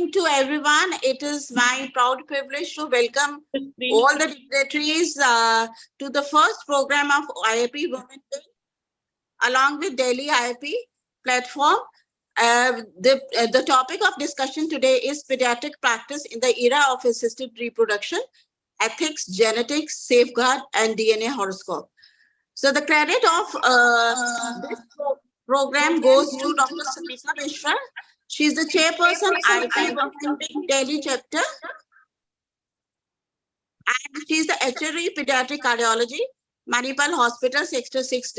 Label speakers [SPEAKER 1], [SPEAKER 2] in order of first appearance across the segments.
[SPEAKER 1] evening to everyone. It is my proud privilege to welcome all the dignitaries to the first program of IAP Women Day, along with Delhi IAP platform. The topic of discussion today is pediatric practice in the era of assisted reproduction, ethics, genetics, safeguard, and DNA horoscope. So the credit of this program goes to Dr. Samita Mishra. She's the chairperson, IAP Women Day Delhi chapter, and she's the HRE Pediatric Cardiology, Manipal Hospital, Sector 6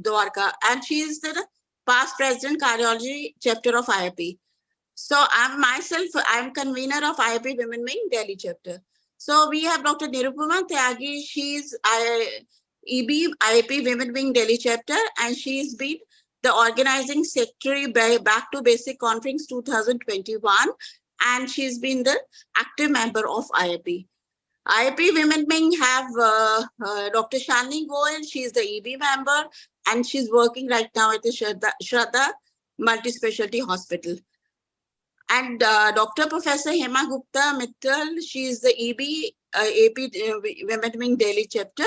[SPEAKER 1] Dwarka, and she is the past president Cardiology chapter of IAP. So I'm convener of IAP Women Wing Delhi chapter. So we have Dr. Nirupama Tyagi. She's EB IAP Women Wing Delhi chapter, and she's been the organizing secretary by Back to Basic Conference 2021, and she's been the active member of IAP. IAP Women Wing have Dr. Shalini Goyal. She's the EB member, and she's working right now at the Shraddha Multi-Specialty Hospital. And Dr. Professor Hema Gupta Mittal, she is the EB AP Women Wing Delhi chapter,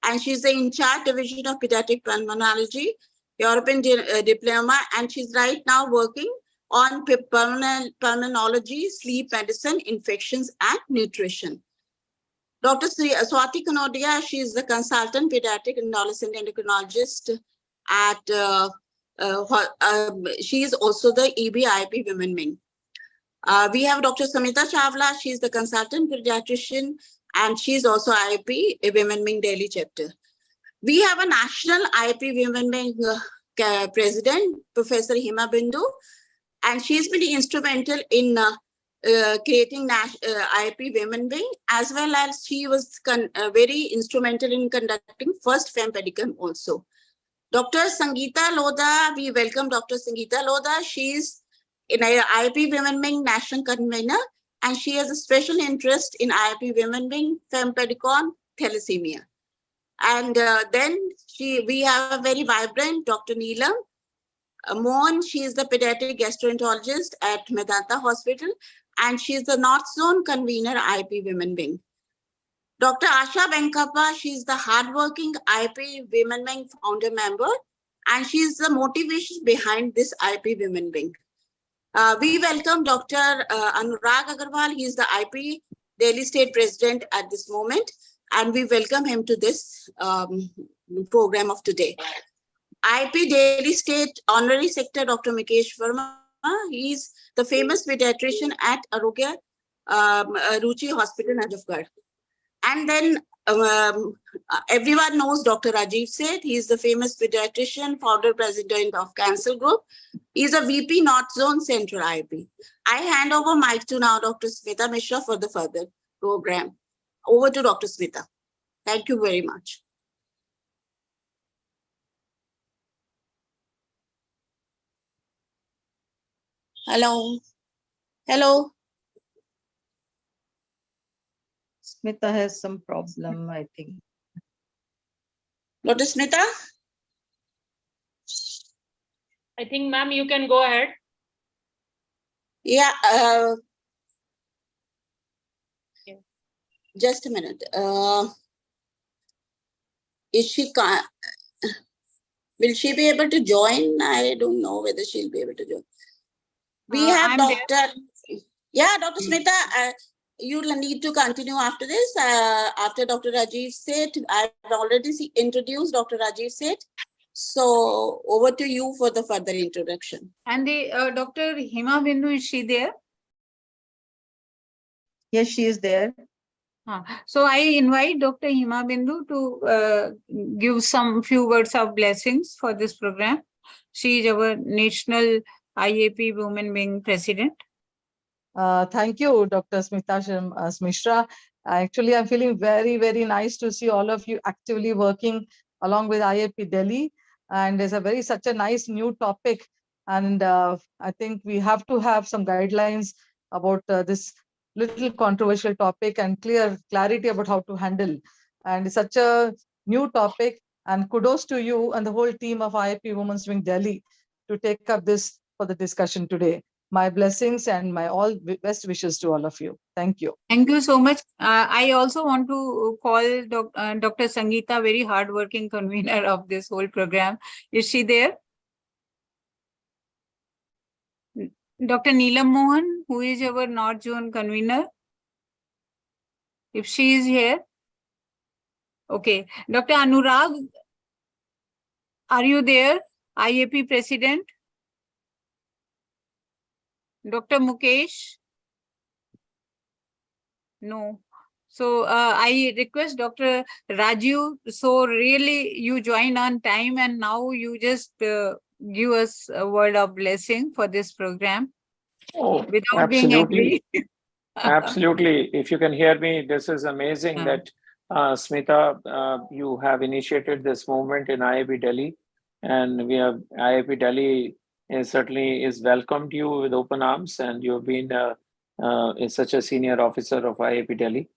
[SPEAKER 1] and she's the in charge division of pediatric pulmonology, European diploma, and she's right now working on pulmonology, sleep medicine, infections, and nutrition. Dr. Swati Kanodia, she is the consultant pediatric and adolescent endocrinologist at, she is also the EB-IAP Women Wing. We have Dr. Samita Chawla. She's the consultant pediatrician, and she's also IAP Women Wing Delhi chapter. We have a national IAP Women Wing president, Professor Hema Bindu, and she's been instrumental in creating IAP Women Wing, as well as she was very instrumental in conducting first FemPedicon also. Dr. Sangeeta Lodha, we welcome Dr. Sangeeta Lodha. She's in IAP Women Wing National Convener, and she has a special interest in IAP Women Wing FemPedicon thalassemia. And then we have a very vibrant Dr. Neelam Mohan. She is the pediatric gastroenterologist at Medanta Hospital, and she is the North Zone convener IAP Women Wing. Dr. Asha Venkappa, she is the hardworking IAP Women Wing founder member, and she is the motivation behind this IAP Women Wing. We welcome Dr. Anurag Agarwal. He is the IAP Delhi State President at this moment, and we welcome him to this program of today. IAP Delhi State Honorary Secretary Dr. Mikesh Verma. He is the famous pediatrician at Arogya Ruchi Hospital, Najafgarh. And then everyone knows Dr. Rajiv Seth. He is the famous pediatrician, founder, president of Cancer Group. He is a VP North Zone Central IAP. I hand over mic to now Dr. Smita Mishra for the further program. Over to Dr. Smita. Thank you very much. Hello. Hello.
[SPEAKER 2] Smita has some problem, I think.
[SPEAKER 1] Dr. Smita?
[SPEAKER 3] I think, ma'am, you can go ahead.
[SPEAKER 1] Yeah.
[SPEAKER 3] Yeah.
[SPEAKER 1] Just a minute. Is she will she be able to join? I don't know whether she'll be able to join. We have Dr. Yeah, Dr. Smita, you'll need to continue after this. After Dr. Rajiv Seth, I've already introduced Dr. Rajiv Seth. So over to you for the further introduction.
[SPEAKER 4] And the Dr. Hema Bindu, is she there?
[SPEAKER 2] Yes, she is there.
[SPEAKER 4] So I invite Dr. Hema Bindu to give some few words of blessings for this program. She is our National IAP Women Wing President.
[SPEAKER 2] Thank you, Dr. Smita Mishra. Actually, I'm feeling very, very nice to see all of you actively working along with IAP Delhi. And there's such a nice new topic. And I think we have to have some guidelines about this little controversial topic and clarity about how to handle. And it's such a new topic. And kudos to you and the whole team of IAP Women's Wing Delhi to take up this for the discussion today. my blessings and my all best wishes to all of you. Thank you.
[SPEAKER 4] Thank you so much. I also want to call Dr. Sangeeta, very hardworking convener of this whole program. Is she there? Dr. Neelam Mohan, who is our North Zone convener. If she is here. Okay. Dr. Anurag, are you there? IAP President. Dr. Mukesh? No. So I request Dr. Raju. So really you joined on time and now you just give us a word of blessing for this program
[SPEAKER 5] Oh,
[SPEAKER 4] without being
[SPEAKER 5] absolutely.
[SPEAKER 4] angry.
[SPEAKER 5] Absolutely. If you can hear me, this is amazing
[SPEAKER 4] Yeah.
[SPEAKER 5] that Smita, you have initiated this movement in IIP Delhi, and we have IIP Delhi is certainly is welcomed you with open arms, and you've been is such a senior officer of IIP Delhi.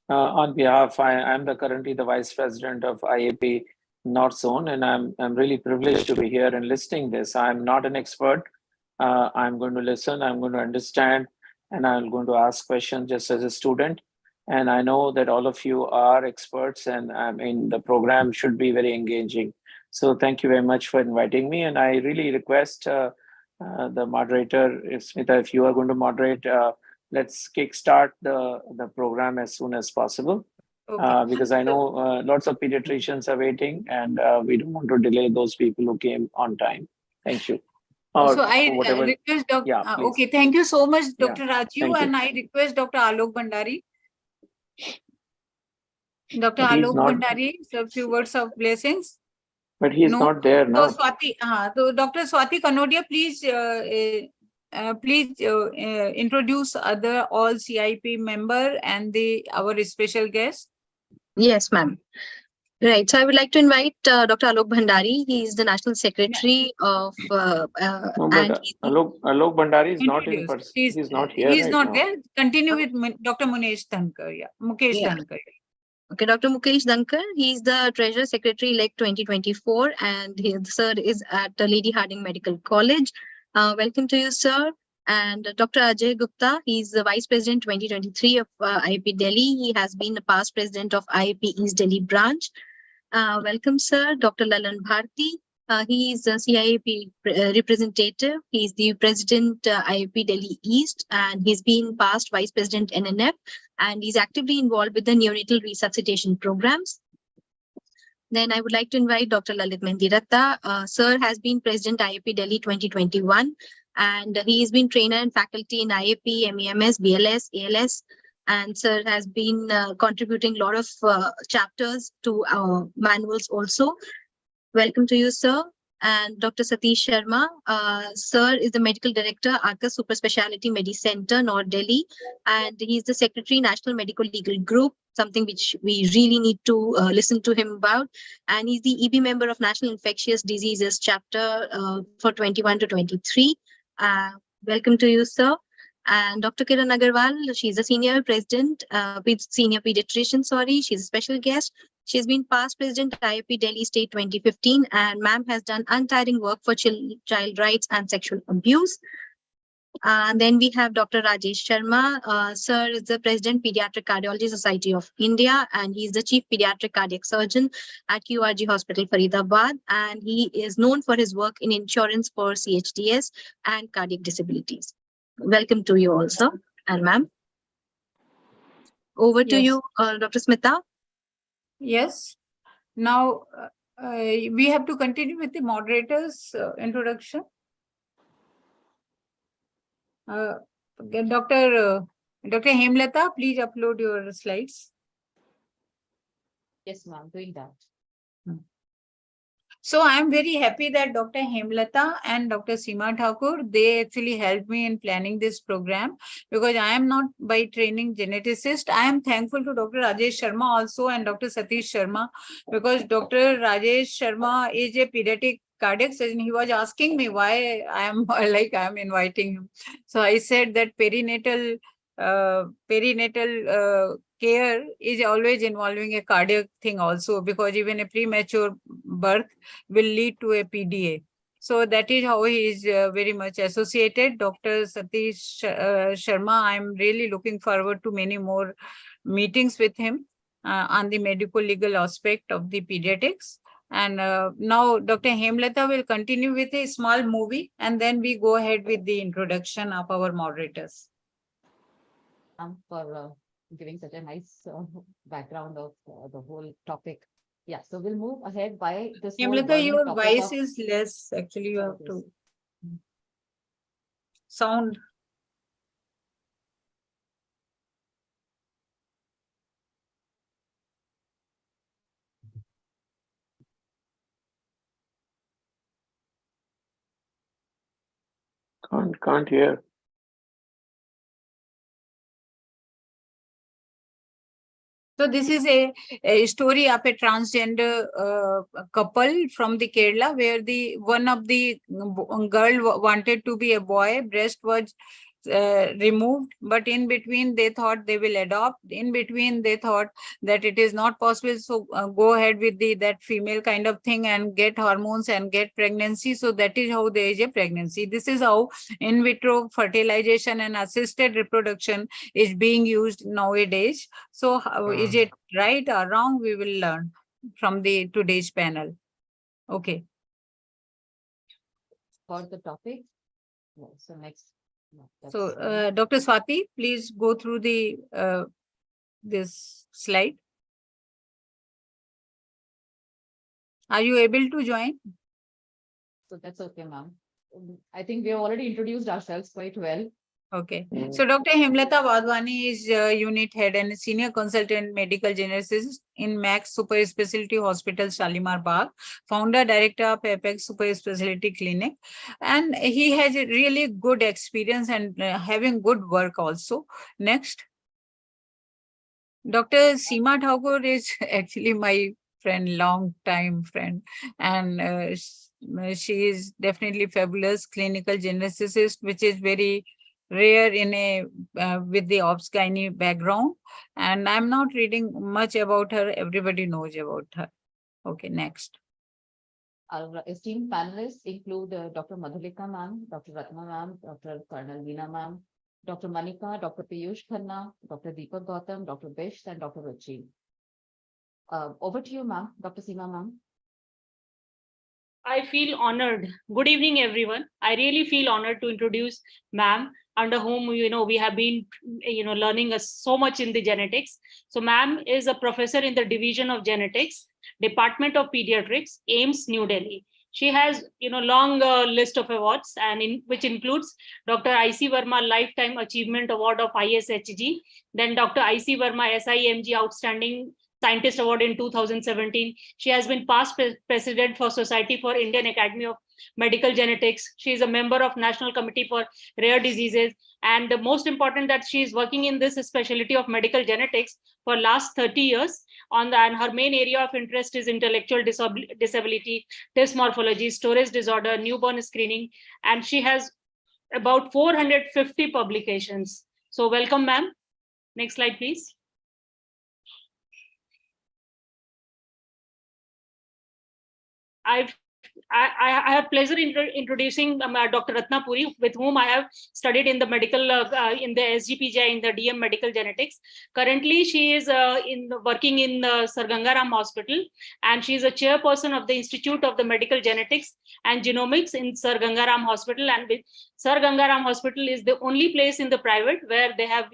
[SPEAKER 5] On behalf, I'm currently the vice president of IIP North Zone, and I'm really privileged to be here and listening this. I'm not an expert. I'm going to listen. I'm going to understand, and I'm going to ask questions just as a student. And I know that all of you are experts, and I mean the program should be very engaging. So thank you very much for inviting me. And I really request the moderator, if Smita, if you are going to moderate, let's kickstart the program as soon as possible.
[SPEAKER 4] Okay.
[SPEAKER 5] Because I know lots of pediatricians are waiting, and we don't want to delay those people who came on time. Thank you. Or
[SPEAKER 4] So I
[SPEAKER 5] whatever.
[SPEAKER 4] request Dr.
[SPEAKER 5] Yeah, please.
[SPEAKER 4] Okay, thank you so much,
[SPEAKER 5] Yeah,
[SPEAKER 4] Dr. Raju,
[SPEAKER 5] thank you.
[SPEAKER 4] and I request Dr. Alok Bhandari. Dr.
[SPEAKER 5] But he's
[SPEAKER 4] Alok
[SPEAKER 5] not-
[SPEAKER 4] Bhandari, a few words of blessings.
[SPEAKER 5] But he's
[SPEAKER 4] No.
[SPEAKER 5] not there
[SPEAKER 4] So
[SPEAKER 5] now.
[SPEAKER 4] Swati, so Dr. Swati Kanodia, please, introduce other all CIP member and our special guest.
[SPEAKER 6] Yes, ma'am. Right. So I would like to invite Dr. Alok Bhandari. He is the National Secretary of,
[SPEAKER 5] No,
[SPEAKER 6] and
[SPEAKER 5] but
[SPEAKER 6] he's
[SPEAKER 5] Alok Bhandari is not in
[SPEAKER 4] Introduce.
[SPEAKER 5] person. He's not here
[SPEAKER 4] He's
[SPEAKER 5] right
[SPEAKER 4] not
[SPEAKER 5] now.
[SPEAKER 4] there. Continue with Dr. Mukesh Dhankar. Yeah, Mukesh
[SPEAKER 6] Yeah.
[SPEAKER 4] Dhankar.
[SPEAKER 6] okay, Dr. Mukesh Dhankar. He's the Treasurer Secretary elect 2024, and he, sir is at Lady Harding Medical College. Welcome to you, sir. And Dr. Ajay Gupta, he's the Vice President 2023 of IIP Delhi. He has been the past President of IIP East Delhi branch. Welcome, sir. Dr. Lalan Bharti. He is the CIAP representative. He is the President IIP Delhi East, and he's been past Vice President NNF, and he's actively involved with the neonatal resuscitation programs. Then I would like to invite Dr. Lalit Mendiratta. Sir has been President IIP Delhi 2021, and he has been trainer and faculty in IIP, MEMS, BLS, ALS, and sir has been contributing a lot of chapters to our manuals also. Welcome to you, sir. And Dr. Satish Sharma. Sir is the Medical Director, Arcus Super Speciality Medi Center, North Delhi, and he's the Secretary, National Medical Legal Group, something which we really need to listen to him about. And he's the EB member of National Infectious Diseases Chapter for 21 to 23. Welcome to you, sir. And Dr. Kiran Agarwal, she's a senior president, senior pediatrician, sorry, she's a special guest. She's been past president at IIP Delhi State 2015, and ma'am has done untiring work for child rights and sexual abuse. Then we have Dr. Rajesh Sharma. Sir is the President, Pediatric Cardiology Society of India, and he's the Chief Pediatric Cardiac Surgeon at QRG Hospital, Faridabad. And he is known for his work in insurance for CHDS and cardiac disabilities. Welcome to you also, and ma'am. Over to
[SPEAKER 4] Yes.
[SPEAKER 6] you, Dr. Smita.
[SPEAKER 4] Yes. Now we have to continue with the moderator's introduction. Dr. Hemlata, please upload your slides.
[SPEAKER 3] Yes, ma'am, doing that.
[SPEAKER 4] So I'm very happy that Dr. Hemlata and Dr. Seema Thakur, they actually helped me in planning this program, because I am not by training geneticist. I am thankful to Dr. Rajesh Sharma also and Dr. Satish Sharma, because Dr. Rajesh Sharma is a pediatric cardiac surgeon. He was asking me why I am inviting him. So I said that perinatal care is always involving a cardiac thing also, because even a premature birth will lead to a PDA. So that is how he is very much associated. Dr. Satish Sharma, I'm really looking forward to many more meetings with him on the medical legal aspect of the pediatrics. And now Dr. Hemlata will continue with a small movie, and then we go ahead with the introduction of our moderators.
[SPEAKER 7] For giving such a nice background of the whole topic. Yeah, so we'll move ahead by this whole
[SPEAKER 4] Hemlata,
[SPEAKER 7] burning
[SPEAKER 4] your
[SPEAKER 7] topic
[SPEAKER 4] voice
[SPEAKER 7] of-
[SPEAKER 4] is less. Actually, you have
[SPEAKER 7] Yes.
[SPEAKER 4] to sound.
[SPEAKER 5] Can't hear.
[SPEAKER 4] So this is a story of a transgender couple from the Kerala, where the one of the girl wanted to be a boy, breast was removed, but in between they thought they will adopt. In between they thought that it is not possible, so go ahead with that female kind of thing and get hormones and get pregnancy. So that is how there is a pregnancy. This is how in vitro fertilization and assisted reproduction is being used nowadays. So how, is it right or wrong? We will learn from the today's panel. Okay.
[SPEAKER 7] For the topic. Yeah, so next. no,
[SPEAKER 4] So
[SPEAKER 7] that's-
[SPEAKER 4] Dr. Swati, please go through the this slide. Are you able to join?
[SPEAKER 7] So that's okay, ma'am. I think we have already introduced ourselves quite well.
[SPEAKER 4] Okay.
[SPEAKER 5] Mm.
[SPEAKER 4] So Dr. Hemlata Wadhwani is unit head and senior consultant medical geneticist in Max Super Specialty Hospital, Shalimar Bagh, founder director of Apex Super Specialty Clinic. And he has a really good experience and having good work also. Next. Dr. Seema Thakur is actually my friend, long time friend, and she is definitely fabulous clinical geneticist, which is very rare in a with the obs-gynae background. And I'm not reading much about her. Everybody knows about her. Okay, next.
[SPEAKER 7] Our esteemed panelists include Dr. Madhulika ma'am, Dr. Ratna ma'am, Dr. Karnal Veena ma'am, Dr. Manika, Dr. Piyush Khanna, Dr. Deepak Gautam, Dr. Bish, and Dr. Ruchi. Over to you, ma'am. Dr. Seema ma'am.
[SPEAKER 3] I feel honored. Good evening, everyone. I really feel honored to introduce ma'am, under whom we have been learning so much in the genetics. So ma'am is a professor in the Division of Genetics, Department of Pediatrics, AIMS, New Delhi. She has long list of awards, and which includes Dr. I.C. Verma Lifetime Achievement Award of ISHG, then Dr. I.C. Verma SIMG Outstanding Scientist Award in 2017. She has been past president for Society for Indian Academy of Medical Genetics. She is a member of National Committee for Rare Diseases. And the most important that she is working in this specialty of medical genetics for last 30 years. And her main area of interest is intellectual disability, test morphology, storage disorder, newborn screening. And she has about 450 publications. So welcome, ma'am. Next slide, please. I have pleasure in introducing Dr. Ratna Puri, with whom I have studied in the medical in the SGPGI in the DM medical genetics. Currently, she is working in Sir Gangaram Hospital, and she is a chairperson of the Institute of the Medical Genetics and Genomics in Sir Gangaram Hospital. And Sir Gangaram Hospital is the only place in the private where they have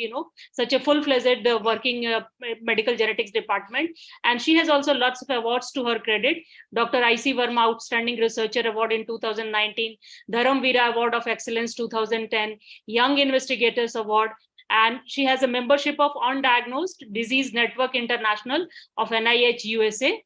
[SPEAKER 3] such a full-fledged working medical genetics department. And she has also lots of awards to her credit. Dr. I.C. Verma Outstanding Researcher Award in 2019, Dharam Veera Award of Excellence 2010, Young Investigators Award, and she has a membership of Undiagnosed Disease Network International of NIH USA.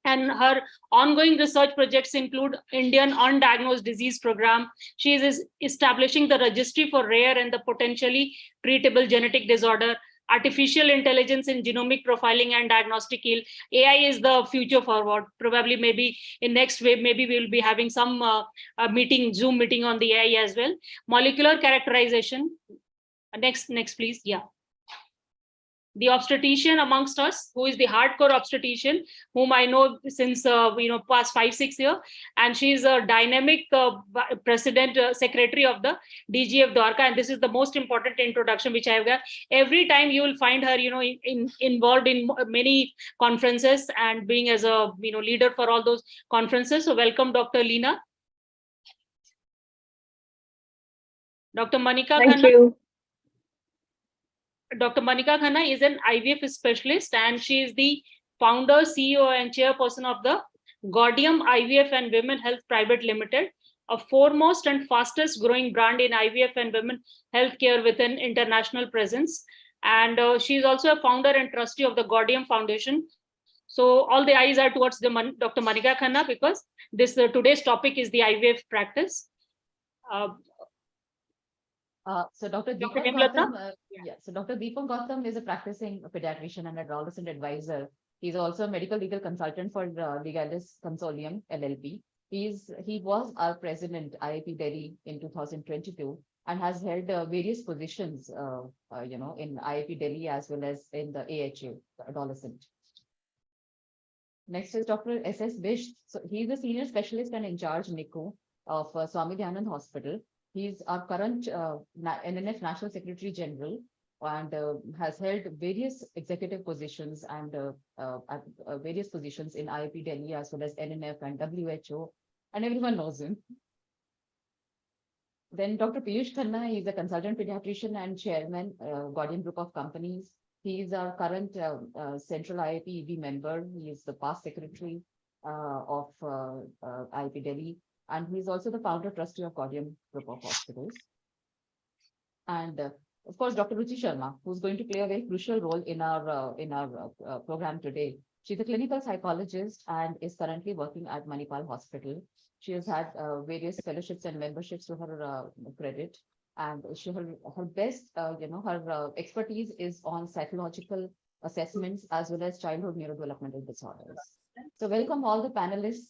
[SPEAKER 3] And her ongoing research projects include Indian Undiagnosed Disease Program. She is establishing the registry for rare and the potentially treatable genetic disorder, artificial intelligence in genomic profiling and diagnostic field. AI is the future forward. Probably maybe in next wave, maybe we'll be having some Zoom meeting on the AI as well. Molecular characterization. Next, please. Yeah. the obstetrician amongst us, who is the hardcore obstetrician, whom I know since past 5-6 years, and she is a dynamic president secretary of the DGF Dwarka, and this is the most important introduction which I have got. Every time you will find her, involved in many conferences and being as a leader for all those conferences. So welcome, Dr. Leena. Dr. Manika
[SPEAKER 8] Thank
[SPEAKER 3] Khanna.
[SPEAKER 8] you.
[SPEAKER 3] Dr. Manika Khanna is an IVF specialist, and she is the founder, CEO, and chairperson of the Gaudium IVF and Women Health Private Limited, a foremost and fastest growing brand in IVF and women healthcare with an international presence. And she is also a founder and trustee of the Gaudium Foundation. So all the eyes are towards the Dr. Manika Khanna, because this today's topic is the IVF practice.
[SPEAKER 7] So Dr. Deepak Gautam, so Dr. Deepak Gautam is a practicing pediatrician and adolescent advisor. He's also a medical legal consultant for Legalis Consortium LLP. He was our president IIP Delhi in 2022 and has held various positions, in IIP Delhi as well as in the AHU, the adolescent. Next is Dr. S.S. Bish. So he's a senior specialist and in charge NICU of Swami Dhanand Hospital. He's our current NNF National Secretary General and has held various executive positions and at various positions in IIP Delhi as well as NNF and WHO, and everyone knows him. Then Dr. Piyush Khanna is a consultant pediatrician and chairman, Gaudium Group of Companies. He is our current central IIP EB member. He is the past secretary of IIP Delhi. And he's also the founder trustee of Gaudium Group of Hospitals. And of course, Dr. Ruchi Sharma, who's going to play a very crucial role in our program today. She's a clinical psychologist and is currently working at Manipal Hospital. She has had various fellowships and memberships to her credit. And her best, her expertise is on psychological assessments as well as childhood neurodevelopmental disorders. So welcome all the panelists.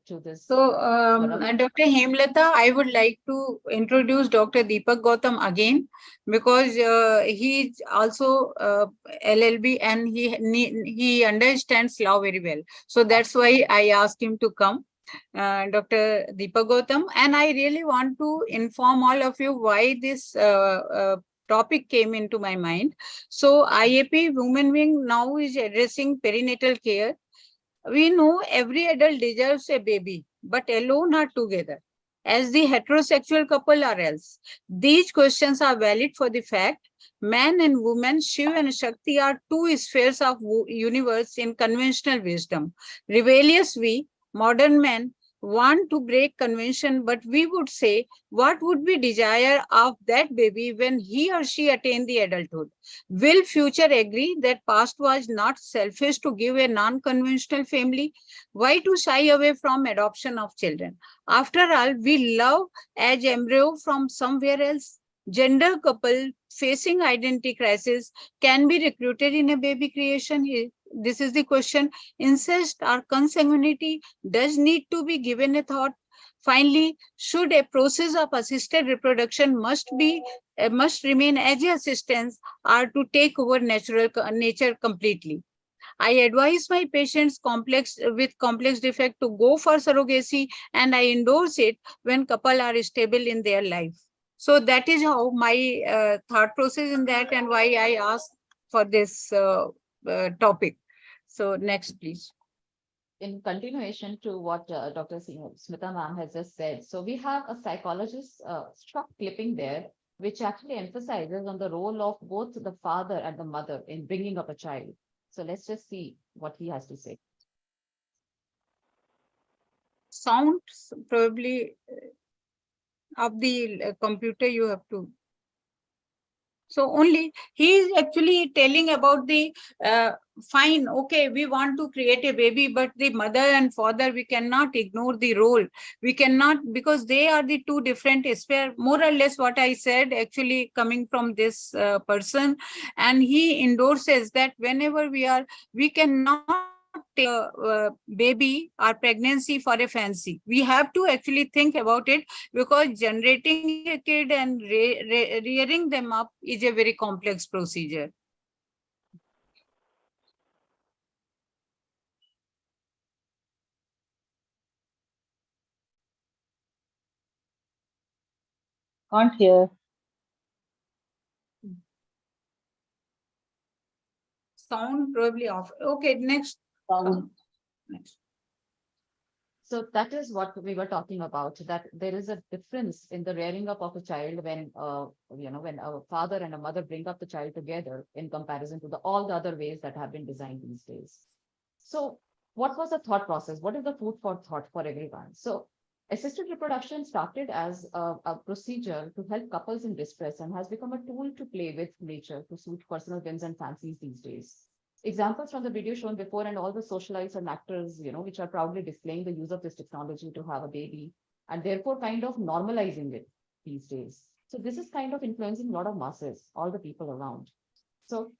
[SPEAKER 7] To this.
[SPEAKER 4] So, Dr. Hemlata, I would like to introduce Dr. Deepak Gautam again, because he's also LLB and he understands law very well. So that's why I asked him to come, Dr. Deepak Gautam. And I really want to inform all of you why this topic came into my mind. So IAP Women Wing now is addressing perinatal care. We know every adult deserves a baby, but alone or together, as the heterosexual couple or else. These questions are valid for the fact man and woman, Shiv and Shakti, are two spheres of universe in conventional wisdom. Rebellious we, modern men, want to break convention, but we would say, what would be desire of that baby when he or she attain the adulthood? Will future agree that past was not selfish to give a non-conventional family? Why to shy away from adoption of children? After all, we love as embryo from somewhere else. Gender couple facing identity crisis can be recruited in a baby creation. This is the question. Incest or consanguinity does need to be given a thought. Finally, should a process of assisted reproduction must remain as assistance or to take over nature completely? I advise my patients with complex defect to go for surrogacy, and I endorse it when couple are stable in their life. So that is how my thought process in that, and why I asked for this topic. So next, please.
[SPEAKER 7] In continuation to what Dr. Smita ma'am has just said, so we have a psychologist short clipping there, which actually emphasizes on the role of both the father and the mother in bringing up a child. So let's just see what he has to say.
[SPEAKER 4] Sound probably of the computer you have to. So only he is actually telling about the fine, okay, we want to create a baby, but the mother and father, we cannot ignore the role. We cannot, because they are the two different spheres, more or less what I said actually coming from this person. And he endorses that whenever we cannot take a baby or pregnancy for a fancy. We have to actually think about it, because generating a kid and rearing them up is a very complex procedure.
[SPEAKER 2] Can't hear.
[SPEAKER 4] Sound probably off. Okay, next.
[SPEAKER 2] Sound.
[SPEAKER 4] Next.
[SPEAKER 7] So that is what we were talking about, that there is a difference in the rearing up of a child when, when a father and a mother bring up the child together in comparison to all the other ways that have been designed these days. So what was the thought process? What is the food for thought for everyone? So assisted reproduction started as a procedure to help couples in distress and has become a tool to play with nature to suit personal whims and fancies these days. Examples from the video shown before and all the socialites and actors, which are proudly displaying the use of this technology to have a baby and therefore kind of normalizing it these days. So this is kind of influencing a lot of masses, all the people around. So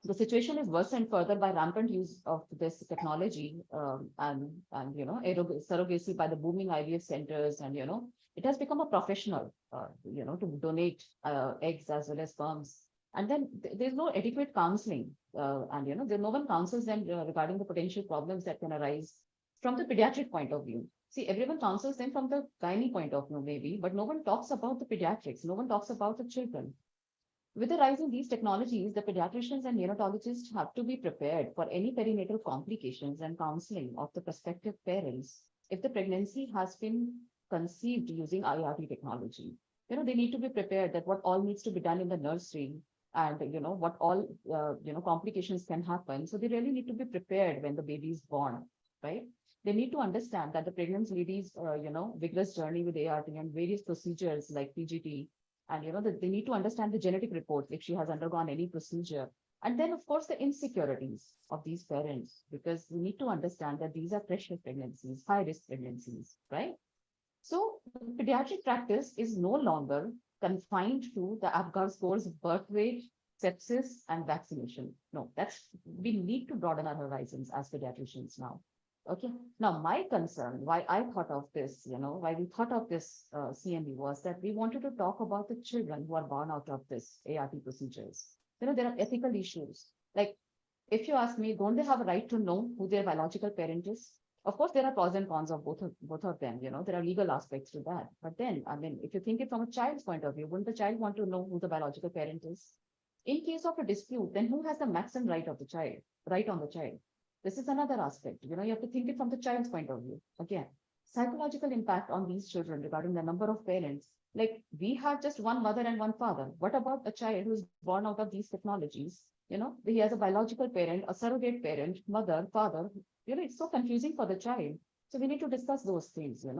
[SPEAKER 7] the situation is worsened further by rampant use of this technology and surrogacy by the booming IVF centers, and it has become a professional to donate eggs as well as sperms. And then there's no adequate counseling, and no one counsels them regarding the potential problems that can arise from the pediatric point of view. See, everyone counsels them from the gynae point of view, maybe, but no one talks about the pediatrics. No one talks about the children. With the rise in these technologies, the pediatricians and neonatologists have to be prepared for any perinatal complications and counseling of the prospective parents if the pregnancy has been conceived using IRT technology. They need to be prepared that what all needs to be done in the nursery and what all complications can happen. So they really need to be prepared when the baby is born, right? They need to understand that the pregnant lady's vigorous journey with ART and various procedures like PGT, and they need to understand the genetic report if she has undergone any procedure. And then of course the insecurities of these parents, because we need to understand that these are precious pregnancies, high risk pregnancies, right? So the pediatric practice is no longer confined to the APGAR scores of birth weight, sepsis, and vaccination. No, we need to broaden our horizons as pediatricians now. Okay. Now, my concern, why I thought of this, why we thought of this CME was that we wanted to talk about the children who are born out of this ART procedures. There are ethical issues. Like, if you ask me, don't they have a right to know who their biological parent is? Of course, there are pros and cons of both of them. There are legal aspects to that. But then, if you think it from a child's point of view, wouldn't the child want to know who the biological parent is? In case of a dispute, then who has the maximum right of the child, right on the child? This is another aspect. You have to think it from the child's point of view. Again, psychological impact on these children regarding the number of parents. Like, we have just one mother and one father. What about a child who's born out of these technologies? He has a biological parent, a surrogate parent, mother, father. It's so confusing for the child. So we need to discuss those things, And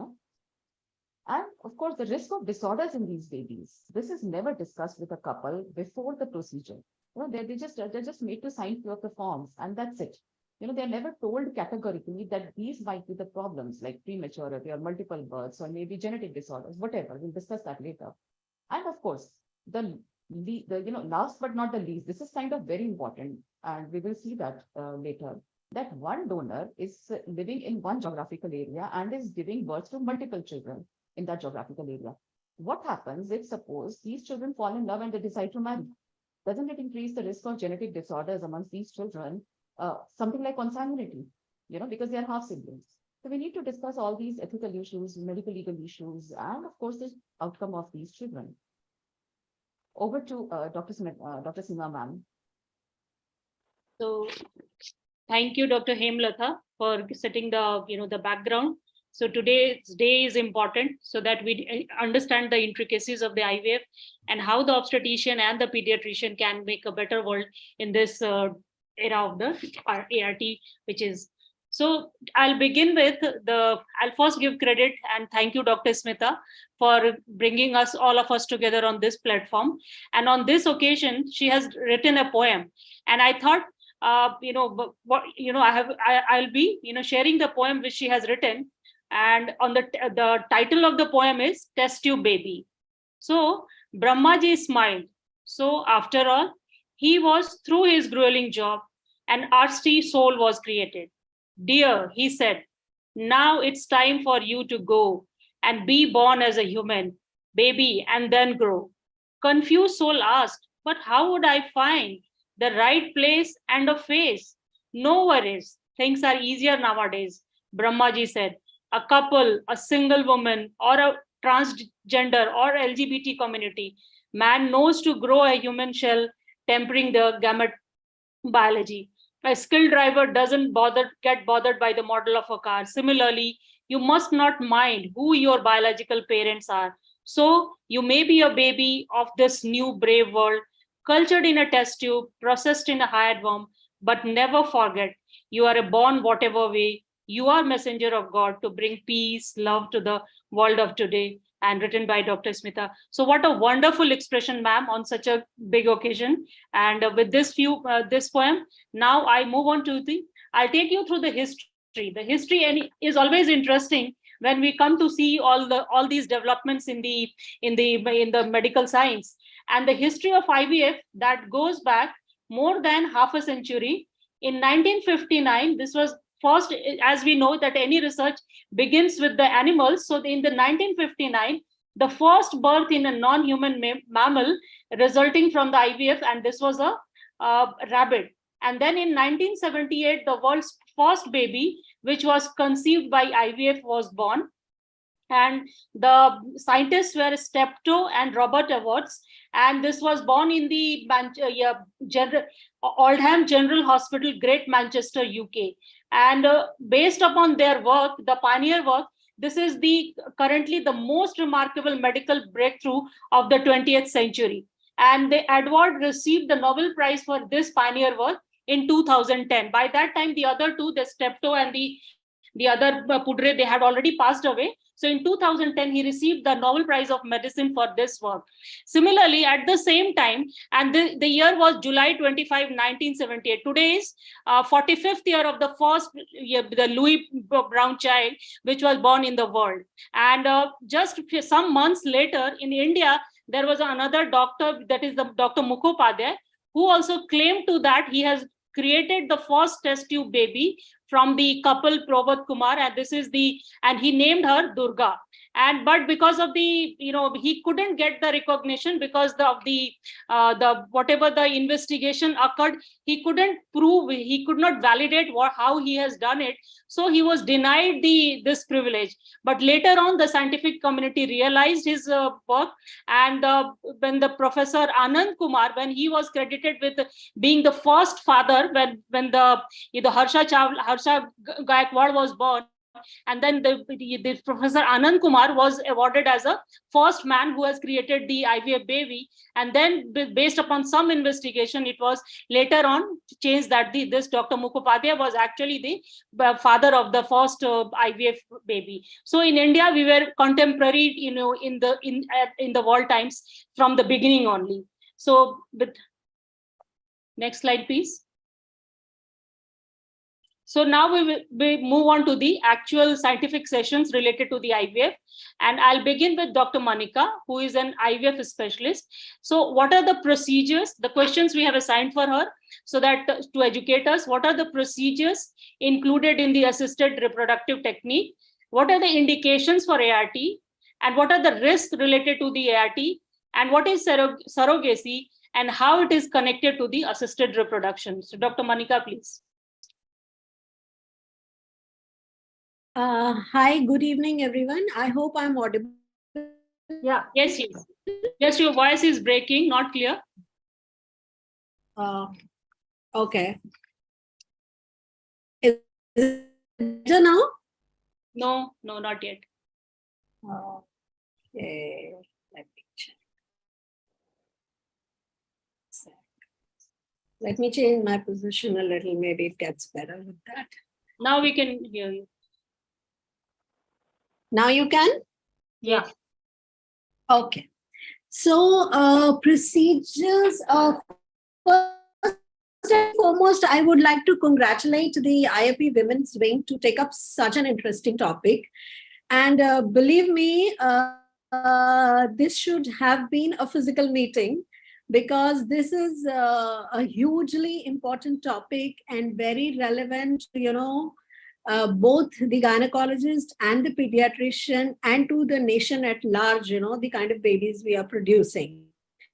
[SPEAKER 7] of course, the risk of disorders in these babies. This is never discussed with a couple before the procedure. They're just made to sign few of the forms, and that's it. They're never told categorically that these might be the problems like prematurity or multiple births or maybe genetic disorders, whatever. We'll discuss that later. And of course, the last but not the least, this is kind of very important, and we will see that later, that one donor is living in one geographical area and is giving birth to multiple children in that geographical area. What happens if suppose these children fall in love and they decide to marry? Doesn't it increase the risk of genetic disorders amongst these children? Something like consanguinity, because they are half siblings. So we need to discuss all these ethical issues, medical legal issues, and of course the outcome of these children. Over to Dr. Seema ma'am.
[SPEAKER 3] So thank you, Dr. Hemlatha, for setting the background. So today's day is important so that we understand the intricacies of the IVF and how the obstetrician and the pediatrician can make a better world in this era of the ART, which is. So I'll begin with I'll first give credit and thank you, Dr. Smita, for bringing all of us together on this platform. And on this occasion, she has written a poem. And I thought, I'll be, sharing the poem which she has written. And on the title of the poem is Test Tube Baby. So Brahmaji smiled. So after all, he was through his grueling job, and Arsti soul was created. Dear, he said, now it's time for you to go and be born as a human baby and then grow. Confused soul asked, but how would I find the right place and a face? No worries, things are easier nowadays. Brahmaji said, a couple, a single woman, or transgender or LGBT community. Man knows to grow a human shell, tempering the gamete biology. A skilled driver doesn't get bothered by the model of a car. Similarly, you must not mind who your biological parents are. So you may be a baby of this new brave world, cultured in a test tube, processed in a hired worm, but never forget, you are a born whatever way. You are messenger of God to bring peace, love to the world of today, and written by Dr. Smita. So what a wonderful expression, ma'am, on such a big occasion. And with this poem, now I move on to I'll take you through the history. The history is always interesting when we come to see all these developments in the medical science. And the history of IVF that goes back more than half a century. In 1959, this was first, as we know that any research begins with the animals. So in the 1959, the first birth in a non-human mammal resulting from the IVF, and this was a rabbit. And then in 1978, the world's first baby, which was conceived by IVF, was born. And the scientists were Steptoe and Robert Edwards, and this was born in the Oldham General Hospital, Great Manchester, UK. And based upon their work, the pioneer work, this is currently the most remarkable medical breakthrough of the 20th century. And Edward received the Nobel Prize for this pioneer work in 2010. By that time, the other two, the Steptoe and the other Pudre, they had already passed away. So in 2010, he received the Nobel Prize of Medicine for this work. Similarly, at the same time, and the year was July 25, 1978. Today is 45th year of the first, the Louis Brown child, which was born in the world. And just some months later in India, there was another doctor, that is the Dr. Mukhopadhyay, who also claimed to that he has created the first test tube baby from the couple Prabhat Kumar, and he named her Durga. But because of he couldn't get the recognition because of the whatever the investigation occurred, he couldn't prove, he could not validate how he has done it. So he was denied this privilege. But later on, the scientific community realized his work, and when the Professor Anand Kumar, when he was credited with being the first father, when the Harsha Gaikwad was born, and then the Professor Anand Kumar was awarded as a first man who has created the IVF baby. And then based upon some investigation, it was later on changed that this Dr. Mukhopadhyay was actually the father of the first IVF baby. So in India, we were contemporary, in the world times from the beginning only. So next slide, please. So now we move on to the actual scientific sessions related to the IVF. And I'll begin with Dr. Manika, who is an IVF specialist. So what are the procedures, the questions we have assigned for her, so that to educate us, what are the procedures included in the assisted reproductive technique? What are the indications for ART? And what are the risks related to the ART? And what is surrogacy? And how it is connected to the assisted reproduction? So Dr. Manika, please.
[SPEAKER 8] Hi, good evening, everyone. I hope I'm audible.
[SPEAKER 3] Yeah, yes. Yes, your voice is breaking, not clear.
[SPEAKER 8] Okay. Is it better now?
[SPEAKER 3] No, not yet.
[SPEAKER 8] Okay. Let me check. Let me change my position a little. Maybe it gets better with that.
[SPEAKER 3] Now we can hear you.
[SPEAKER 8] Now you can?
[SPEAKER 3] Yeah.
[SPEAKER 8] Okay. So procedures of, first and foremost, I would like to congratulate the IAP Women's Wing to take up such an interesting topic. And believe me, this should have been a physical meeting, because this is a hugely important topic and very relevant, both the gynecologist and the pediatrician, and to the nation at large, the kind of babies we are producing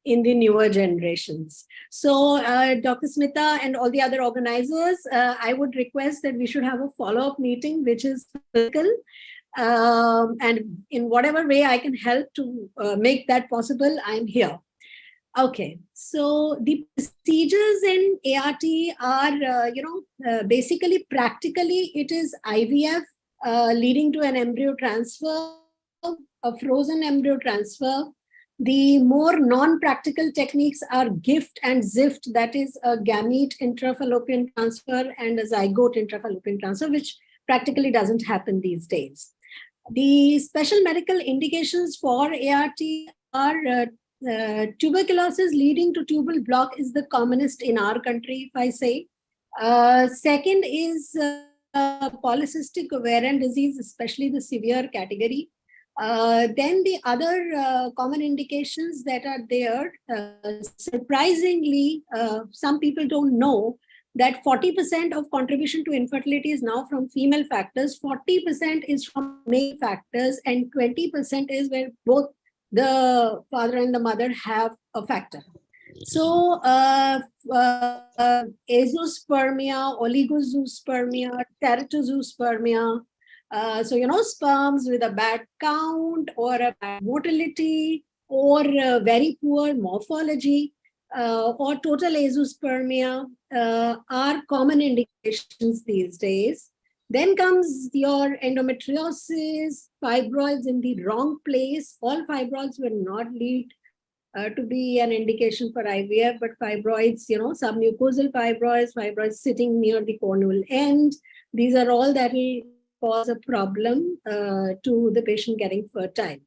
[SPEAKER 8] in the newer generations. So Dr. Smita and all the other organizers, I would request that we should have a follow-up meeting, which is physical, And in whatever way I can help to make that possible, I'm here. Okay, so the procedures in ART are, basically, practically, it is IVF leading to an embryo transfer, a frozen embryo transfer. The more non-practical techniques are GIFT and ZIFT, that is a gamete intrafallopian transfer and a zygote intrafallopian transfer, which practically doesn't happen these days. The special medical indications for ART are tuberculosis leading to tubal block is the commonest in our country, if I say. Second is polycystic ovarian disease, especially the severe category. Then the other common indications that are there, surprisingly, some people don't know that 40% of contribution to infertility is now from female factors, 40% is from male factors, and 20% is where both the father and the mother have a factor. So azoospermia, oligozoospermia, teratozoospermia, so, sperms with a bad count or a bad motility or very poor morphology or total azoospermia are common indications these days. Then comes your endometriosis, fibroids in the wrong place. All fibroids will not lead to be an indication for IVF, but fibroids, submucosal fibroids, fibroids sitting near the cornual end, these are all that will cause a problem to the patient getting fertile.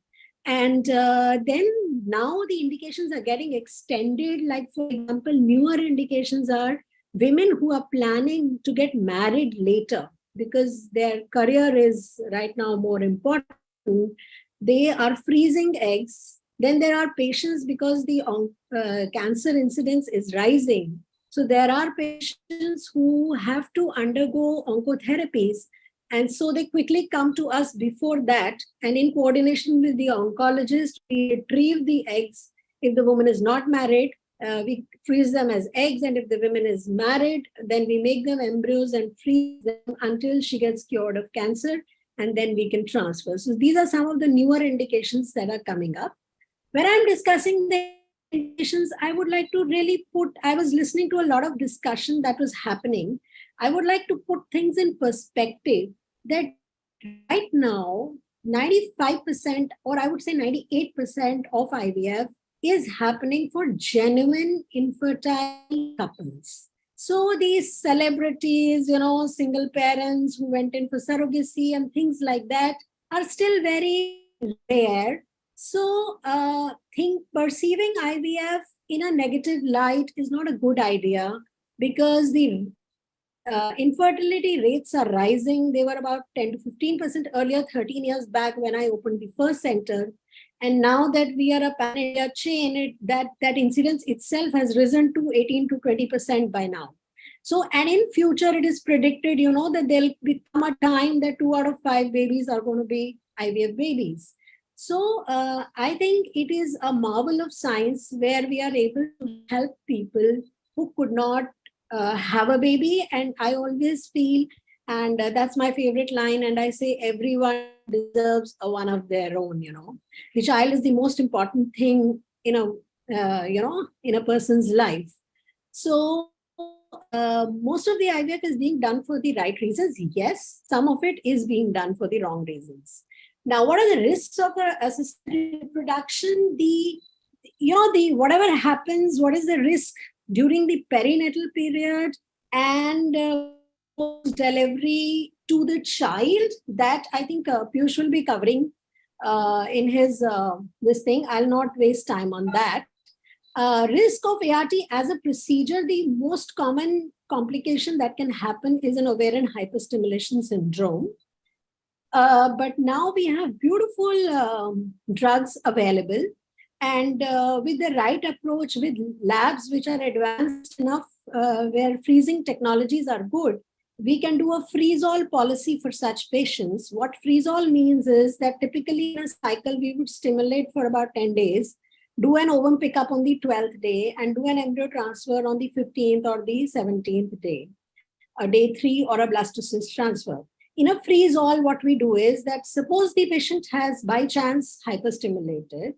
[SPEAKER 8] And then now the indications are getting extended. Like, for example, newer indications are women who are planning to get married later because their career is right now more important. They are freezing eggs. Then there are patients because the cancer incidence is rising. So there are patients who have to undergo oncotherapies. And so they quickly come to us before that. And in coordination with the oncologist, we retrieve the eggs. If the woman is not married, we freeze them as eggs. And if the woman is married, then we make them embryos and freeze them until she gets cured of cancer. And then we can transfer. So these are some of the newer indications that are coming up. When I'm discussing the indications, I would like to really I was listening to a lot of discussion that was happening. I would like to put things in perspective that right now, 95%, or I would say 98% of IVF is happening for genuine infertile couples. So these celebrities, single parents who went in for surrogacy and things like that are still very rare. So perceiving IVF in a negative light is not a good idea because the infertility rates are rising. They were about 10 to 15% earlier, 13 years back when I opened the first center. And now that we are a pan-India chain, that incidence itself has risen to 18 to 20% by now. So, and in future, it is predicted, that there'll become a time that 2 out of 5 babies are going to be IVF babies. So I think it is a marvel of science where we are able to help people who could not have a baby. And I always feel, and that's my favorite line, and I say everyone deserves a one of their own. The child is the most important thing in a person's life. So most of the IVF is being done for the right reasons. Yes, some of it is being done for the wrong reasons. Now, what are the risks of assisted reproduction? Whatever happens, what is the risk during the perinatal period and post-delivery to the child? That I think Piyush will be covering in his this thing. I'll not waste time on that. Risk of ART as a procedure, the most common complication that can happen is an ovarian hyperstimulation syndrome. But now we have beautiful drugs available, and with the right approach, with labs which are advanced enough, where freezing technologies are good, we can do a freeze-all policy for such patients. What freeze-all means is that typically in a cycle, we would stimulate for about 10 days, do an ovum pickup on the 12th day, and do an embryo transfer on the 15th or the 17th day, a day 3 or a blastocyst transfer. In a freeze-all, what we do is that suppose the patient has by chance hyperstimulated,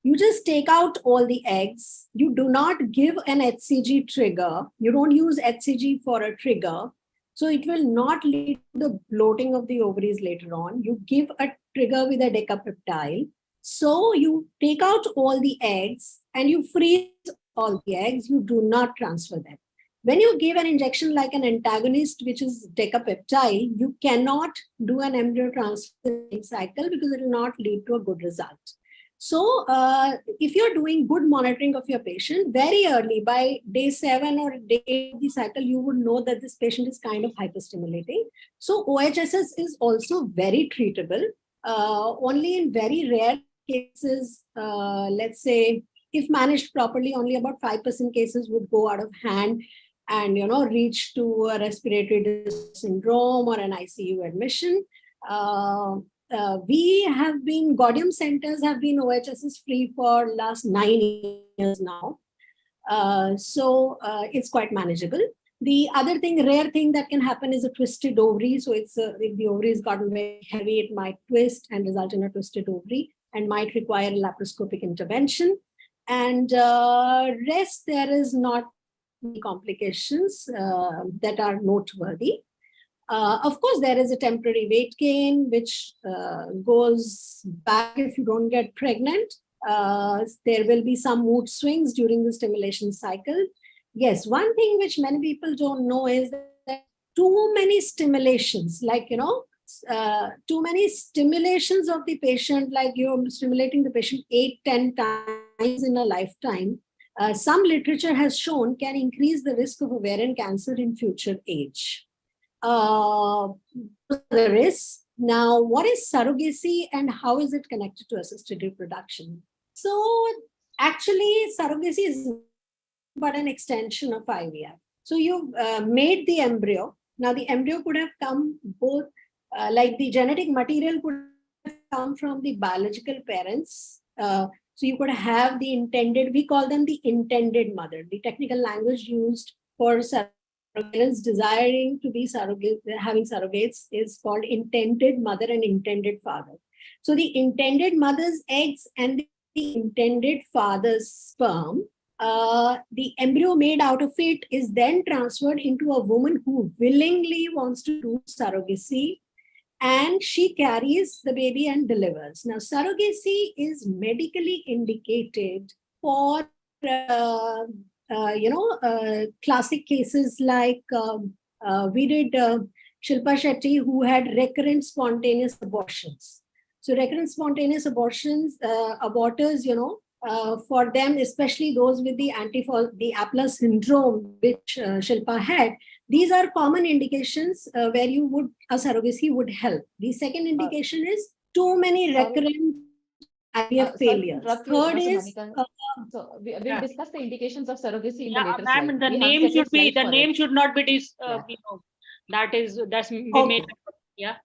[SPEAKER 8] you just take out all the eggs. You do not give an HCG trigger. You don't use HCG for a trigger. So it will not lead to the bloating of the ovaries later on. You give a trigger with a decapeptyl. So you take out all the eggs and you freeze all the eggs. You do not transfer them. When you give an injection like an antagonist, which is decapeptyl, you cannot do an embryo transfer cycle because it will not lead to a good result. So if you're doing good monitoring of your patient very early, by day 7 or day 8 of the cycle, you would know that this patient is kind of hyperstimulating. So OHSS is also very treatable. Only in very rare cases, let's say, if managed properly, only about 5% cases would go out of hand and reach to a respiratory distress syndrome or an ICU admission. We have been, Gaudium centers have been OHSS free for last 9 years now. So it's quite manageable. The other thing, rare thing that can happen is a twisted ovary. So it's if the ovary has gotten very heavy, it might twist and result in a twisted ovary and might require a laparoscopic intervention. And rest, there is not many complications that are noteworthy. Of course, there is a temporary weight gain, which goes back if you don't get pregnant. There will be some mood swings during the stimulation cycle. Yes, one thing which many people don't know is that too many stimulations, like, too many stimulations of the patient, like you're stimulating the patient 8-10 times in a lifetime, some literature has shown can increase the risk of ovarian cancer in future age. The risks. Now, what is surrogacy and how is it connected to assisted reproduction? So actually, surrogacy is but an extension of IVF. So you've made the embryo. Now the embryo could have come both, like the genetic material could have come from the biological parents. So you could have the intended, we call them the intended mother. The technical language used for parents desiring to be surrogate, having surrogates is called intended mother and intended father. So the intended mother's eggs and the intended father's sperm, the embryo made out of it is then transferred into a woman who willingly wants to do surrogacy, and she carries the baby and delivers. Now, surrogacy is medically indicated for, classic cases like we did Shilpa Shetty, who had recurrent spontaneous abortions. So recurrent spontaneous abortions, aborters, for them, especially those with the Appler syndrome, which Shilpa had, these are common indications where a surrogacy would help. The second indication is too many recurrent IVF failures. Third is
[SPEAKER 7] so we'll discuss the indications of surrogacy in the later
[SPEAKER 3] ma'am,
[SPEAKER 7] slide.
[SPEAKER 3] the name should be, the name should not be that's we made. Yeah.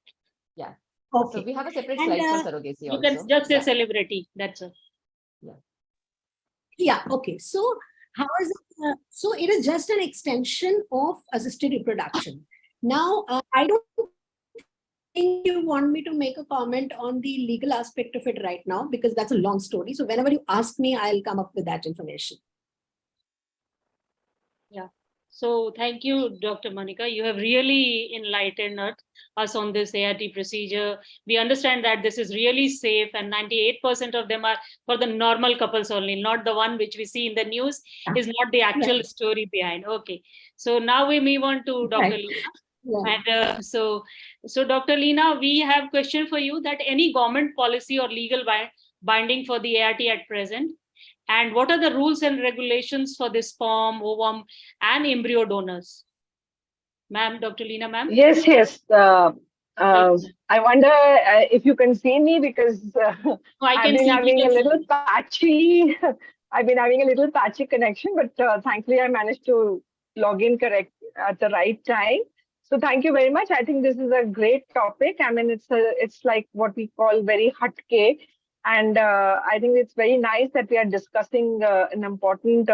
[SPEAKER 7] Yeah.
[SPEAKER 8] Okay.
[SPEAKER 7] So we have a separate slide for surrogacy
[SPEAKER 3] you
[SPEAKER 7] also.
[SPEAKER 3] can just say celebrity. That's it.
[SPEAKER 8] Yeah. Okay. So how is it? So it is just an extension of assisted reproduction. Now, I don't think you want me to make a comment on the legal aspect of it right now, because that's a long story. So whenever you ask me, I'll come up with that information.
[SPEAKER 3] Yeah. So thank you, Dr. Monica. You have really enlightened us on this ART procedure. We understand that this is really safe, and 98% of them are for the normal couples only, not the one which we see in the news, is not the actual story behind. Okay. So now we move on to Dr. Leena. And so Dr. Leena, we have a question for you, that any government policy or legal binding for the ART at present? And what are the rules and regulations for the sperm, ovum, and embryo donors? Ma'am, Dr. Leena, ma'am?
[SPEAKER 9] Yes. I wonder if you can see me, because I've been having a little patchy. I've been having a little patchy connection, but thankfully I managed to log in correct at the right time. So thank you very much. I think this is a great topic. I mean, it's like what we call very hatke. And I think it's very nice that we are discussing an important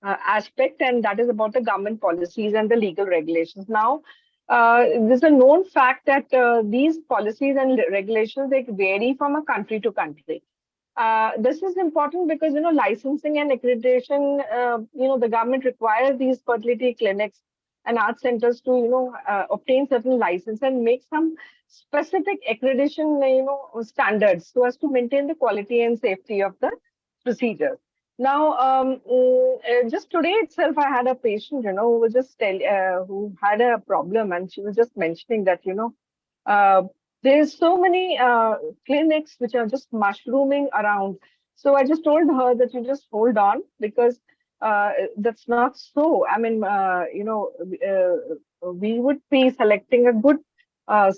[SPEAKER 9] aspect, and that is about the government policies and the legal regulations. Now, there's a known fact that these policies and regulations, they vary from a country to country. This is important because, licensing and accreditation, the government requires these fertility clinics and art centers to, obtain certain license and make some specific accreditation, standards so as to maintain the quality and safety of the procedures. Now, just today itself, I had a patient, who was just who had a problem, and she was just mentioning that, there's so many clinics which are just mushrooming around. So I just told her that you just hold on, because that's not so. I mean, we would be selecting a good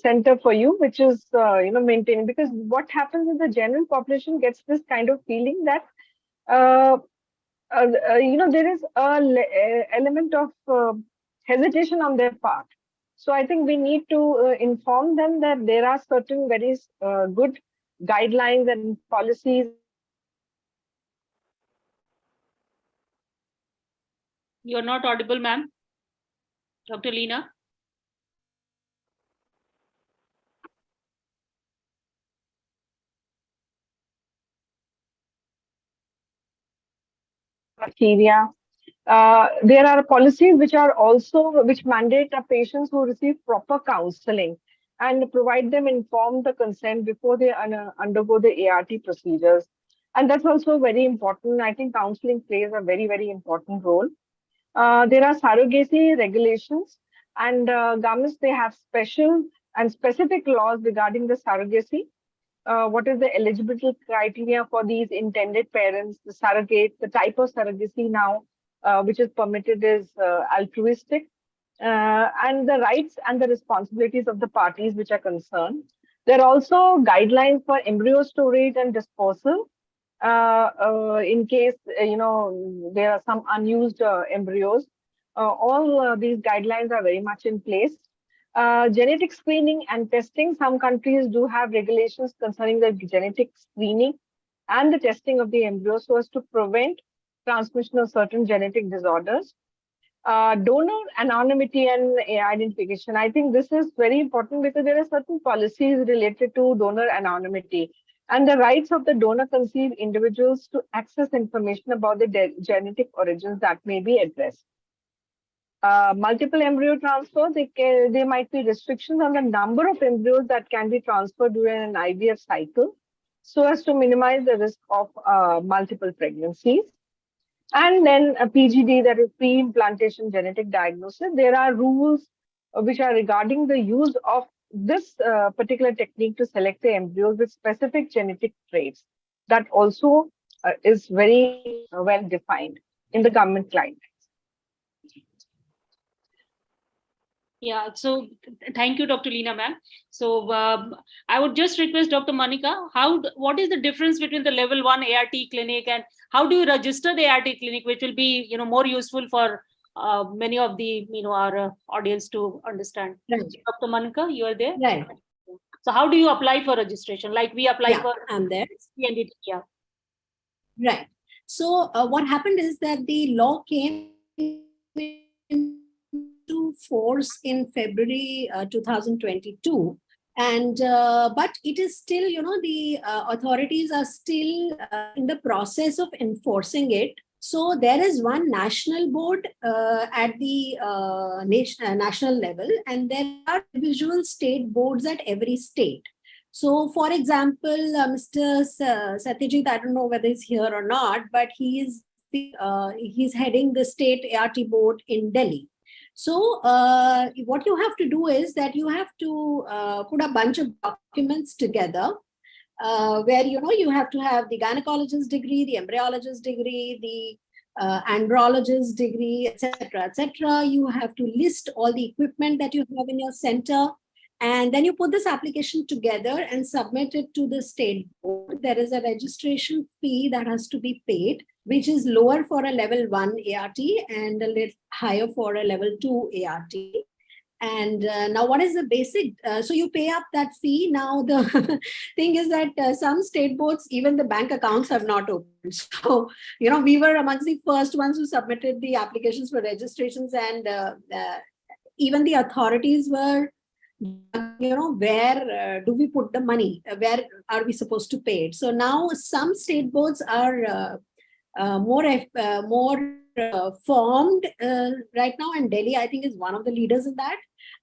[SPEAKER 9] center for you, which is, maintaining, because what happens is the general population gets this kind of feeling that, there is a element of hesitation on their part. So I think we need to inform them that there are certain very good guidelines and policies.
[SPEAKER 3] You're not audible, ma'am. Dr. Leena.
[SPEAKER 9] Bacteria. There are policies which mandate our patients who receive proper counseling and provide them informed consent before they undergo the ART procedures. And that's also very important. I think counseling plays a very, very important role. There are surrogacy regulations, and governments, they have special and specific laws regarding the surrogacy. What is the eligibility criteria for these intended parents, the surrogate, the type of surrogacy now which is permitted is altruistic, and the rights and the responsibilities of the parties which are concerned. There are also guidelines for embryo storage and disposal in case, there are some unused embryos. All these guidelines are very much in place. Genetic screening and testing. Some countries do have regulations concerning the genetic screening and the testing of the embryo so as to prevent transmission of certain genetic disorders. Donor anonymity and identification. I think this is very important because there are certain policies related to donor anonymity and the rights of the donor conceived individuals to access information about the genetic origins that may be addressed. Multiple embryo transfer, there might be restrictions on the number of embryos that can be transferred during an IVF cycle so as to minimize the risk of multiple pregnancies. And then a PGD, that is pre-implantation genetic diagnosis. There are rules which are regarding the use of this particular technique to select the embryos with specific genetic traits. That also is very well defined in the government guidelines.
[SPEAKER 3] Yeah, so thank you, Dr. Leena, ma'am. So I would just request Dr. Monica, what is the difference between the level 1 ART clinic and how do you register the ART clinic, which will be, more useful for many of the, our audience to understand.
[SPEAKER 8] Right.
[SPEAKER 3] Dr. Monica, you are there?
[SPEAKER 8] Right.
[SPEAKER 3] So how do you apply for registration? Like we apply for
[SPEAKER 8] I'm there.
[SPEAKER 3] CNDT, yeah.
[SPEAKER 8] Right. So what happened is that the law came into force in February 2022. And but it is still, the authorities are still in the process of enforcing it. So there is one national board at the national level, and there are individual state boards at every state. So, for example, Mr. Satyajit, I don't know whether he's here or not, but he's heading the state ART board in Delhi. So what you have to do is that you have to put a bunch of documents together where, you have to have the gynecologist degree, the embryologist degree, the andrologist degree, etc., etc. You have to list all the equipment that you have in your center. And then you put this application together and submit it to the state board. There is a registration fee that has to be paid, which is lower for a level 1 ART and a little higher for a level 2 ART. And now what is the basic? So you pay up that fee. Now the thing is that some state boards, even the bank accounts have not opened. So, we were amongst the first ones who submitted the applications for registrations, and even the authorities were, where do we put the money? Where are we supposed to pay it? So now some state boards are more formed right now, and Delhi, I think, is one of the leaders in that.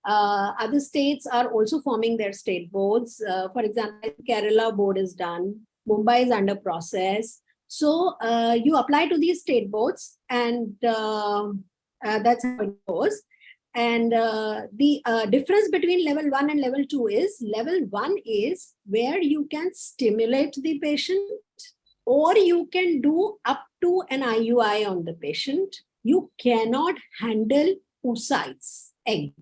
[SPEAKER 8] Other states are also forming their state boards. For example, Kerala board is done. Mumbai is under process. So you apply to these state boards, and that's how it goes. And the difference between level 1 and level 2 is level 1 is where you can stimulate the patient, or you can do up to an IUI on the patient. You cannot handle oocytes, eggs,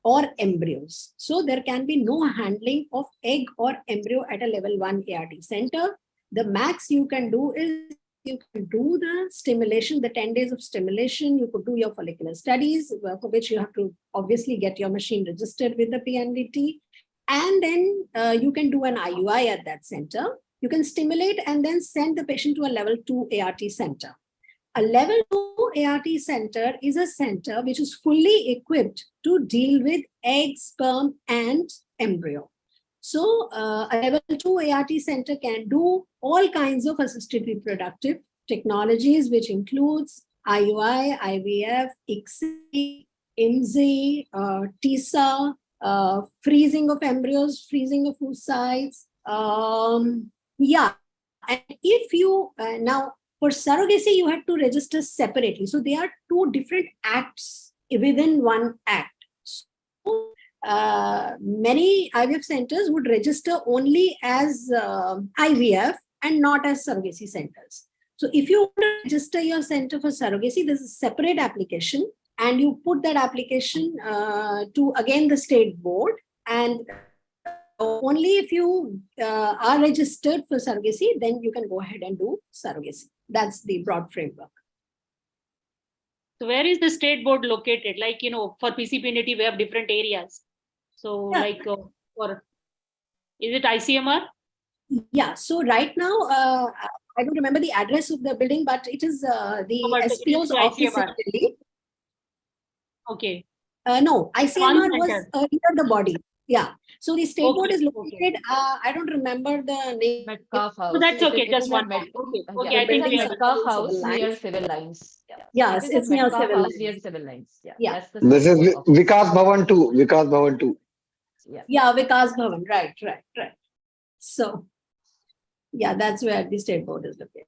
[SPEAKER 8] or embryos. So there can be no handling of egg or embryo at a level 1 ART center. The max you can do is you can do the stimulation, the 10 days of stimulation. You could do your follicular studies, for which you have to obviously get your machine registered with the PNDT. And then you can do an IUI at that center. You can stimulate and then send the patient to a level 2 ART center. A level 2 ART center is a center which is fully equipped to deal with egg, sperm, and embryo. So a level 2 ART center can do all kinds of assisted reproductive technologies, which includes IUI, IVF, ICSI, IMSI, TISA, freezing of embryos, freezing of oocytes. Yeah, and if you, now for surrogacy, you have to register separately. So there are two different acts within one act. So, many IVF centers would register only as IVF and not as surrogacy centers. So if you want to register your center for surrogacy, there's a separate application, and you put that application to, again, the state board, and only if you are registered for surrogacy, then you can go ahead and do surrogacy. That's the broad framework.
[SPEAKER 3] So where is the state board located? Like, for PCPNT, we have different areas. So
[SPEAKER 8] Yeah.
[SPEAKER 3] like, is it ICMR?
[SPEAKER 8] Yeah, so right now, I don't remember the address of the building, but it is the SPO's office in Delhi.
[SPEAKER 3] Okay.
[SPEAKER 8] No, ICMR was earlier the body. Yeah. So the state board is located, I don't remember the name.
[SPEAKER 7] Metcalf House.
[SPEAKER 3] So that's okay, just one.
[SPEAKER 7] Okay,
[SPEAKER 3] Okay, I think we have
[SPEAKER 7] Metcalf House near Civil Lines.
[SPEAKER 8] Yes, it's near
[SPEAKER 7] Metcalf
[SPEAKER 8] Civil
[SPEAKER 7] House
[SPEAKER 8] Lines.
[SPEAKER 7] near Civil Lines.
[SPEAKER 8] Yeah.
[SPEAKER 7] That's the
[SPEAKER 10] This is
[SPEAKER 7] state board office.
[SPEAKER 10] Vikas Bhavan 2. Vikas Bhavan 2.
[SPEAKER 8] Yeah, Vikas Bhavan. Right. So, yeah, that's where the state board is located.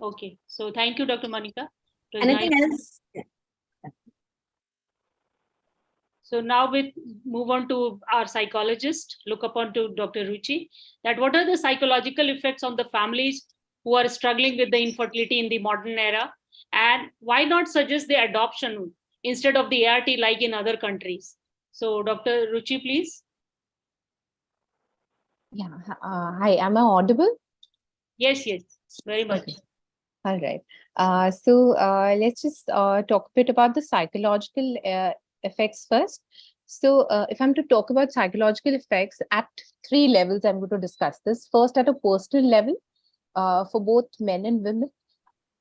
[SPEAKER 3] Okay. So thank you, Dr. Monica.
[SPEAKER 8] Anything else? Yeah.
[SPEAKER 3] So now we move on to our psychologist, look upon to Dr. Ruchi, that what are the psychological effects on the families who are struggling with the infertility in the modern era, and why not suggest the adoption instead of the ART like in other countries? So Dr. Ruchi, please.
[SPEAKER 11] Yeah. Hi, am I audible?
[SPEAKER 3] Yes, very much.
[SPEAKER 11] Okay. All right. So let's just talk a bit about the psychological effects first. So if I'm to talk about psychological effects at 3 levels, I'm going to discuss this. First, at a personal level, for both men and women,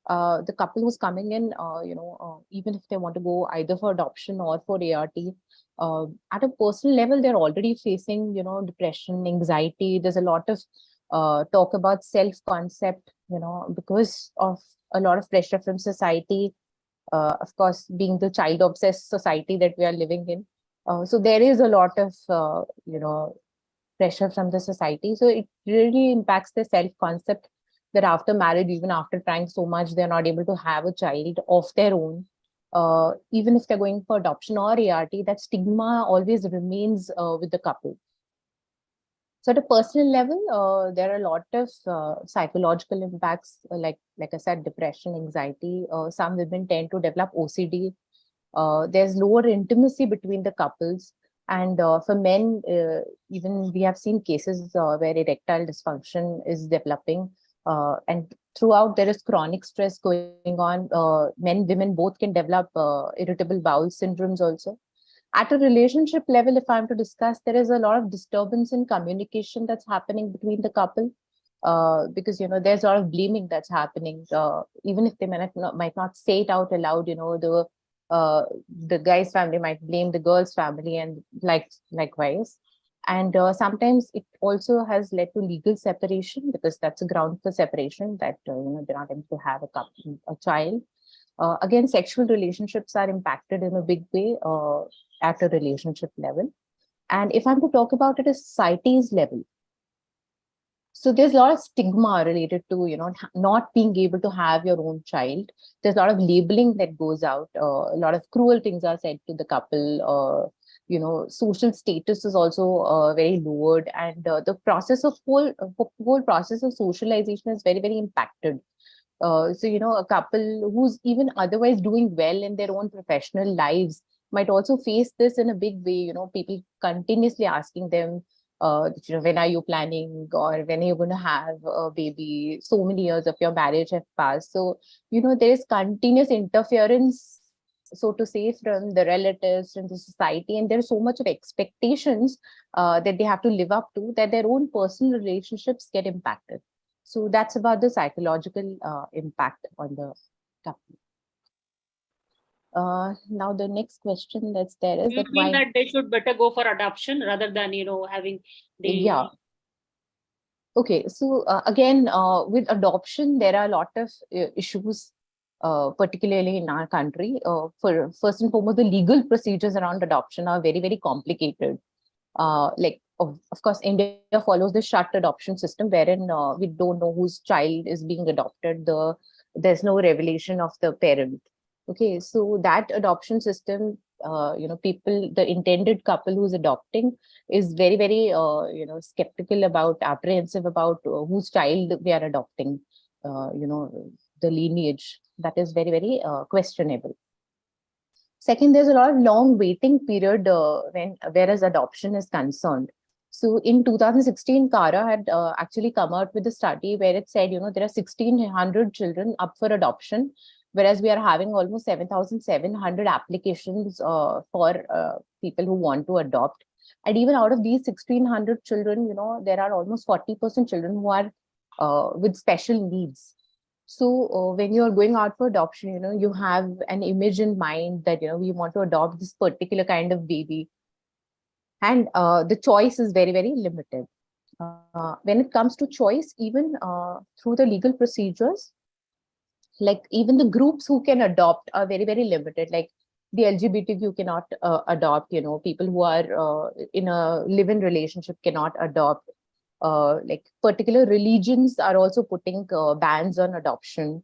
[SPEAKER 11] the couple who's coming in, even if they want to go either for adoption or for ART, at a personal level, they're already facing, depression, anxiety. There's a lot of talk about self-concept, because of a lot of pressure from society. Of course, being the child-obsessed society that we are living in. So there is a lot of, pressure from the society. So it really impacts their self-concept that after marriage, even after trying so much, they're not able to have a child of their own. Even if they're going for adoption or ART, that stigma always remains with the couple. So at a personal level, there are a lot of psychological impacts, like I said, depression, anxiety. Some women tend to develop OCD. There's lower intimacy between the couples. And for men, even we have seen cases where erectile dysfunction is developing. And throughout, there is chronic stress going on. Men, women both can develop irritable bowel syndromes also. At a relationship level, if I'm to discuss, there is a lot of disturbance in communication that's happening between the couple, because there's a lot of blaming that's happening. Even if they might not say it out aloud, the The guy's family might blame the girl's family, and likewise. And sometimes it also has led to legal separation, because that's a ground for separation, that they're not able to have a child. Again, sexual relationships are impacted in a big way at a relationship level. And if I'm to talk about it at society's level, so there's a lot of stigma related to not being able to have your own child. There's a lot of labeling that goes out. A lot of cruel things are said to the couple. Social status is also very lowered, and the whole process of socialization is very, very impacted. A couple who's even otherwise doing well in their own professional lives might also face this in a big way. People continuously asking them, when are you planning, or when are you going to have a baby? So many years of your marriage have passed. So, there is continuous interference, so to say, from the relatives, from the society, and there's so much of expectations that they have to live up to, that their own personal relationships get impacted. So that's about the psychological impact on the couple. Now the next question that's there is,
[SPEAKER 3] you mean that they should better go for adoption rather than having the...
[SPEAKER 11] Yeah. Okay, so again, with adoption, there are a lot of issues, particularly in our country. First and foremost, the legal procedures around adoption are very, very complicated. Of course, India follows the shut adoption system, wherein we don't know whose child is being adopted. There's no revelation of the parent. Okay, so that adoption system, the intended couple who's adopting is very, very, skeptical about, apprehensive about whose child we are adopting. The lineage, that is very, very questionable. Second, there's a lot of long waiting period whereas adoption is concerned. So in 2016, CARA had actually come out with a study where it said, there are 1,600 children up for adoption, whereas we are having almost 7,700 applications for people who want to adopt. And even out of these 1,600 children, there are almost 40% children who are with special needs. So when you're going out for adoption, you have an image in mind that, we want to adopt this particular kind of baby. And the choice is very, very limited. When it comes to choice, even through the legal procedures, like even the groups who can adopt are very, very limited. Like the LGBTQ cannot adopt, people who are in a live-in relationship cannot adopt. Like particular religions are also putting bans on adoption.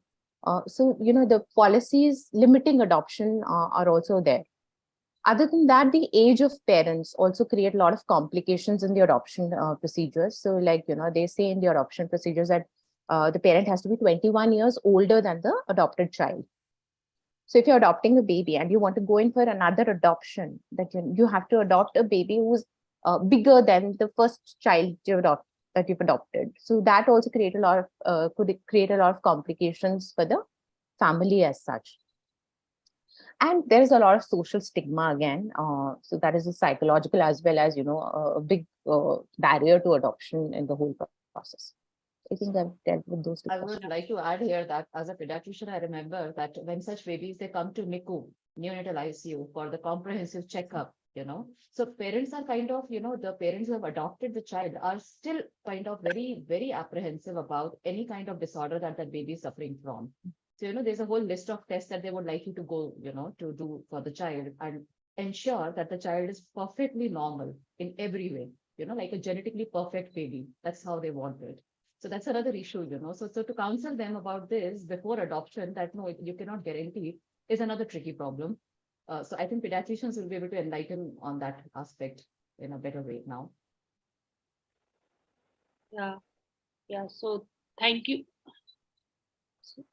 [SPEAKER 11] So, the policies limiting adoption are also there. Other than that, the age of parents also create a lot of complications in the adoption procedures. So like, they say in the adoption procedures that the parent has to be 21 years older than the adopted child. So if you're adopting a baby and you want to go in for another adoption, that you have to adopt a baby who's bigger than the first child that you've adopted. So that also could create a lot of complications for the family as such. And there's a lot of social stigma again. So that is a psychological as well as, a big barrier to adoption in the whole process. I think I've dealt with those two.
[SPEAKER 7] I would like to add here that as a pediatrician, I remember that when such babies, they come to NICU, neonatal ICU, for the comprehensive checkup, So parents are kind of, the parents who have adopted the child are still kind of very, very apprehensive about any kind of disorder that baby is suffering from. So, there's a whole list of tests that they would like you to go, to do for the child and ensure that the child is perfectly normal in every way, like a genetically perfect baby. That's how they want it. So that's another issue, So to counsel them about this before adoption, that no, you cannot guarantee, is another tricky problem. So I think pediatricians will be able to enlighten on that aspect in a better way now.
[SPEAKER 3] Yeah. So thank you.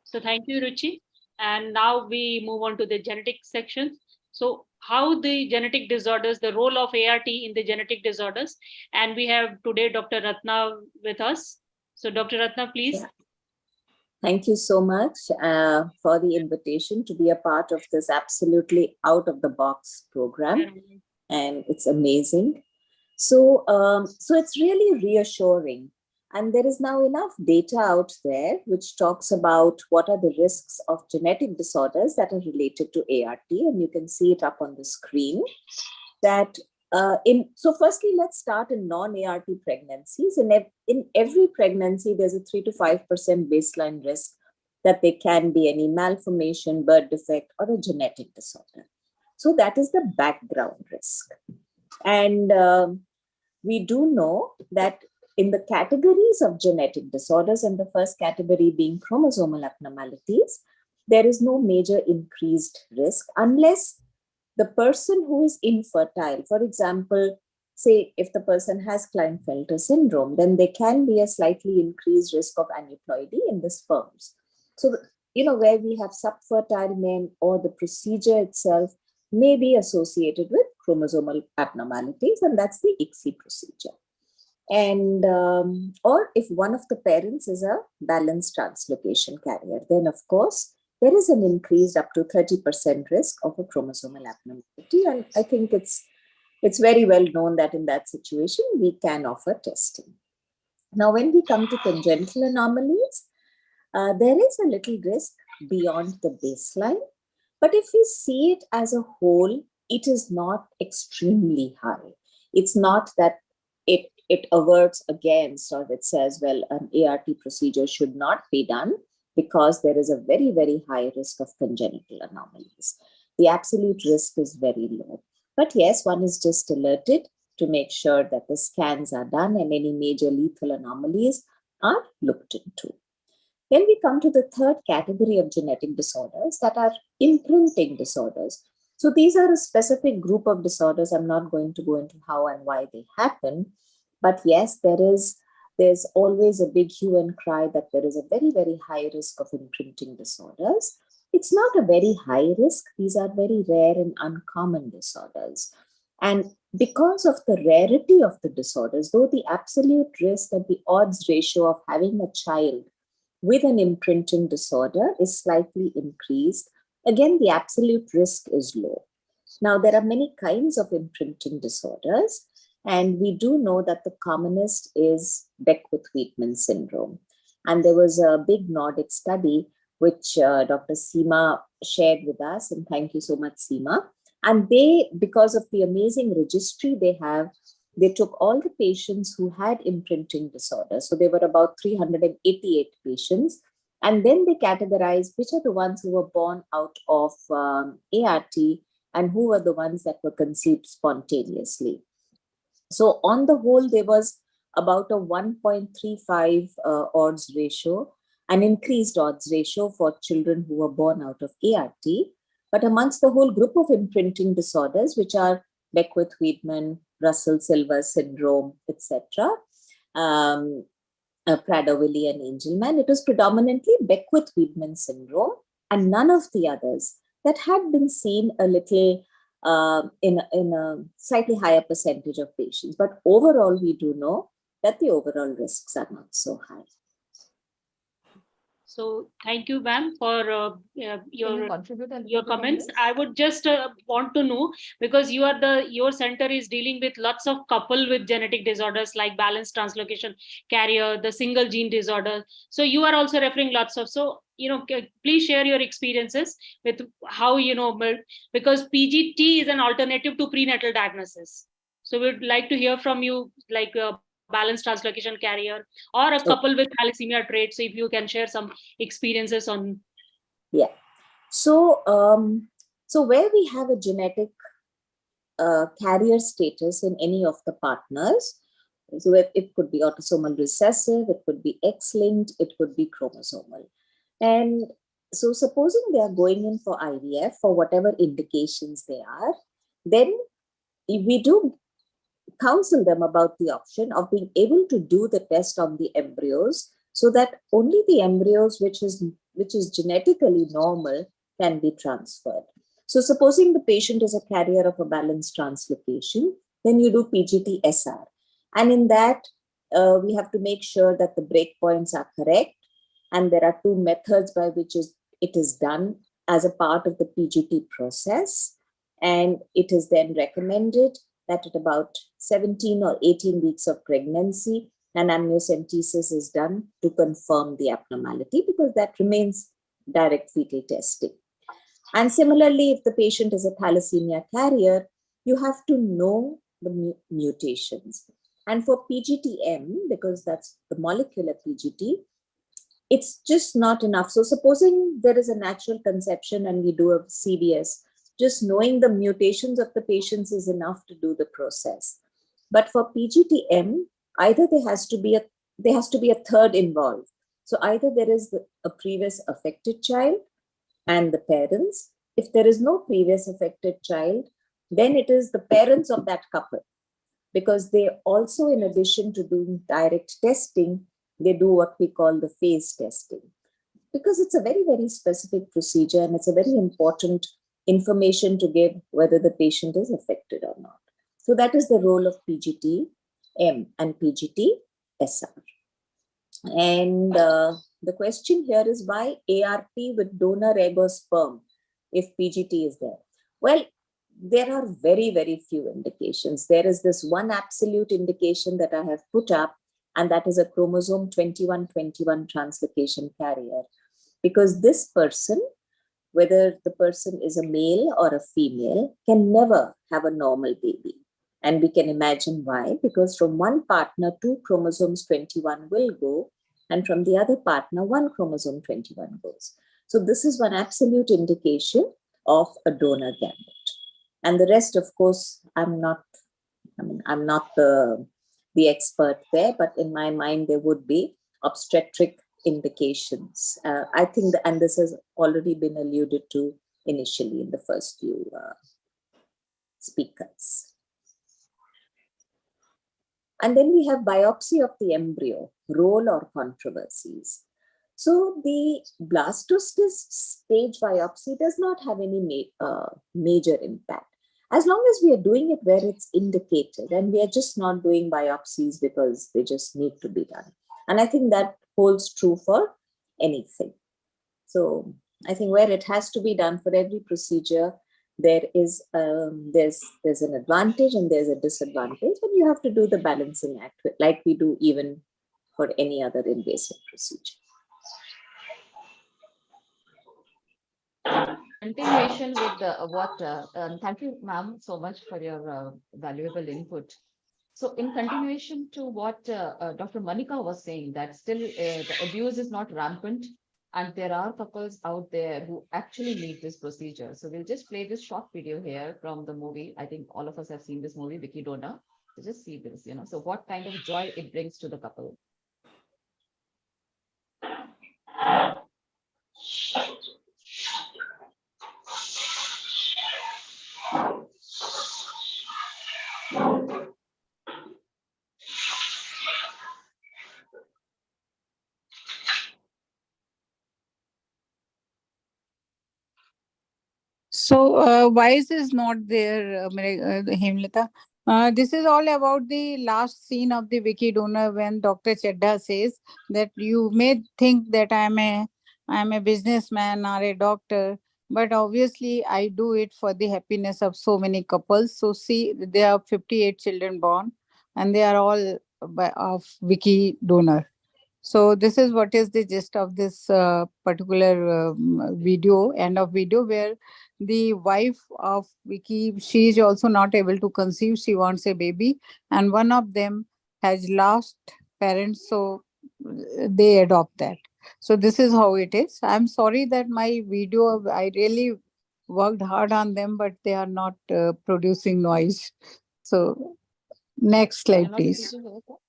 [SPEAKER 3] So thank you, Ruchi. And now we move on to the genetic section. So how the genetic disorders, the role of ART in the genetic disorders. And we have today Dr. Ratna with us. So Dr. Ratna, please.
[SPEAKER 12] Yeah. Thank you so much for the invitation to be a part of this absolutely out of the box program. And it's amazing. So it's really reassuring. And there is now enough data out there which talks about what are the risks of genetic disorders that are related to ART. And you can see it up on the screen. So firstly, let's start in non-ART pregnancies. In every pregnancy, there's a 3 to 5% baseline risk that there can be any malformation, birth defect, or a genetic disorder. So that is the background risk. And we do know that in the categories of genetic disorders, and the first category being chromosomal abnormalities, there is no major increased risk unless the person who is infertile, for example, say if the person has Klinefelter syndrome, then there can be a slightly increased risk of aneuploidy in the sperms. So, where we have subfertile men, or the procedure itself may be associated with chromosomal abnormalities, and that's the ICSI procedure. And or if one of the parents is a balanced translocation carrier, then of course there is an increased up to 30% risk of a chromosomal abnormality. And I think it's very well known that in that situation we can offer testing. Now, when we come to congenital anomalies, there is a little risk beyond the baseline, but if we see it as a whole, it is not extremely high. It's not that it averts against, or it says, well, an ART procedure should not be done because there is a very, very high risk of congenital anomalies. The absolute risk is very low. But yes, one is just alerted to make sure that the scans are done and any major lethal anomalies are looked into. Then we come to the third category of genetic disorders, that are imprinting disorders. So these are a specific group of disorders. I'm not going to go into how and why they happen. But yes, there's always a big hue and cry that there is a very, very high risk of imprinting disorders. It's not a very high risk. These are very rare and uncommon disorders. And because of the rarity of the disorders, though the absolute risk and the odds ratio of having a child with an imprinting disorder is slightly increased, again, the absolute risk is low. Now, there are many kinds of imprinting disorders, and we do know that the commonest is Beckwith-Wheatman syndrome. And there was a big Nordic study which Dr. Seema shared with us, and thank you so much, Seema. And they, because of the amazing registry they have, they took all the patients who had imprinting disorders. So there were about 388 patients. And then they categorized which are the ones who were born out of ART and who were the ones that were conceived spontaneously. So on the whole, there was about a 1.35 odds ratio, an increased odds ratio for children who were born out of ART. But amongst the whole group of imprinting disorders, which are Beckwith-Wheatman, Russell-Silver syndrome, etc., Prader-Willi and Angelman, it was predominantly Beckwith-Wheatman syndrome and none of the others that had been seen a little in a slightly higher percentage of patients. But overall, we do know that the overall risks are not so high.
[SPEAKER 3] So thank you, ma'am, for your comments. I would just want to know, because your center is dealing with lots of couple with genetic disorders like balanced translocation carrier, the single gene disorder. So you are also referring lots of, so, please share your experiences with how, because PGT is an alternative to prenatal diagnosis. So we'd like to hear from you, like balanced translocation carrier or a couple with thalassemia traits. So if you can share some experiences on.
[SPEAKER 12] Yeah. So, so where we have a genetic carrier status in any of the partners, so it could be autosomal recessive, it could be X-linked, it could be chromosomal. And so supposing they are going in for IVF for whatever indications they are, then we do counsel them about the option of being able to do the test on the embryos so that only the embryos which is genetically normal can be transferred. So supposing the patient is a carrier of a balanced translocation, then you do PGT-SR. And in that, we have to make sure that the breakpoints are correct. And there are two methods by which it is done as a part of the PGT process. And it is then recommended that at about 17 or 18 weeks of pregnancy, and amniocentesis is done to confirm the abnormality, because that remains direct fetal testing. And similarly, if the patient is a thalassemia carrier, you have to know the mutations. And for PGTM, because that's the molecular PGT, it's just not enough. So supposing there is a natural conception and we do a CVS, just knowing the mutations of the patients is enough to do the process. But for PGTM, either there has to be a third involved. So either there is a previous affected child and the parents. If there is no previous affected child, then it is the parents of that couple, because they also, in addition to doing direct testing, they do what we call the phase testing, because it's a very, very specific procedure and it's a very important information to give whether the patient is affected or not. So that is the role of PGT-M and PGT-SR. And the question here is, why ART with donor egg or sperm if PGT is there? Well, there are very, very few indications. There is this one absolute indication that I have put up, and that is a chromosome 2121 translocation carrier. Because this person, whether the person is a male or a female, can never have a normal baby. And we can imagine why, because from one partner, 2 chromosomes 21 will go, and from the other partner, 1 chromosome 21 goes. So this is one absolute indication of a donor gambit. And the rest, of course, I'm not the expert there, but in my mind, there would be obstetric indications. I think, and this has already been alluded to initially in the first few speakers. And then we have biopsy of the embryo, role or controversies. So the blastocyst stage biopsy does not have any major impact, as long as we are doing it where it's indicated, and we are just not doing biopsies because they just need to be done. And I think that holds true for anything. So I think where it has to be done for every procedure, there is there's an advantage and there's a disadvantage, and you have to do the balancing act like we do even for any other invasive procedure.
[SPEAKER 7] Continuation with thank you, ma'am, so much for your valuable input. So in continuation to what Dr. Manika was saying, that still the abuse is not rampant, and there are couples out there who actually need this procedure. So we'll just play this short video here from the movie. I think all of us have seen this movie, Vicky Dona. So just see this, so what kind of joy it brings to the couple.
[SPEAKER 4] So why is this not there, Hemlata? This is all about the last scene of the Vicky Donor, when Dr. Chedda says that you may think that I'm a businessman or a doctor, but obviously I do it for the happiness of so many couples. So see, there are 58 children born, and they are all of Vicky Donor. So this is what is the gist of this particular video, end of video, where the wife of Vicky, she is also not able to conceive. She wants a baby, and one of them has lost parents, so they adopt that. So this is how it is. I'm sorry that my video, I really worked hard on them, but they are not producing noise. So next slide, please.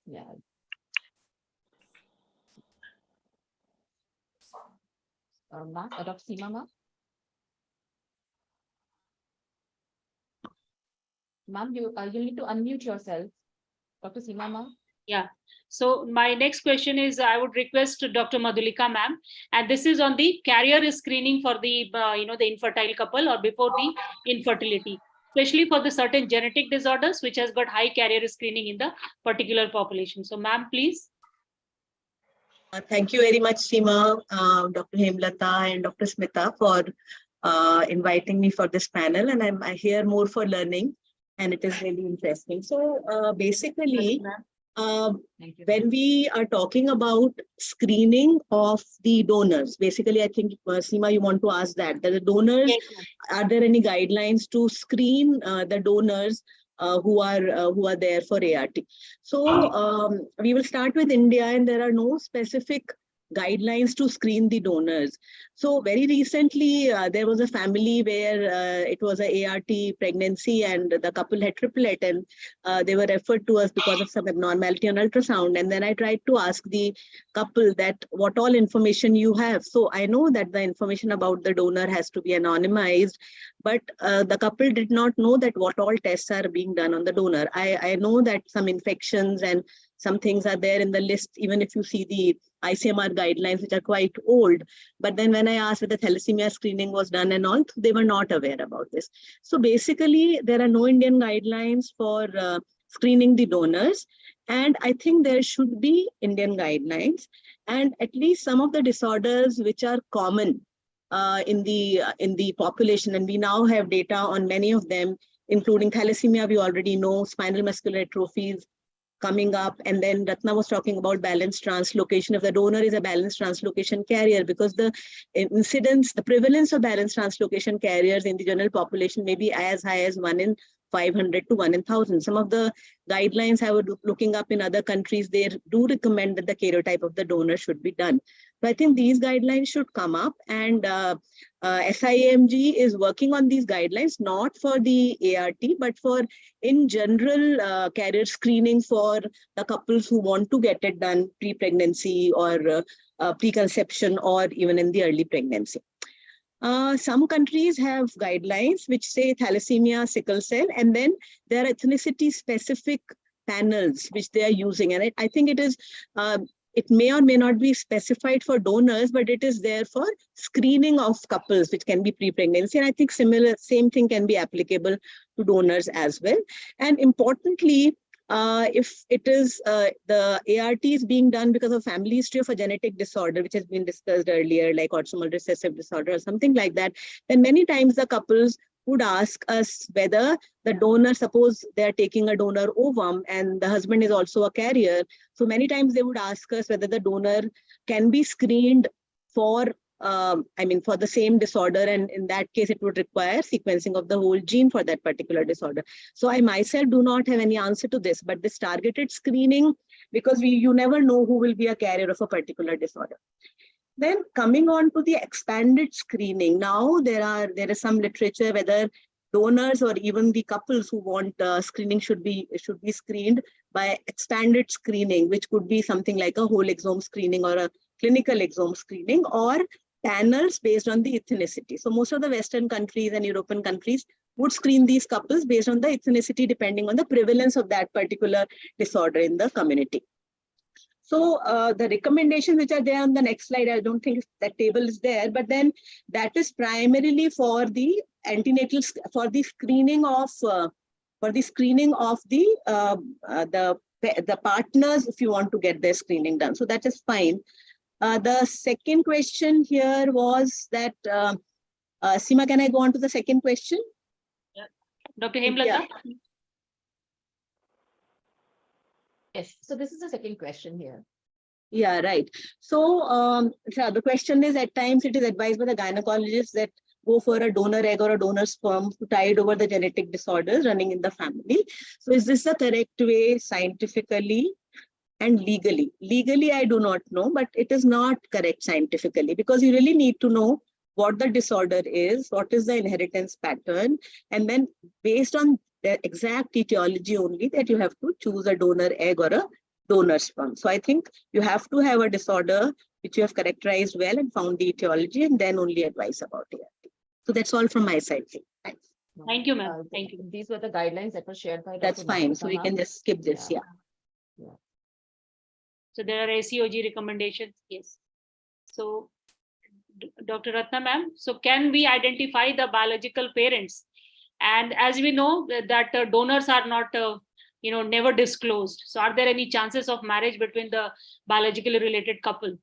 [SPEAKER 7] Yeah. Ma'am, Dr. Seema, ma'am. Ma'am, you need to unmute yourself. Dr. Seema, ma'am.
[SPEAKER 3] Yeah. So my next question is, I would request Dr. Madhulika, ma'am, and this is on the carrier screening for the, the infertile couple or before the infertility, especially for the certain genetic disorders, which has got high carrier screening in the particular population. So ma'am, please.
[SPEAKER 13] Thank you very much, Seema, Dr. Hemlata and Dr. Smita for inviting me for this panel, and I'm here more for learning, and it is really interesting. So basically, when we are talking about screening of the donors, basically, I think, Seema, you want to ask that. The donors,
[SPEAKER 3] Yes,
[SPEAKER 13] are there any guidelines to screen the donors who are there for ART? So we will start with India, and there are no specific guidelines to screen the donors. So very recently, there was a family where it was a ART pregnancy and the couple had triplet, and they were referred to us because of some abnormality on ultrasound. And then I tried to ask the couple that what all information you have. So I know that the information about the donor has to be anonymized, but the couple did not know that what all tests are being done on the donor. I know that some infections and some things are there in the list, even if you see the ICMR guidelines, which are quite old. But then when I asked whether thalassemia screening was done and all, they were not aware about this. So basically, there are no Indian guidelines for screening the donors. And I think there should be Indian guidelines. And at least some of the disorders which are common in the population, and we now have data on many of them, including thalassemia, we already know, spinal muscular atrophies coming up. And then Ratna was talking about balanced translocation. If the donor is a balanced translocation carrier, because the incidence, the prevalence of balanced translocation carriers in the general population may be as high as 1 in 500 to 1 in 1,000. Some of the guidelines I was looking up in other countries, they do recommend that the karyotype of the donor should be done. So I think these guidelines should come up, and SIAMG is working on these guidelines, not for the ART, but for in general carrier screening for the couples who want to get it done pre-pregnancy or preconception or even in the early pregnancy. Some countries have guidelines which say thalassemia, sickle cell, and then there are ethnicity specific panels which they are using. And I think it is, it may or may not be specified for donors, but it is there for screening of couples, which can be pre-pregnancy. And I think same thing can be applicable to donors as well. And importantly, if it is the ART is being done because of family history of a genetic disorder, which has been discussed earlier, like autosomal recessive disorder or something like that, then many times the couples would ask us whether the donor, suppose they are taking a donor ovum and the husband is also a carrier. So many times they would ask us whether the donor can be screened for for the same disorder, and in that case, it would require sequencing of the whole gene for that particular disorder. So I myself do not have any answer to this, but this targeted screening, because you never know who will be a carrier of a particular disorder. Then coming on to the expanded screening, now there is some literature whether donors or even the couples who want screening should be screened by expanded screening, which could be something like a whole exome screening or a clinical exome screening, or panels based on the ethnicity. So most of the Western countries and European countries would screen these couples based on the ethnicity, depending on the prevalence of that particular disorder in the community. So the recommendations which are there on the next slide, I don't think that table is there, but then that is primarily for the antenatal, for the screening of the partners, if you want to get their screening done. So that is fine. The second question here was that, Seema, can I go on to the second question?
[SPEAKER 3] Yeah. Dr. Hemlata?
[SPEAKER 13] Yeah.
[SPEAKER 7] Yes, so this is the second question here.
[SPEAKER 13] Yeah, right. So the question is, at times it is advised by the gynecologist that go for a donor egg or a donor sperm to tide over the genetic disorders running in the family. So is this the correct way scientifically and legally? Legally, I do not know, but it is not correct scientifically, because you really need to know what the disorder is, what is the inheritance pattern, and then based on the exact etiology only, that you have to choose a donor egg or a donor sperm. So I think you have to have a disorder which you have characterized well and found the etiology, and then only advise about it. So that's all from my side. Thanks.
[SPEAKER 3] Thank you, ma'am. Thank you.
[SPEAKER 7] These were the guidelines that were shared by
[SPEAKER 13] That's
[SPEAKER 7] Dr.
[SPEAKER 13] fine.
[SPEAKER 7] Madhulika,
[SPEAKER 13] So we
[SPEAKER 7] ma'am.
[SPEAKER 13] can just skip this. Yeah.
[SPEAKER 3] So there are ACOG recommendations. Yes. So Dr. Ratna, ma'am, so can we identify the biological parents? And as we know that donors are not, never disclosed. So are there any chances of marriage between the biologically related couple?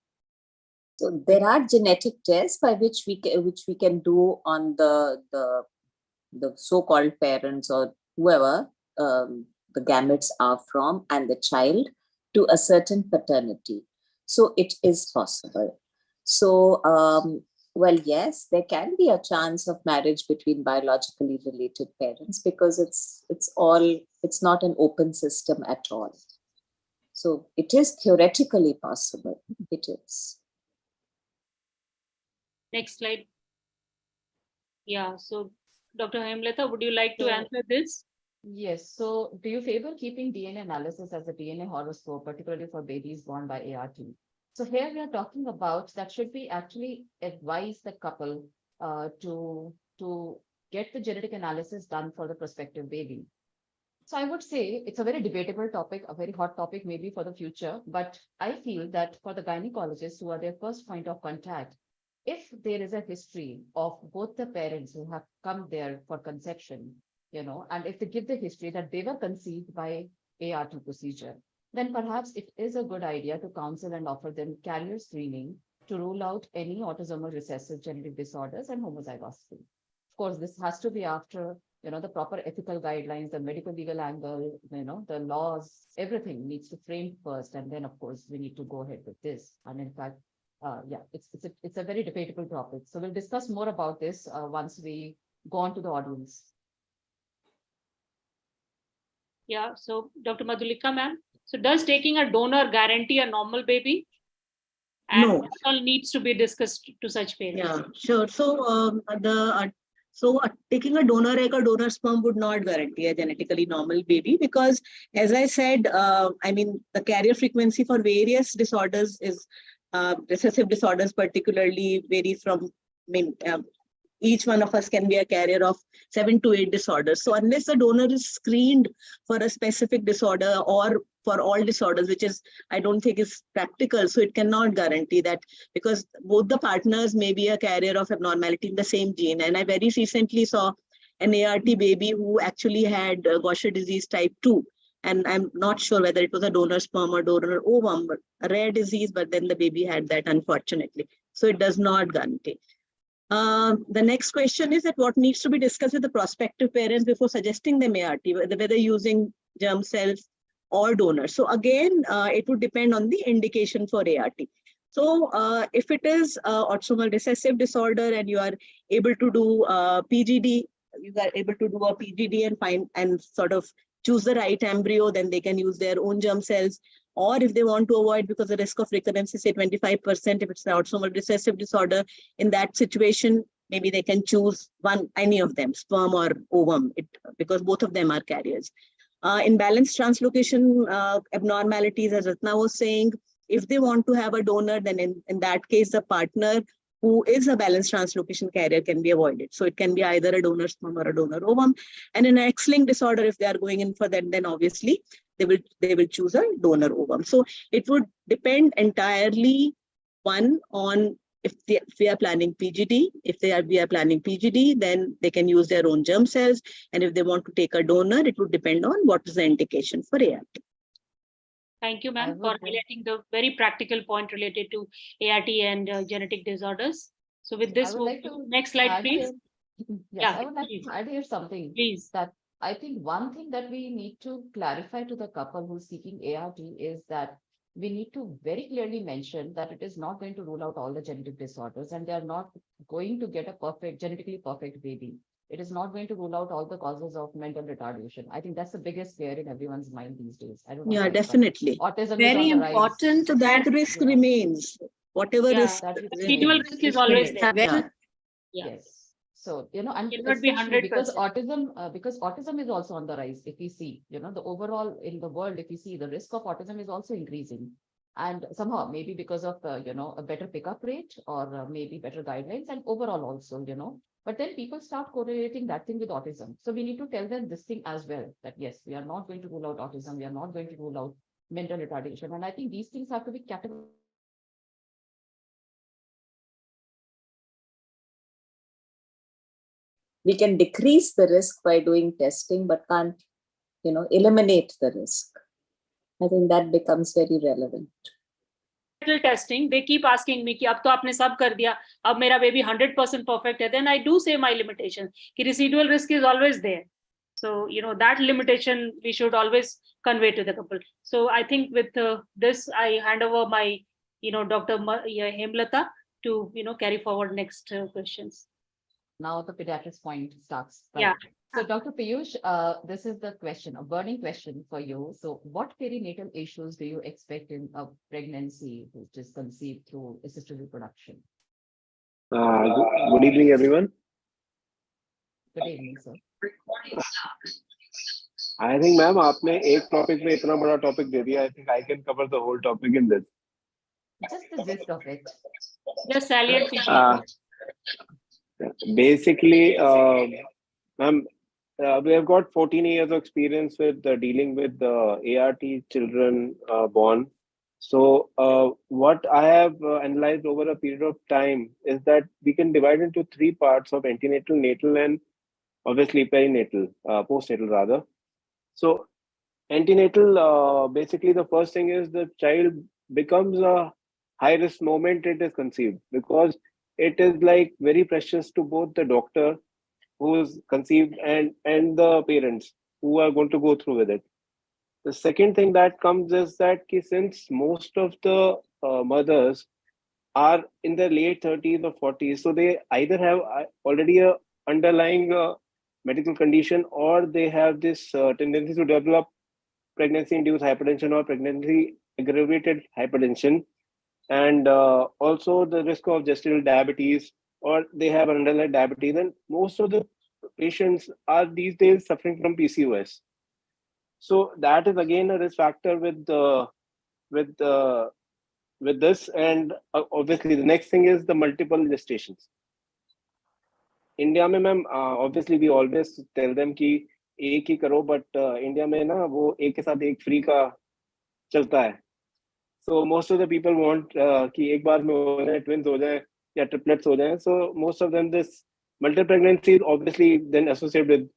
[SPEAKER 12] So there are genetic tests by which we can do on the so-called parents or whoever the gametes are from and the child. to a certain paternity. So it is possible. So, well, yes, there can be a chance of marriage between biologically related parents because it's not an open system at all. So it is theoretically possible. It is.
[SPEAKER 3] Next slide. Yeah, so Dr. Hemlata, would you like to answer this?
[SPEAKER 7] Yes. So do you favor keeping DNA analysis as a DNA horoscope, particularly for babies born by ART? So here we are talking about that should we actually advise the couple to get the genetic analysis done for the prospective baby. So I would say it's a very debatable topic, a very hot topic maybe for the future, but I feel that for the gynecologists who are their first point of contact, if there is a history of both the parents who have come there for conception, and if they give the history that they were conceived by ART procedure, then perhaps it is a good idea to counsel and offer them carrier screening to rule out any autosomal recessive genetic disorders and homozygosity. Of course, this has to be after, the proper ethical guidelines, the medical legal angle, the laws, everything needs to frame first. And then, of course, we need to go ahead with this. And in fact, it's a very debatable topic. So we'll discuss more about this once we go on to the audience.
[SPEAKER 3] Yeah, so Dr. Madhulika, ma'am. So does taking a donor guarantee a normal baby? And
[SPEAKER 13] No.
[SPEAKER 3] what all needs to be discussed to such parents?
[SPEAKER 13] Yeah, sure. So taking a donor egg or donor sperm would not guarantee a genetically normal baby because, as I said, the carrier frequency for various disorders is recessive disorders particularly varies from. Each one of us can be a carrier of 7 to 8 disorders. So unless the donor is screened for a specific disorder or for all disorders, which is, I don't think is practical. So it cannot guarantee that because both the partners may be a carrier of abnormality in the same gene. And I very recently saw an ART baby who actually had Gaucher disease type 2. And I'm not sure whether it was a donor sperm or donor ovum, a rare disease, but then the baby had that, unfortunately. So it does not guarantee. The next question is that what needs to be discussed with the prospective parents before suggesting them ART, whether using germ cells or donors. So again, it would depend on the indication for ART. So if it is autosomal recessive disorder and you are able to do PGD, you are able to do a PGD and find and sort of choose the right embryo, then they can use their own germ cells. Or if they want to avoid, because the risk of recurrence is say 25%, if it's an autosomal recessive disorder, in that situation, maybe they can choose any of them, sperm or ovum, because both of them are carriers. In balanced translocation abnormalities, as Ratna was saying, if they want to have a donor, then in that case, the partner who is a balanced translocation carrier can be avoided. So it can be either a donor sperm or a donor ovum. And in an X-linked disorder, if they are going in for that, then obviously they will choose a donor ovum. So it would depend entirely, one, on if we are planning PGD. If we are planning PGD, then they can use their own germ cells. And if they want to take a donor, it would depend on what is the indication for ART.
[SPEAKER 3] Thank you, ma'am, for highlighting the very practical point related to ART and genetic disorders. So with this, next slide, please.
[SPEAKER 7] I would like to add here something.
[SPEAKER 3] Please.
[SPEAKER 7] That I think one thing that we need to clarify to the couple who's seeking ART is that we need to very clearly mention that it is not going to rule out all the genetic disorders and they are not going to get a genetically perfect baby. It is not going to rule out all the causes of mental retardation. I think that's the biggest fear in everyone's mind these days. I don't know.
[SPEAKER 13] Yeah, definitely.
[SPEAKER 7] Autism
[SPEAKER 8] Very
[SPEAKER 7] is on the
[SPEAKER 8] important.
[SPEAKER 7] rise.
[SPEAKER 13] So that risk remains. Whatever risk.
[SPEAKER 3] Residual risk is always there.
[SPEAKER 7] Yes. So, and
[SPEAKER 3] it cannot be 100%.
[SPEAKER 7] Because autism is also on the rise. If we see, the overall in the world, if you see the risk of autism is also increasing. And somehow maybe because of, a better pickup rate or maybe better guidelines and overall also, but then people start correlating that thing with autism. So we need to tell them this thing as well, that yes, we are not going to rule out autism. We are not going to rule out mental retardation. And I think these things have to be categorized.
[SPEAKER 12] We can decrease the risk by doing testing, but can't, eliminate the risk. I think that becomes very relevant.
[SPEAKER 3] Testing, they keep asking me कि अब तो आपने सब कर दिया, अब मेरा baby 100% perfect है. Then I do say my limitation कि residual risk is always there. So, that limitation we should always convey to the couple. So I think with this, I hand over my, Dr. Hemlata to, carry forward next questions.
[SPEAKER 7] Now the pediatrics point starts. Right?
[SPEAKER 3] Yeah.
[SPEAKER 7] So Dr. Piyush, this is the question, a burning question for you. So what perinatal issues do you expect in a pregnancy which is conceived through assisted reproduction?
[SPEAKER 10] Good evening, everyone.
[SPEAKER 7] Good evening, sir.
[SPEAKER 10] I think, ma'am, आपने एक topic में इतना बड़ा topic दे दिया. I think I can cover the whole topic in this.
[SPEAKER 7] Just the gist of it.
[SPEAKER 3] Just salient features.
[SPEAKER 10] Basically, ma'am, we have got 14 years of experience with dealing with ART children born. So what I have analyzed over a period of time is that we can divide into three parts of antenatal, natal, and obviously perinatal, postnatal rather. So antenatal, basically the first thing is the child becomes a high risk moment it is conceived, because it is like very precious to both the doctor who is conceived and the parents who are going to go through with it. The second thing that comes is that since most of the mothers are in their late 30s or 40s, so they either have already a underlying medical condition, or they have this tendency to develop pregnancy-induced hypertension or pregnancy-aggravated hypertension, and also the risk of gestational diabetes, or they have underlying diabetes. And most of the patients are these days suffering from PCOS. So that is again a risk factor with this. And obviously the next thing is the multiple gestations. India में ma'am obviously we always tell them कि एक ही करो, but India में ना वो एक के साथ एक free का चलता है. So most of the people want कि एक बार में हो जाए, twins हो जाए या triplets हो जाए. So most of them, this multiple pregnancy is obviously then associated with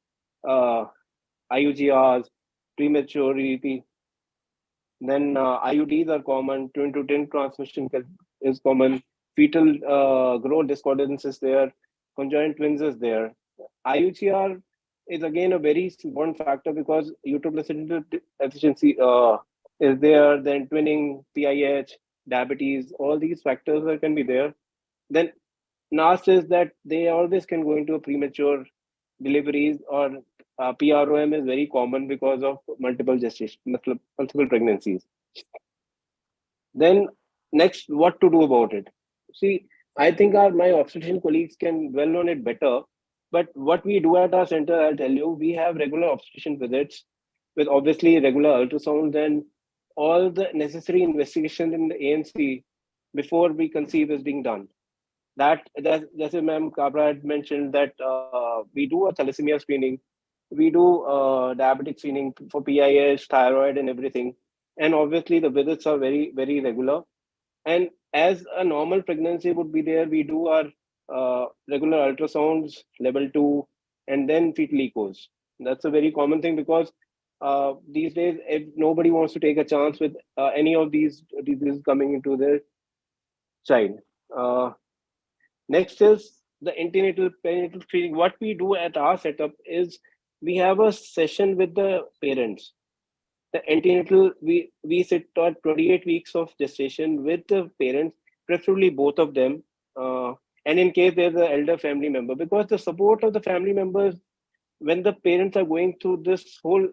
[SPEAKER 10] IUGRs, prematurity. Then IUDs are common, twin to twin transmission is common, fetal growth discordance is there, conjoined twins is there. IUGR is again a very important factor because uteroplacental efficiency is there, then twinning, PIH, diabetes, all these factors that can be there. Then last is that they always can go into a premature deliveries, or PROM is very common because of multiple gestation, multiple pregnancies. Then next, what to do about it? See, I think my obstetrician colleagues can well know it better. But what we do at our center, I'll tell you, we have regular obstetrician visits with obviously regular ultrasounds and all the necessary investigation in the ANC before we conceive is being done. That as Ma'am Kabra had mentioned, that we do a thalassemia screening, we do diabetic screening for PIH, thyroid, and everything. And obviously the visits are very, very regular. And as a normal pregnancy would be there, we do our regular ultrasounds, level 2, and then fetal echos. That's a very common thing because these days, if nobody wants to take a chance with any of these diseases coming into their child. Next is the antenatal perinatal screening. What we do at our setup is we have a session with the parents. The antenatal, we sit at 28 weeks of gestation with the parents, preferably both of them. And in case there's an elder family member, because the support of the family members when the parents are going through this whole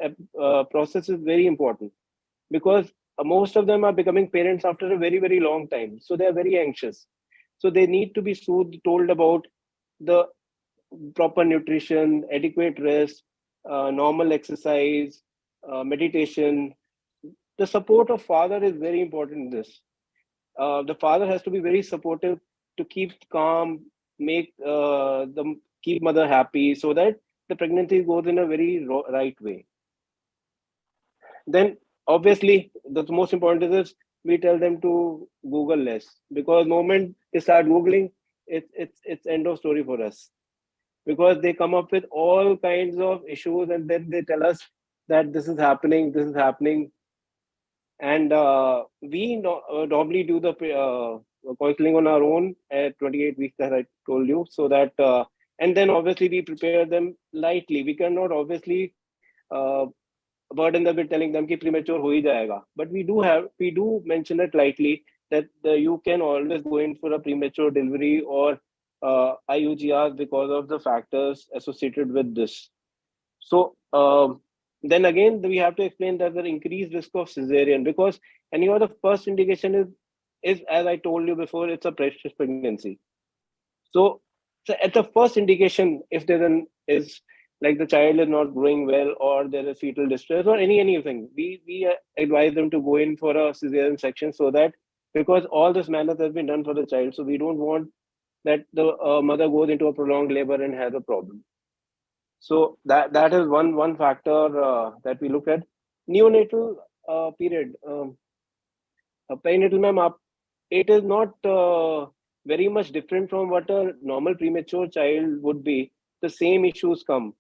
[SPEAKER 10] process is very important, because most of them are becoming parents after a very, very long time. So they are very anxious. So they need to be soothed, told about the proper nutrition, adequate rest, normal exercise, meditation. The support of father is very important in this. The father has to be very supportive to keep calm, make keep mother happy, so that the pregnancy goes in a very right way. Then obviously the most important is we tell them to Google less, because moment they start Googling, it's end of story for us, because they come up with all kinds of issues and then they tell us that this is happening, and we normally do the counseling on our own at 28 weeks that I told you, so that and then obviously we prepare them lightly. We cannot obviously burden them with telling them कि premature हो ही जाएगा. But we do mention it lightly that you can always go in for a premature delivery or IUGR because of the factors associated with this. So then again, we have to explain that the increased risk of cesarean, because anyway, the first indication is as I told you before, it's a precious pregnancy. So at the first indication, if is like the child is not growing well or there is fetal distress or anything, we advise them to go in for a cesarean section, so that because all this manner has been done for the child, so we don't want that the mother goes into a prolonged labor and has a problem. So that is one factor that we look at. Neonatal period, perinatal, ma'am, it is not very much different from what a normal premature child would be. The same issues come,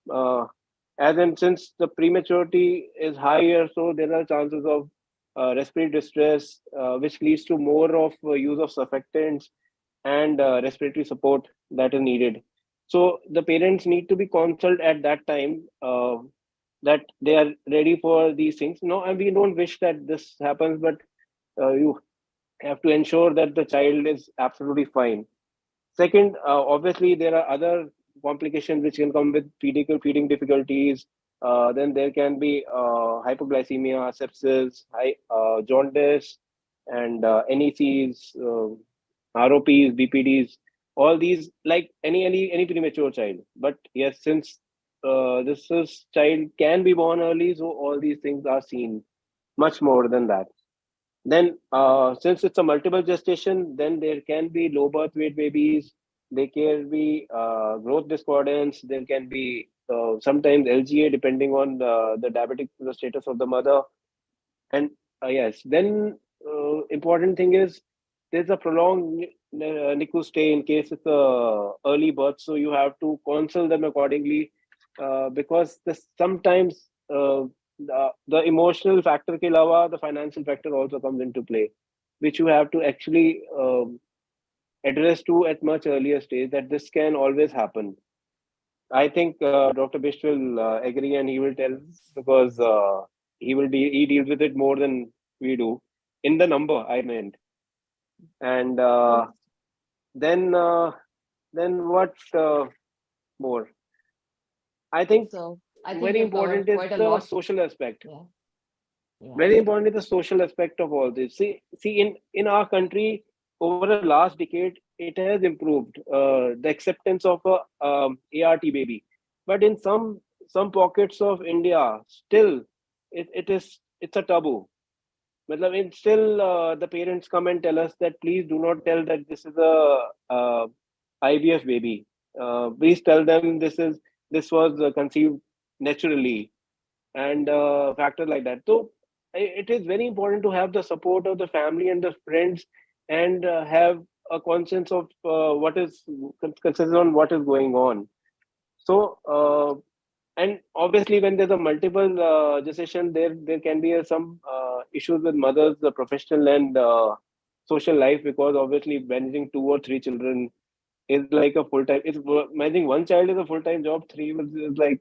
[SPEAKER 10] as in since the prematurity is higher, so there are chances of respiratory distress, which leads to more of use of surfactants and respiratory support that is needed. So the parents need to be consulted at that time, that they are ready for these things. No, and we don't wish that this happens, but you have to ensure that the child is absolutely fine. Second, obviously there are other complications which can come with feeding difficulties. Then there can be hypoglycemia, sepsis, jaundice, and NECs, ROPs, BPDs, all these, like any premature child. But yes, since this child can be born early, so all these things are seen much more than that. Then, since it's a multiple gestation, then there can be low birth weight babies. There can be growth discordance. There can be sometimes LGA, depending on the diabetic the status of the mother. And yes, then important thing is there's a prolonged NICU stay in case it's a early birth. So you have to counsel them accordingly, because sometimes the emotional factor ke alawa, the financial factor also comes into play, which you have to actually address to at much earlier stage, that this can always happen. I think Dr. Bisht will agree, and he will tell, because he deals with it more than we do, in the number I meant. And then what more? I think
[SPEAKER 7] so
[SPEAKER 10] very important is the social aspect.
[SPEAKER 7] Yeah. Yeah.
[SPEAKER 10] Very important is the social aspect of all this. See, in our country, over the last decade, it has improved the acceptance of a ART baby, but in some pockets of India, still it's a taboo. It's still the parents come and tell us that please do not tell that this is a IVF baby. Please tell them this was conceived naturally, and factors like that. So it is very important to have the support of the family and the friends, and have a conscience of what is consensus on what is going on. So and obviously when there's a multiple gestation, there can be some issues with mothers, the professional and social life, because obviously managing 2 or 3 children is like a full-time. It's managing one child is a full-time job. 3 is like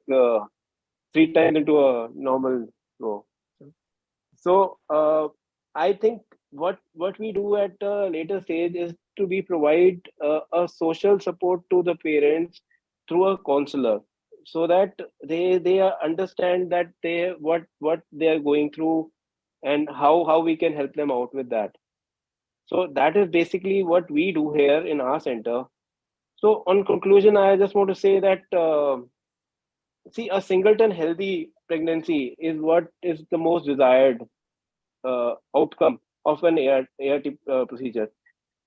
[SPEAKER 10] 3 times into a normal role. So I think what we do at a later stage is to provide a social support to the parents through a counselor, so that they understand that what they are going through, and how we can help them out with that. So that is basically what we do here in our center. So on conclusion, I just want to say that see, a singleton healthy pregnancy is what is the most desired outcome of an ART procedure.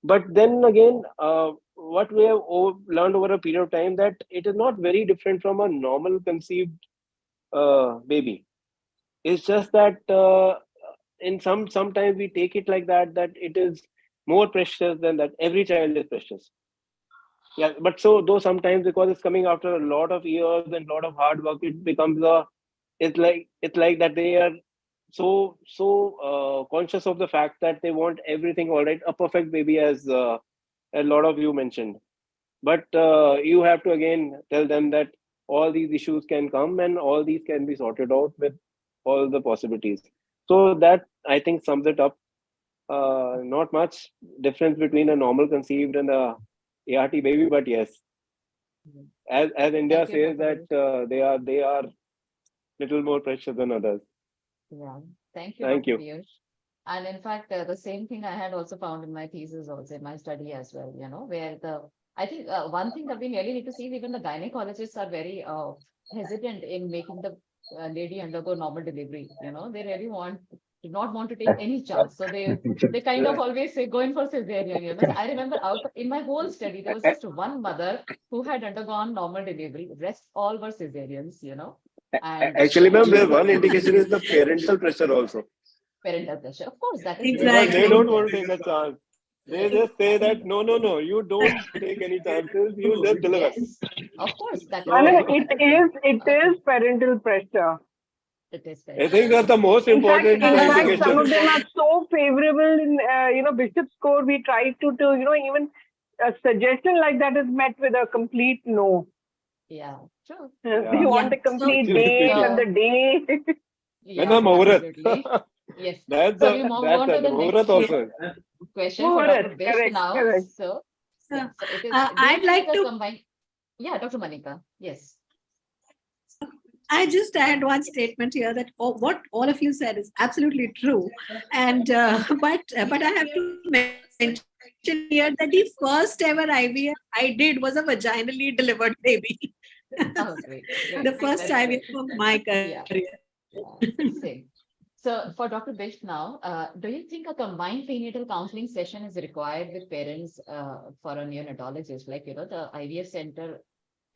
[SPEAKER 10] But then again, what we have learned over a period of time, that it is not very different from a normal conceived baby. It's just that in sometimes we take it like that it is more precious than that. Every child is precious. Yeah, but so though sometimes, because it's coming after a lot of years and a lot of hard work, it becomes it's like that they are so conscious of the fact that they want everything all right, a perfect baby, as a lot of you mentioned. But you have to again tell them that all these issues can come and all these can be sorted out with all the possibilities. So that, I think, sums it up. Not much difference between a normal conceived and a ART baby, but yes, as India
[SPEAKER 7] Thank you,
[SPEAKER 10] says
[SPEAKER 7] Dr.
[SPEAKER 10] that they are little more precious than others.
[SPEAKER 7] Yeah, thank you,
[SPEAKER 10] Thank
[SPEAKER 7] Dr.
[SPEAKER 10] you.
[SPEAKER 7] Piyush. And in fact, the same thing I had also found in my thesis, also in my study as well, you know, where I think one thing that we really need to see is even the gynecologists are very hesitant in making the lady undergo normal delivery. You know, they really do not want to take any chance. So they kind of always say going for cesarean, you know. So I remember in my whole study, there was just one mother who had undergone normal delivery. Rest all were cesareans, you know. And
[SPEAKER 10] Actually, ma'am, there's one indication is the parental pressure also.
[SPEAKER 7] Parental pressure, of course, that is
[SPEAKER 10] Because they
[SPEAKER 8] Exactly.
[SPEAKER 10] don't want to take a chance. They just say that no, you don't take any chances. You just deliver.
[SPEAKER 7] Yes, of course, that
[SPEAKER 9] I mean,
[SPEAKER 7] is.
[SPEAKER 9] it is parental pressure.
[SPEAKER 7] It is
[SPEAKER 10] I think that's the most
[SPEAKER 9] In fact,
[SPEAKER 10] important
[SPEAKER 9] some
[SPEAKER 10] indication.
[SPEAKER 9] of them are so favorable in, Bishop's score. We try to even a suggestion like that is met with a complete no.
[SPEAKER 7] Yeah, true.
[SPEAKER 9] They want a complete date and the day.
[SPEAKER 10] When I'm over it.
[SPEAKER 7] Absolutely. Yes.
[SPEAKER 10] That's
[SPEAKER 7] So we move on to the next
[SPEAKER 10] also.
[SPEAKER 7] question for Dr.
[SPEAKER 9] Muhurat,
[SPEAKER 7] Bish now.
[SPEAKER 9] correct.
[SPEAKER 7] So, yeah, so it is.
[SPEAKER 8] I'd like to.
[SPEAKER 7] Combine... Yeah, Dr. Manika. Yes.
[SPEAKER 8] I just add one statement here that what all of you said is absolutely true, and but I have to mention here that the first ever IVF I did was a vaginally delivered baby.
[SPEAKER 7] Oh, great.
[SPEAKER 8] The first IVF of my career.
[SPEAKER 7] Same. So for Dr. Bish now, do you think a combined prenatal counseling session is required with parents for a neonatologist? Like, you know, the IVF center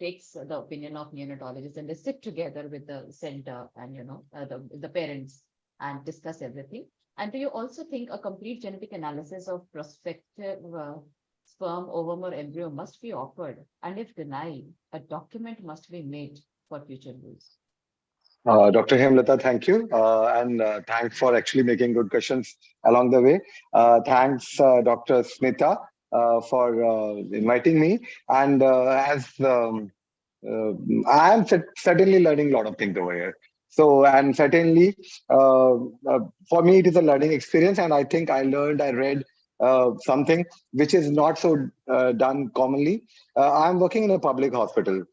[SPEAKER 7] takes the opinion of neonatologists and they sit together with the center and, you know, the parents and discuss everything. And do you also think a complete genetic analysis of prospective sperm, ovum, or embryo must be offered? And if denied, a document must be made for future use?
[SPEAKER 14] Dr. Hemlata, thank you. And thanks for actually making good questions along the way. Thanks, Dr. Smita, for inviting me. And I am certainly learning a lot of things over here. So, and certainly for me, it is a learning experience. And I think I read something which is not so done commonly. I'm working in a public hospital.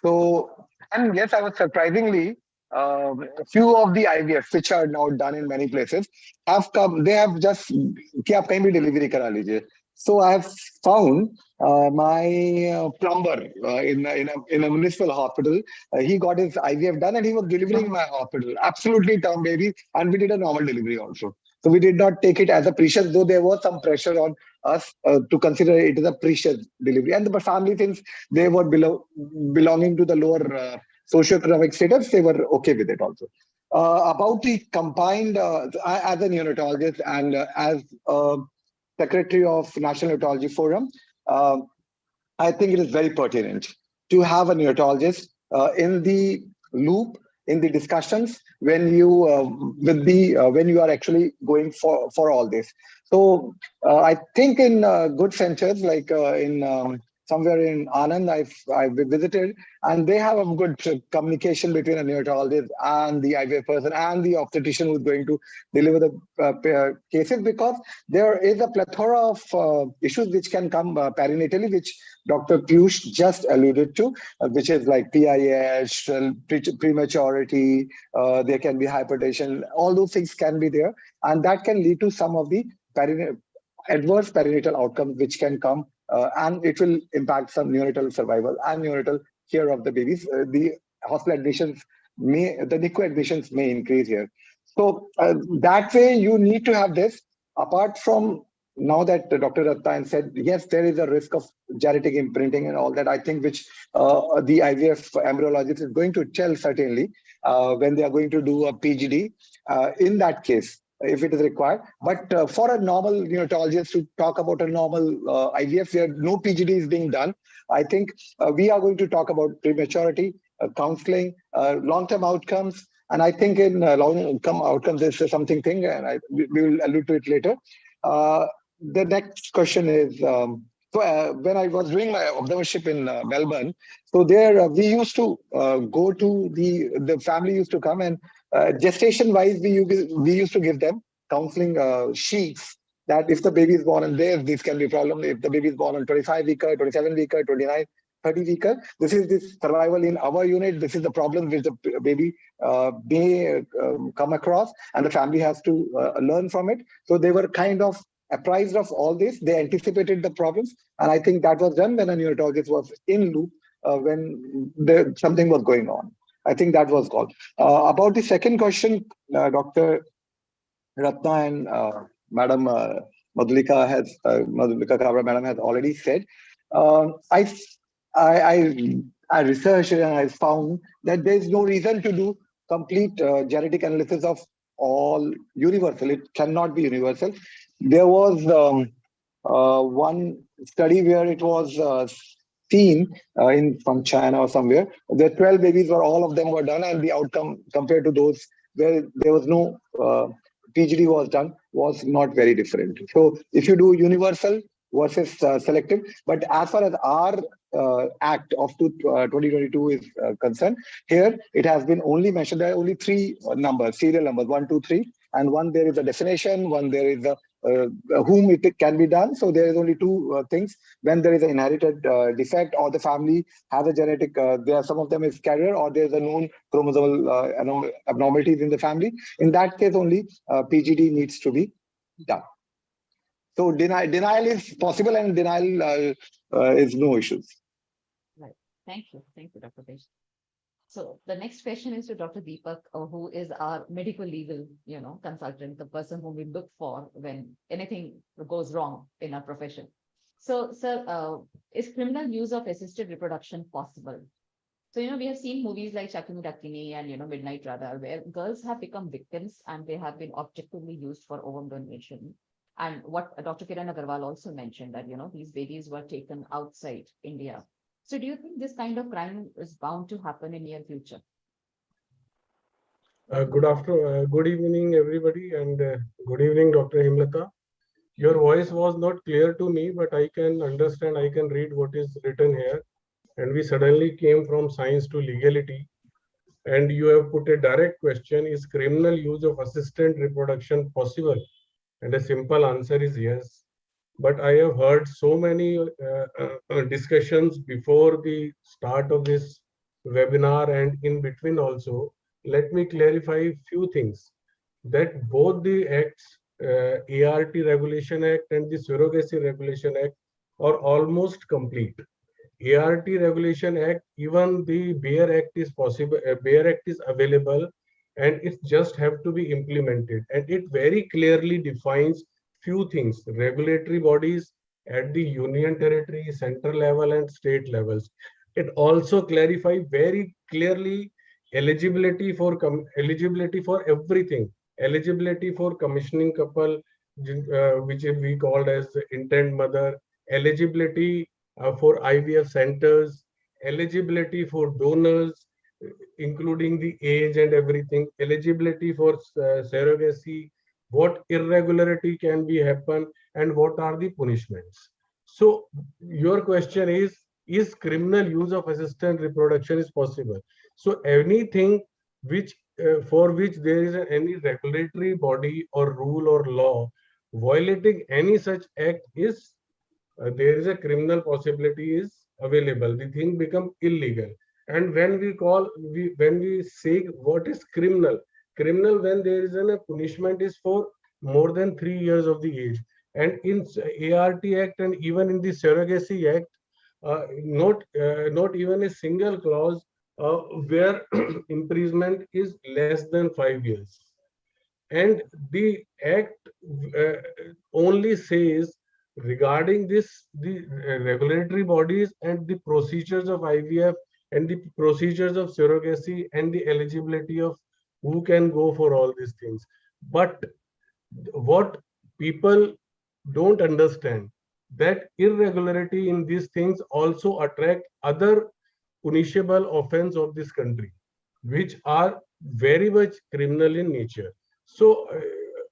[SPEAKER 14] So, and yes, I was surprisingly, a few of the IVF which are now done in many places have come, they have just कि आप कहीं भी delivery करा लीजिए. So I have found my plumber in a municipal hospital. He got his IVF done and he was delivering in my hospital. Absolutely term baby, and we did a normal delivery also. So we did not take it as a precious, though there was some pressure on us to consider it as a precious delivery. And the family, since they were belonging to the lower socioeconomic status, they were okay with it also. About the combined, as a neonatologist and as Secretary of National Neonatology Forum, I think it is very pertinent to have a neonatologist in the loop, in the discussions when you when you are actually going for all this. So I think in good centers like in somewhere in Anand, I've visited, and they have a good communication between a neonatologist and the IVF person and the obstetrician who's going to deliver the cases, because there is a plethora of issues which can come perinatally, which Dr. Piyush just alluded to, which is like PIH, prematurity, there can be hypertension, all those things can be there, and that can lead to some of the adverse perinatal outcomes which can come, and it will impact some neonatal survival and neonatal care of the babies. The hospital admissions the NICU admissions may increase here. So that way you need to have this. Apart from now that Dr. Rattan said, yes, there is a risk of genetic imprinting and all that, I think, which the IVF embryologist is going to tell certainly when they are going to do a PGD in that case, if it is required. But for a normal neonatologist to talk about a normal IVF where no PGD is being done, I think we are going to talk about prematurity, counseling, long-term outcomes. And I think in long-term outcomes, this is something, and we will allude to it later. The next question is So when I was doing my observership in Melbourne, so there we used to go to the family used to come, and gestation wise we used to give them counseling sheets that if the baby is born on this can be a problem. If the baby is born on 25 weeker, 27 weeker, 29, 30 weeker, this is this survival in our unit. This is the problem which the baby may come across, and the family has to learn from it. So they were kind of apprised of all this. They anticipated the problems, and I think that was done when a neonatologist was in loop when something was going on. I think that was called. About the second question, Dr. Ratna and Madam Madhulika Kabra Madam has already said. I researched and I found that there is no reason to do complete genetic analysis of all universal. It cannot be universal. There was one study where it was seen from China or somewhere. The 12 babies were all of them were done, and the outcome compared to those where there was no PGD was done was not very different. So if you do universal versus selective, but as far as our Act of 2022 is concerned, here it has been only mentioned. There are only three numbers, serial numbers, 1, 2, 3, and one there is a definition, one there is a whom it can be done. So there is only two things. When there is an inherited defect or the family has a genetic, there are some of them is carrier or there is a known chromosomal abnormalities in the family. In that case only PGD needs to be done. So denial is possible, and denial is no issues.
[SPEAKER 7] Right. Thank you, Dr. Besh. So the next question is to Dr. Deepak, who is our medical legal, consultant, the person whom we look for when anything goes wrong in our profession. So, sir, is criminal use of assisted reproduction possible? So, we have seen movies like Shakini Dakini and, Midnight Radar, where girls have become victims and they have been objectively used for ovum donation. And what Dr. Kiran Agarwal also mentioned that, these babies were taken outside India. So do you think this kind of crime is bound to happen in near future?
[SPEAKER 15] Good evening, everybody, and good evening, Dr. Himlata. Your voice was not clear to me, but I can understand, I can read what is written here. And we suddenly came from science to legality. And you have put a direct question, is criminal use of assisted reproduction possible? And a simple answer is yes. But I have heard so many discussions before the start of this webinar and in between also. Let me clarify a few things. That both the acts, ART Regulation Act and the Surrogacy Regulation Act, are almost complete. ART Regulation Act, even the BARE Act is possible. BARE Act is available, and it just have to be implemented. And it very clearly defines few things: regulatory bodies at the union territory, central level, and state levels. It also clarifies very clearly eligibility for everything. Eligibility for commissioning couple, which we called as intent mother. Eligibility for IVF centers. Eligibility for donors, including the age and everything. Eligibility for surrogacy. What irregularity can be happen, and what are the punishments? So your question is criminal use of assisted reproduction is possible? So anything which for which there is any regulatory body or rule or law violating any such act is there is a criminal possibility is available. The thing become illegal. And when we say what is criminal when there is a punishment is for more than 3 years of the age. And in ART Act and even in the Surrogacy Act, not even a single clause where imprisonment is less than 5 years. And the Act only says regarding this, the regulatory bodies and the procedures of IVF and the procedures of surrogacy and the eligibility of who can go for all these things. But what people don't understand, that irregularity in these things also attract other punishable offense of this country, which are very much criminal in nature. So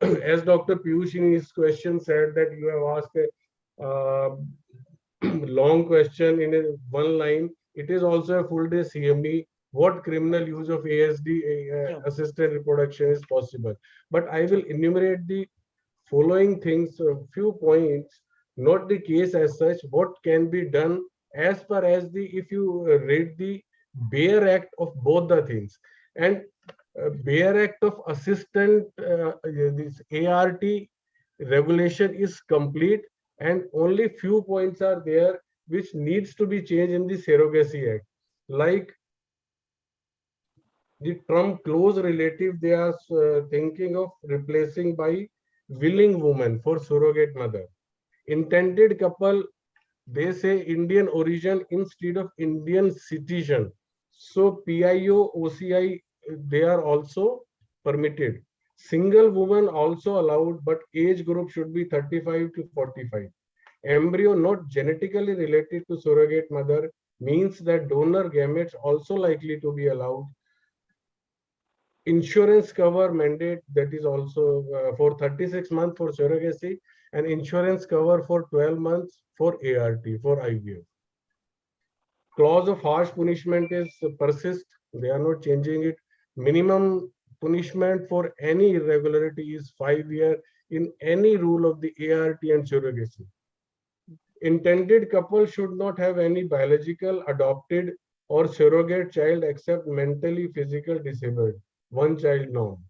[SPEAKER 15] as Dr. Piyush in his question said that you have asked long question in one line. It is also a full day CME. What criminal use of ASD, assisted reproduction, is possible? But I will enumerate the following things, a few points, not the case as such, what can be done as per as the, if you read the bare act of both the things. And bare act of assistant, this ART regulation is complete, and only few points are there which needs to be changed in the surrogacy act, like the term close relative. They are thinking of replacing by willing woman for surrogate mother. Intended couple, they say Indian origin instead of Indian citizen. So PIO, OCI, they are also permitted. Single woman also allowed, but age group should be 35 to 45. Embryo not genetically related to surrogate mother means that donor gametes also likely to be allowed. Insurance cover mandate, that is also for 36 months for surrogacy, and insurance cover for 12 months for ART, for IVF. Clause of harsh punishment is persist. They are not changing it. Minimum punishment for any irregularity is 5 years in any rule of the ART and surrogacy. Intended couple should not have any biological, adopted, or surrogate child except mentally, physical disabled. One child norm.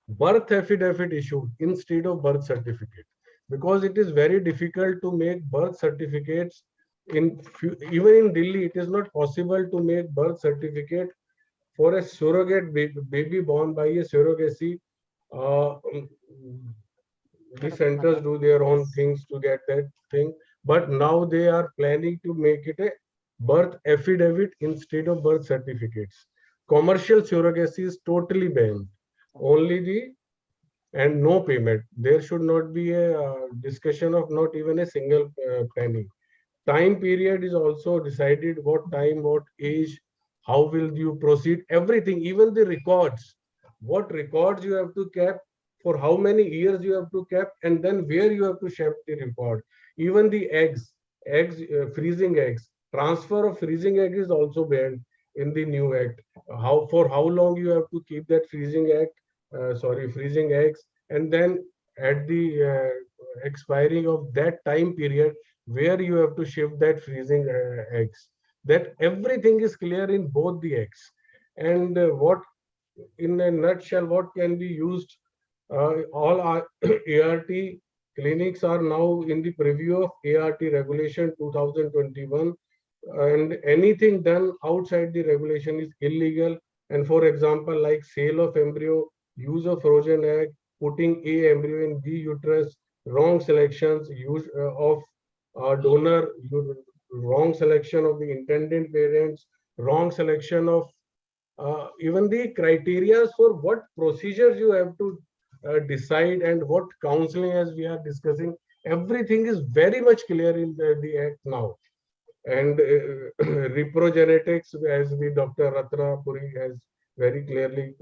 [SPEAKER 15] Birth affidavit issued instead of birth certificate, because it is very difficult to make birth certificates even in Delhi. It is not possible to make birth certificate for a surrogate baby born by a surrogacy. The centers do their own things to get that thing, but now they are planning to make it a birth affidavit instead of birth certificates. Commercial surrogacy is totally banned. Only the, and no payment. There should not be a discussion of not even a single penny. Time period is also decided, what time, what age, how will you proceed, everything, even the records, what records you have to keep, for how many years you have to keep, and then where you have to ship the record. Even the eggs, freezing eggs, transfer of freezing egg is also banned in the new act. For how long you have to keep that freezing eggs, and then at the expiring of that time period, where you have to shift that freezing eggs. That everything is clear in both the eggs. And what, in a nutshell, what can be used? All our ART clinics are now in the preview of ART regulation 2021, and anything done outside the regulation is illegal. And for example, like sale of embryo, use of frozen egg, putting A embryo in B uterus, wrong selections, use of donor, wrong selection of the intended parents, wrong selection of even the criteria for what procedures you have to decide, and what counseling, as we are discussing, everything is very much clear in the act now. And reprogenetics, as the Dr. Ratna Puri has very clearly,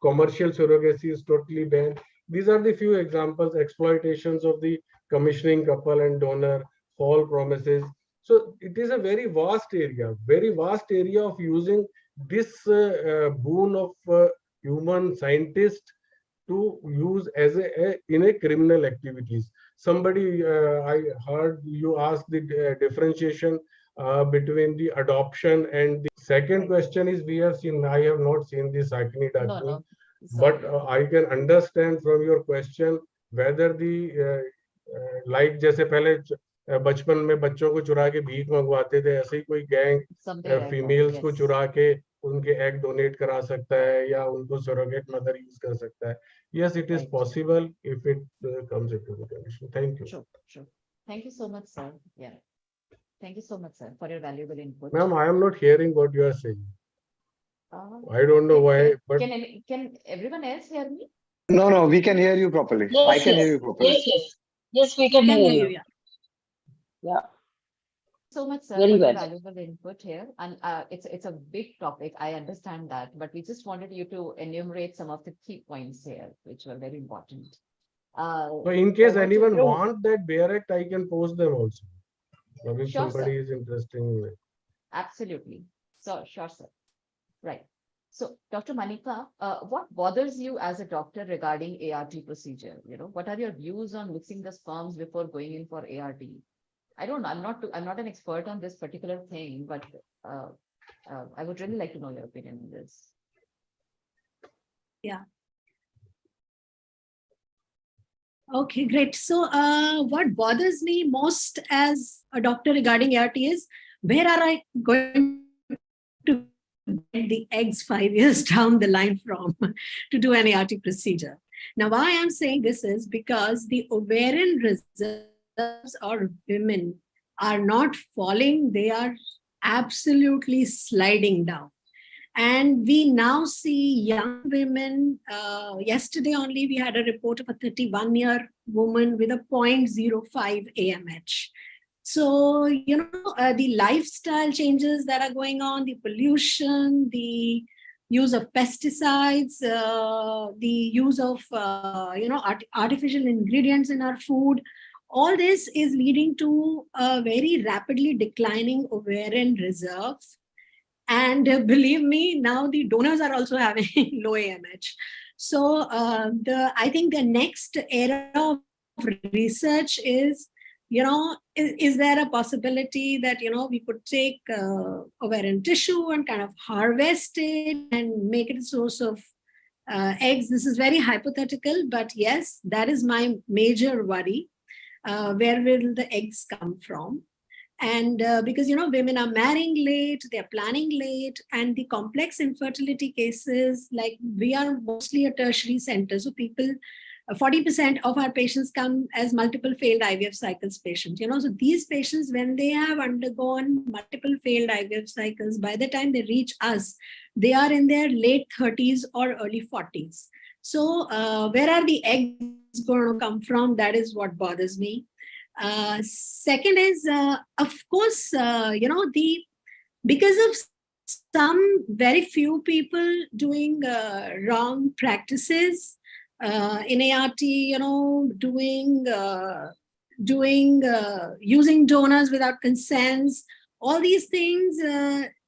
[SPEAKER 15] commercial surrogacy is totally banned. These are the few examples. Exploitations of the commissioning couple and donor, false promises. So it is a very vast area of using this boon of human scientist to use as in a criminal activities. Somebody, I heard you ask the differentiation between the adoption and the second question is, we have seen, I have not seen the Sakini Dakini, but I can understand from your question whether the like जैसे पहले बचपन में बच्चों को चुरा के भीख मंगवाते थे, ऐसे ही कोई गैंग फीमेल्स को चुरा के उनके एग डोनेट करा सकता है, या उनको सरोगेट मदर यूज कर सकता है. Yes, it is possible if it comes into the condition. Thank you.
[SPEAKER 7] Sure. Thank you so much, sir. Yeah. Thank you so much, sir, for your valuable input.
[SPEAKER 15] Ma'am, I am not hearing what you are saying. I don't know why, but
[SPEAKER 7] can everyone else hear me?
[SPEAKER 14] No, we can hear you properly.
[SPEAKER 8] Yes,
[SPEAKER 14] I can
[SPEAKER 8] yes.
[SPEAKER 14] hear you properly.
[SPEAKER 8] Yes, we can hear you. Yeah.
[SPEAKER 7] So much, sir,
[SPEAKER 8] Very
[SPEAKER 7] for your
[SPEAKER 8] well.
[SPEAKER 7] valuable input here. And it's a big topic. I understand that, but we just wanted you to enumerate some of the key points here, which were very important.
[SPEAKER 15] So in case anyone want that bare act, I can post them also. If
[SPEAKER 7] Sure,
[SPEAKER 15] somebody
[SPEAKER 7] sir.
[SPEAKER 15] is interested in it.
[SPEAKER 7] Absolutely. So, sure, sir. Right. So, Dr. Manika, what bothers you as a doctor regarding ART procedure? What are your views on mixing the sperms before going in for ART? I don't know. I'm not an expert on this particular thing, but I would really like to know your opinion on this.
[SPEAKER 8] Yeah. Okay, great. So what bothers me most as a doctor regarding ART is, where are I going to get the eggs 5 years down the line from to do an ART procedure? Now, why I'm saying this is because the ovarian reserves or women are not falling, they are absolutely sliding down. And we now see young women. Yesterday only, we had a report of a 31-year woman with a 0.05 AMH. So, the lifestyle changes that are going on, the pollution, the use of pesticides, the use of, artificial ingredients in our food, all this is leading to a very rapidly declining ovarian reserve. And believe me, now the donors are also having low AMH. So I think the next era of research is, is there a possibility that, we could take ovarian tissue and kind of harvest it and make it a source of eggs? This is very hypothetical, but yes, that is my major worry. Where will the eggs come from? And because, women are marrying late, they're planning late, and the complex infertility cases, like we are mostly a tertiary center. So people, 40% of our patients come as multiple failed IVF cycles patients. So these patients, when they have undergone multiple failed IVF cycles, by the time they reach us, they are in their late 30s or early 40s. So where are the eggs going to come from? That is what bothers me. Second is, of course, because of some very few people doing wrong practices in ART, using donors without consents, all these things,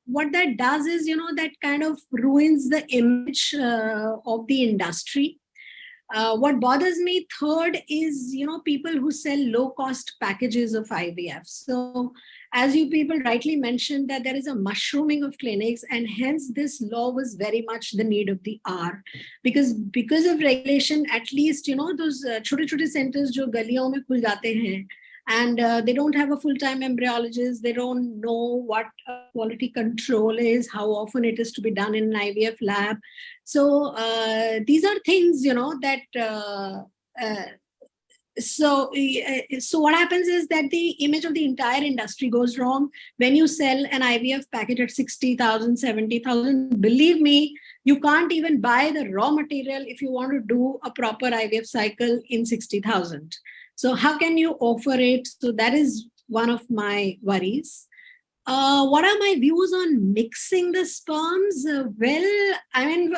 [SPEAKER 8] what that does is, that kind of ruins the image of the industry. What bothers me third is, people who sell low-cost packages of IVF. So as you people rightly mentioned, that there is a mushrooming of clinics, and hence this law was very much the need of the hour. Because of regulation, at least, those chote-chote centers jo galiyon mein khul jate hain, and they don't have a full-time embryologist. They don't know what quality control is, how often it is to be done in an IVF lab. So these are things, that so what happens is that the image of the entire industry goes wrong. When you sell an IVF package at 60,000, 70,000, believe me, you can't even buy the raw material if you want to do a proper IVF cycle in 60,000. So how can you offer it? So that is one of my worries. What are my views on mixing the sperms? Well, I mean,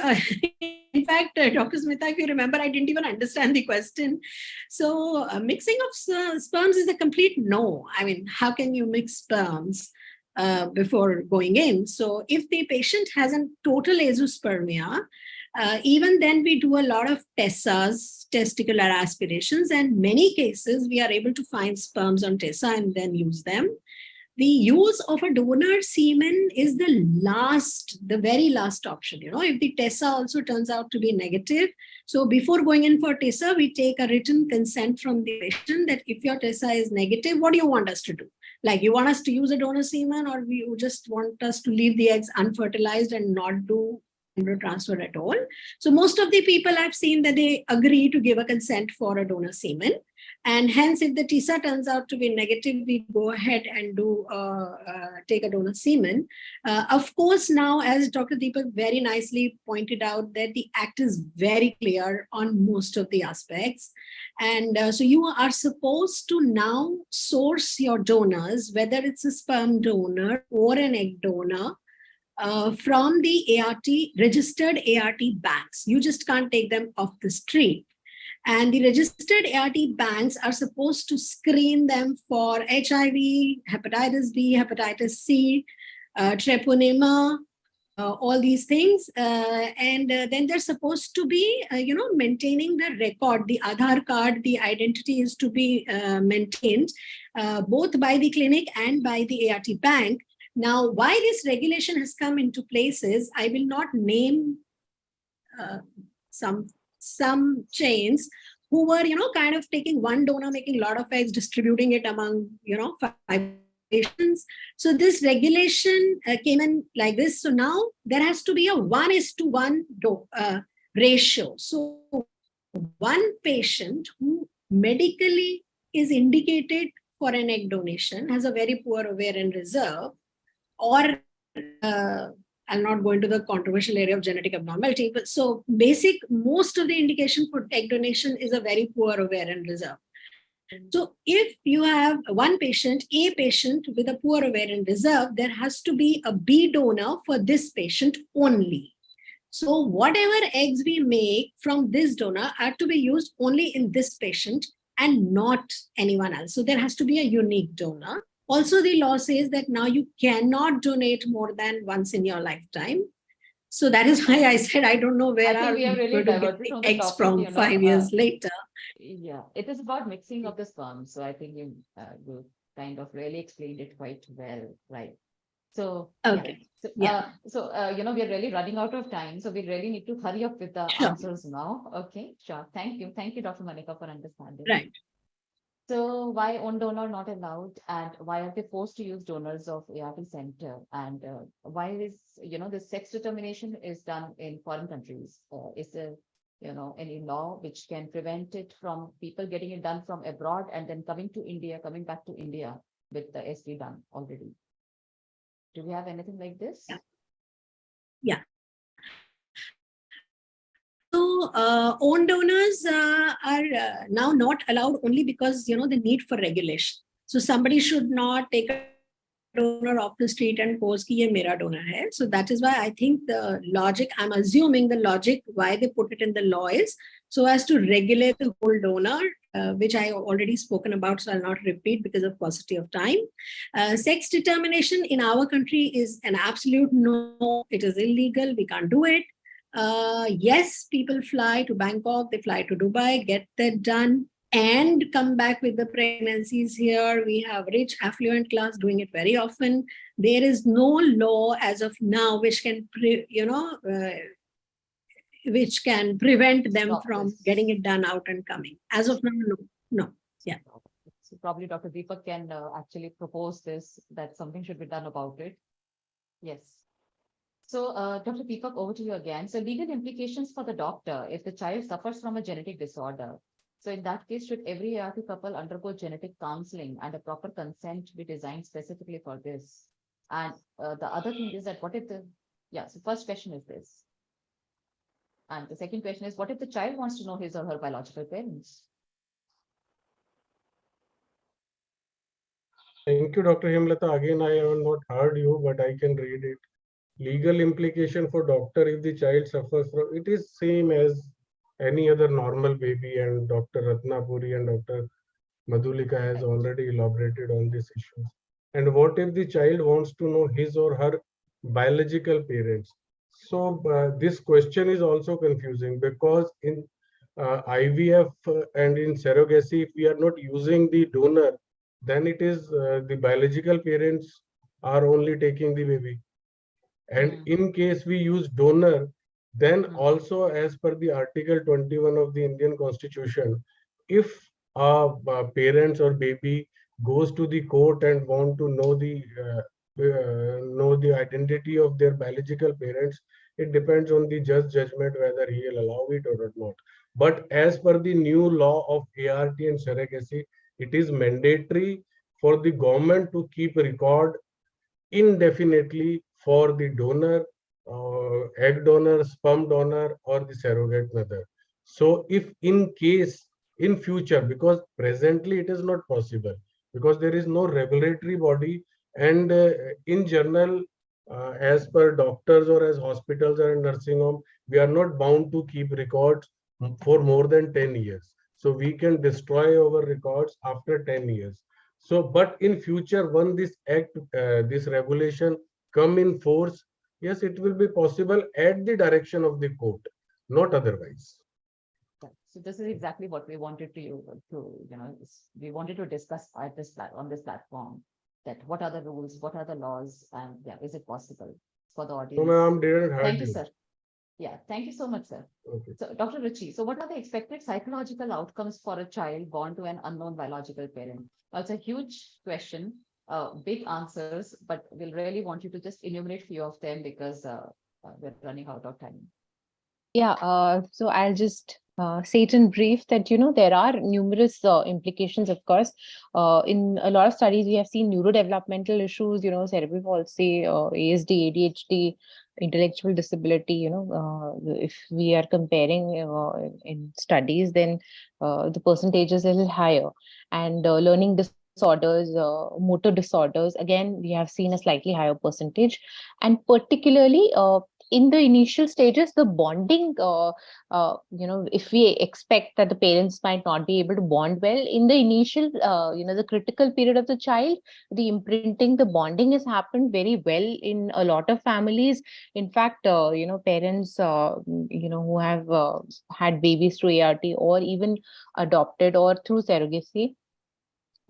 [SPEAKER 8] in fact, Dr. Smita, if you remember, I didn't even understand the question. So mixing of sperms is a complete no. I mean, how can you mix sperms before going in? So if the patient has a total azoospermia, even then we do a lot of TESAs, testicular aspirations, and many cases we are able to find sperms on TESA and then use them. The use of a donor semen is the very last option. If the TESA also turns out to be negative, so before going in for TESA, we take a written consent from the patient that if your TESA is negative, what do you want us to do? Like, you want us to use a donor semen, or you just want us to leave the eggs unfertilized and not do embryo transfer at all? So most of the people I've seen that they agree to give a consent for a donor semen. And hence, if the TESA turns out to be negative, we go ahead and do take a donor semen. Of course, now, as Dr. Deepak very nicely pointed out, that the Act is very clear on most of the aspects. And so you are supposed to now source your donors, whether it's a sperm donor or an egg donor, from the registered ART banks. You just can't take them off the street. And the registered ART banks are supposed to screen them for HIV, hepatitis B, hepatitis C, treponema, all these things. And then they're supposed to be, maintaining the record, the Aadhaar card, the identity is to be maintained both by the clinic and by the ART bank. Now, why this regulation has come into place is, I will not name some chains who were, kind of taking one donor, making a lot of eggs, distributing it among, 5 patients. So this regulation came in like this. So now there has to be a 1:1 ratio. So one patient who medically is indicated for an egg donation has a very poor ovarian reserve, or I'll not go into the controversial area of genetic abnormality, but so most of the indication for egg donation is a very poor ovarian reserve. So if you have one patient, A patient with a poor ovarian reserve, there has to be a B donor for this patient only. So whatever eggs we make from this donor are to be used only in this patient and not anyone else. So there has to be a unique donor. Also, the law says that now you cannot donate more than once in your lifetime. So that is why I said, I don't know where are we
[SPEAKER 7] really
[SPEAKER 8] going to get the eggs from 5 years later.
[SPEAKER 7] Yeah, it is about mixing of the sperm. So I think you kind of really explained it quite well, right? So,
[SPEAKER 8] okay.
[SPEAKER 7] Yeah. So, we are really running out of time. So we really need to hurry up with the answers now. Okay, sure. Thank you. Thank you, Dr. Manika, for understanding.
[SPEAKER 8] Right.
[SPEAKER 7] So why own donor not allowed, and why are they forced to use donors of ART center? And why is, the sex determination is done in foreign countries? Is there, any law which can prevent it from people getting it done from abroad and then coming back to India with the SD done already? Do we have anything like this?
[SPEAKER 8] Yeah. So own donors are now not allowed only because, the need for regulation. So somebody should not take a donor off the street and pose ki ye mera donor hai. So that is why I think the logic, I'm assuming the logic why they put it in the law is so as to regulate the whole donor, which I already spoken about, so I'll not repeat because of paucity of time. Sex determination in our country is an absolute no. It is illegal. We can't do it. Yes, people fly to Bangkok, they fly to Dubai, get that done, and come back with the pregnancies here. We have rich, affluent class doing it very often. There is no law as of now which can, which can prevent them from getting it done out and coming. As of now, no. Yeah.
[SPEAKER 7] So probably Dr. Deepak can actually propose this, that something should be done about it. Yes. So, Dr. Deepak, over to you again. So, legal implications for the doctor if the child suffers from a genetic disorder. So, in that case, should every ART couple undergo genetic counseling and a proper consent be designed specifically for this? And the other thing is that what if the, so first question is this. And the second question is, what if the child wants to know his or her biological parents?
[SPEAKER 15] Thank you, Dr. Hemlata. Again, I have not heard you, but I can read it. Legal implication for doctor if the child suffers from it is same as any other normal baby, and Dr. Ratnapuri and Dr. Madhulika has already elaborated on this issue. And what if the child wants to know his or her biological parents? So this question is also confusing because in IVF and in surrogacy, if we are not using the donor, then it is the biological parents are only taking the baby. And in case we use donor, then also as per the Article 21 of the Indian Constitution, if parents or baby goes to the court and want to know the identity of their biological parents, it depends on the judge judgment whether he will allow it or not. But as per the new law of ART and surrogacy, it is mandatory for the government to keep record indefinitely for the donor, egg donor, sperm donor, or the surrogate mother. So if in case in future, because presently it is not possible, because there is no regulatory body, and in general, as per doctors or as hospitals or nursing home, we are not bound to keep records for more than 10 years. So we can destroy our records after 10 years. So, but in future, when this act, this regulation come in force, yes, it will be possible at the direction of the court, not otherwise.
[SPEAKER 7] So this is exactly what we wanted we wanted to discuss at on this platform, that what are the rules, what are the laws, and yeah, is it possible for the audience?
[SPEAKER 15] No, ma'am, didn't heard
[SPEAKER 7] Thank you,
[SPEAKER 15] you.
[SPEAKER 7] sir. Yeah, thank you so much, sir.
[SPEAKER 15] Okay.
[SPEAKER 7] So, Dr. Ruchi, so what are the expected psychological outcomes for a child born to an unknown biological parent? Well, it's a huge question, big answers, but we'll really want you to just enumerate few of them because we're running out of time.
[SPEAKER 11] Yeah, so I'll just say it in brief that, there are numerous implications, of course. In a lot of studies, we have seen neurodevelopmental issues, cerebral palsy, ASD, ADHD, intellectual disability, if we are comparing in studies, then the percentage is a little higher. And learning disorders, motor disorders, again, we have seen a slightly higher percentage. And particularly in the initial stages, the bonding, if we expect that the parents might not be able to bond well in the initial, the critical period of the child, the imprinting, the bonding has happened very well in a lot of families. In fact, parents, who have had babies through ART or even adopted or through surrogacy,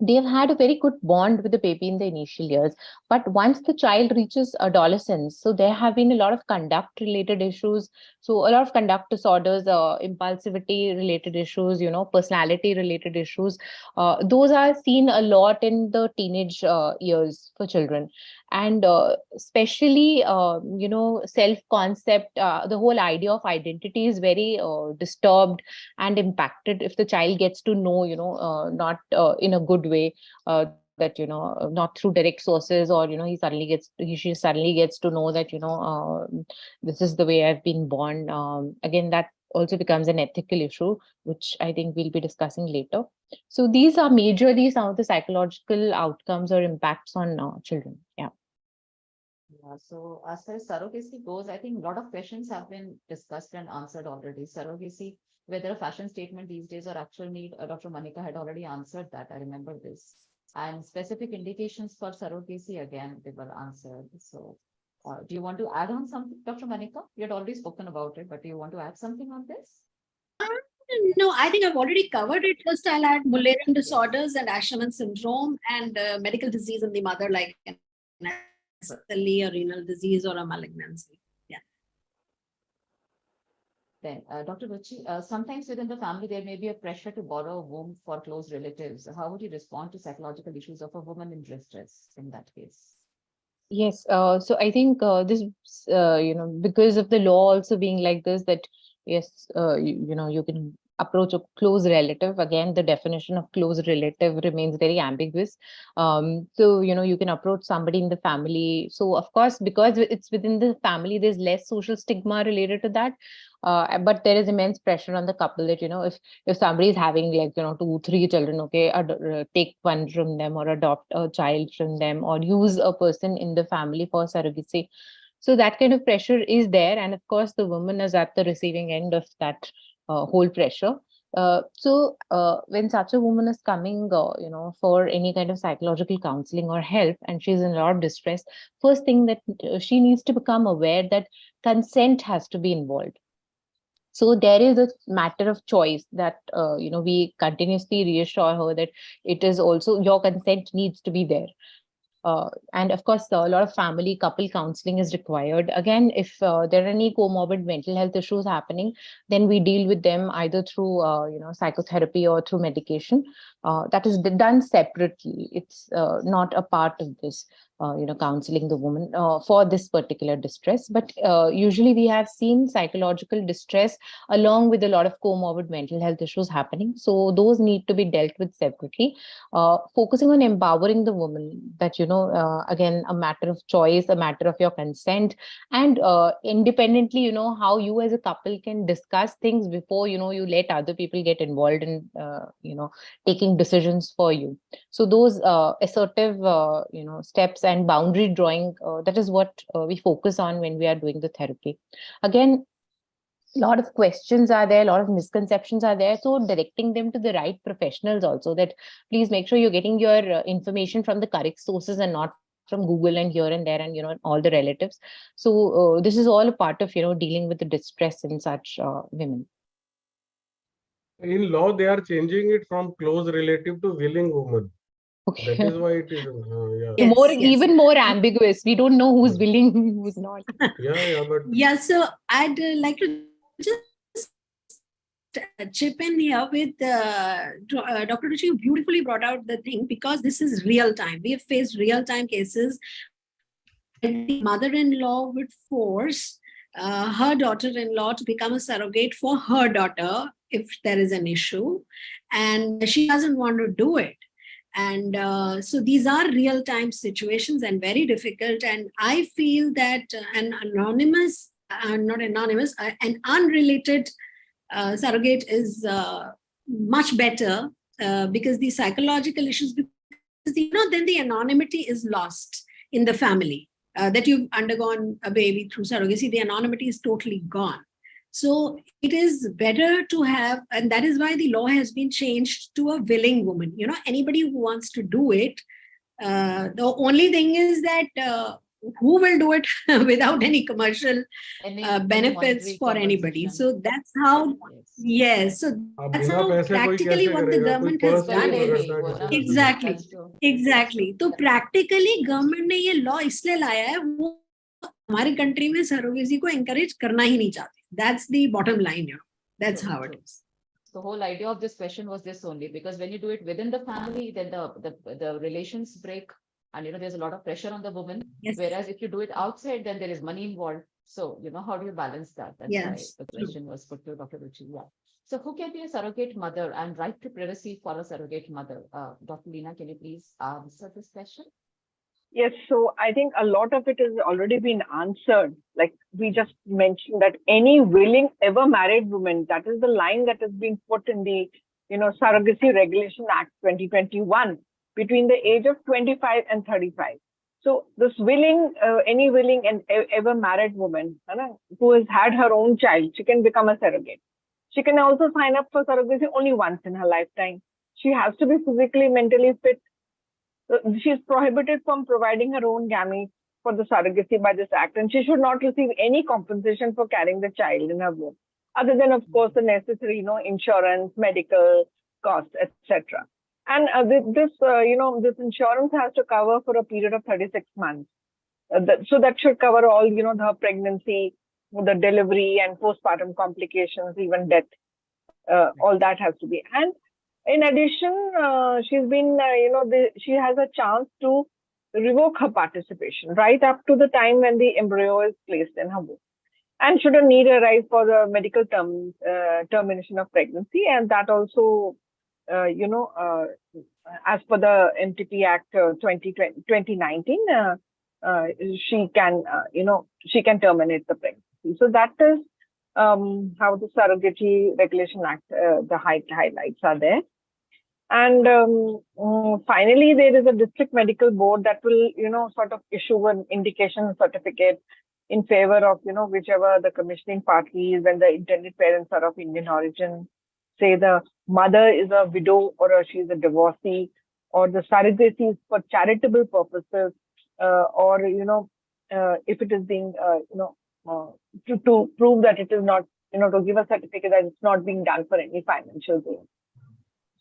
[SPEAKER 11] they've had a very good bond with the baby in the initial years. But once the child reaches adolescence, so there have been a lot of conduct related issues. So a lot of conduct disorders, impulsivity related issues, personality related issues. Those are seen a lot in the teenage years for children. And especially, self-concept, the whole idea of identity is very disturbed and impacted if the child gets to know, not in a good way, that, not through direct sources, or, she suddenly gets to know that, this is the way I've been born. Again, that also becomes an ethical issue, which I think we'll be discussing later. So these are majorly some of the psychological outcomes or impacts on children. Yeah.
[SPEAKER 7] Yeah, so as far as surrogacy goes, I think a lot of questions have been discussed and answered already. Surrogacy, whether a fashion statement these days or actual need, Dr. Manika had already answered that. I remember this. And specific indications for surrogacy, again, they were answered. So do you want to add on something, Dr. Manika? You had already spoken about it, but do you want to add something on this?
[SPEAKER 8] No, I think I've already covered it. Just I'll add Mullerian disorders and Asherman syndrome and medical disease in the mother, like an SLE, a renal disease, or a malignancy. Yeah.
[SPEAKER 7] Then, Dr. Ruchi, sometimes within the family, there may be a pressure to borrow a womb for close relatives. How would you respond to psychological issues of a woman in distress in that case?
[SPEAKER 11] Yes, so I think this, because of the law also being like this, that yes, you can approach a close relative. Again, the definition of close relative remains very ambiguous. So, you can approach somebody in the family. So, of course, because it's within the family, there's less social stigma related to that. But there is immense pressure on the couple that, if somebody is having like, 2-3 children, okay, take one from them or adopt a child from them or use a person in the family for surrogacy. So that kind of pressure is there. And of course, the woman is at the receiving end of that whole pressure. So when such a woman is coming, for any kind of psychological counseling or help, and she's in a lot of distress, first thing that she needs to become aware that consent has to be involved. So there is a matter of choice that, we continuously reassure her that it is also your consent needs to be there. And of course, a lot of family couple counseling is required. Again, if there are any comorbid mental health issues happening, then we deal with them either through, psychotherapy or through medication. That is done separately. It's not a part of this, counseling the woman for this particular distress. But usually we have seen psychological distress along with a lot of comorbid mental health issues happening. So those need to be dealt with separately. Focusing on empowering the woman, that, again, a matter of choice, a matter of your consent, and independently, how you as a couple can discuss things before, you let other people get involved in, taking decisions for you. So those assertive, steps and boundary drawing, that is what we focus on when we are doing the therapy. Again, lot of questions are there, a lot of misconceptions are there. So directing them to the right professionals also, that please make sure you're getting your information from the correct sources and not from Google and here and there and, all the relatives. So this is all a part of, dealing with the distress in such women.
[SPEAKER 15] In law, they are changing it from close relative to willing woman.
[SPEAKER 11] Okay.
[SPEAKER 15] That is why it is,
[SPEAKER 11] Even more ambiguous. We don't know who's willing, who's not.
[SPEAKER 15] But
[SPEAKER 8] yeah, so I'd like to just chip in here with Dr. Ruchi, you beautifully brought out the thing, because this is real time. We have faced real time cases. The mother-in-law would force her daughter-in-law to become a surrogate for her daughter if there is an issue, and she doesn't want to do it. And so these are real-time situations and very difficult. And I feel that an unrelated surrogate is much better because the psychological issues, because then the anonymity is lost in the family. That you've undergone a baby through surrogacy, the anonymity is totally gone. So it is better to have, and that is why the law has been changed to a willing woman. Anybody who wants to do it, the only thing is that who will do it without any commercial benefits for anybody. So that's how, yes. So that's how practically what the government has done. Exactly. So practically government ने ये law इसलिए लाया है, वो हमारे country में surrogacy को encourage करना ही नहीं चाहते. That's the bottom line. That's how it is.
[SPEAKER 7] The whole idea of this question was this only, because when you do it within the family, then the relations break, and there's a lot of pressure on the woman.
[SPEAKER 8] Yes.
[SPEAKER 7] Whereas if you do it outside, then there is money involved. So how do you balance that? That's why the question was put to Dr. Ruchi. Yeah. So who can be a surrogate mother and right to privacy for a surrogate mother? Dr. Leena, can you please answer this question?
[SPEAKER 9] Yes, so I think a lot of it has already been answered. Like we just mentioned that any willing ever married woman, that is the line that has been put in the Surrogacy Regulation Act 2021 between the age of 25 and 35. So this willing, any willing and ever married woman who has had her own child, she can become a surrogate. She can also sign up for surrogacy only once in her lifetime. She has to be physically, mentally fit. She is prohibited from providing her own gametes for the surrogacy by this act, and she should not receive any compensation for carrying the child in her womb, other than, of course, the necessary, insurance, medical costs, etc. And this insurance has to cover for a period of 36 months. So that should cover all, the pregnancy, the delivery, and postpartum complications, even death. All that has to be. And in addition, she's been, she has a chance to revoke her participation right up to the time when the embryo is placed in her womb. And should a need arise for the medical termination of pregnancy, and that also, as per the MTP Act 2019, she can terminate the pregnancy. So that is how the Surrogacy Regulation Act, the highlights are there. And finally, there is a district medical board that will, sort of issue an indication certificate in favor of, whichever the commissioning party is when the intended parents are of Indian origin. Say the mother is a widow or she's a divorcee, or the surrogacy is for charitable purposes, or, if it is being, to prove that it is not, to give a certificate that it's not being done for any financial gain.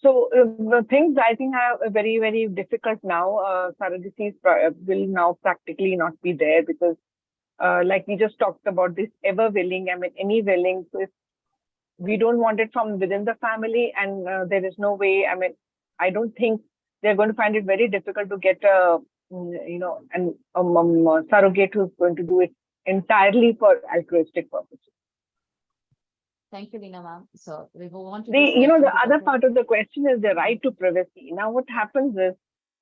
[SPEAKER 9] So the things I think are very, very difficult now. Surrogacy will now practically not be there because, like we just talked about, this ever willing, any willing. So if we don't want it from within the family, and there is no way, I don't think they're going to find it very difficult to get a surrogate who's going to do it entirely for altruistic purposes.
[SPEAKER 7] Thank you, Leena ma'am. So we move on to
[SPEAKER 9] the other part of the question is the right to privacy. Now, what happens is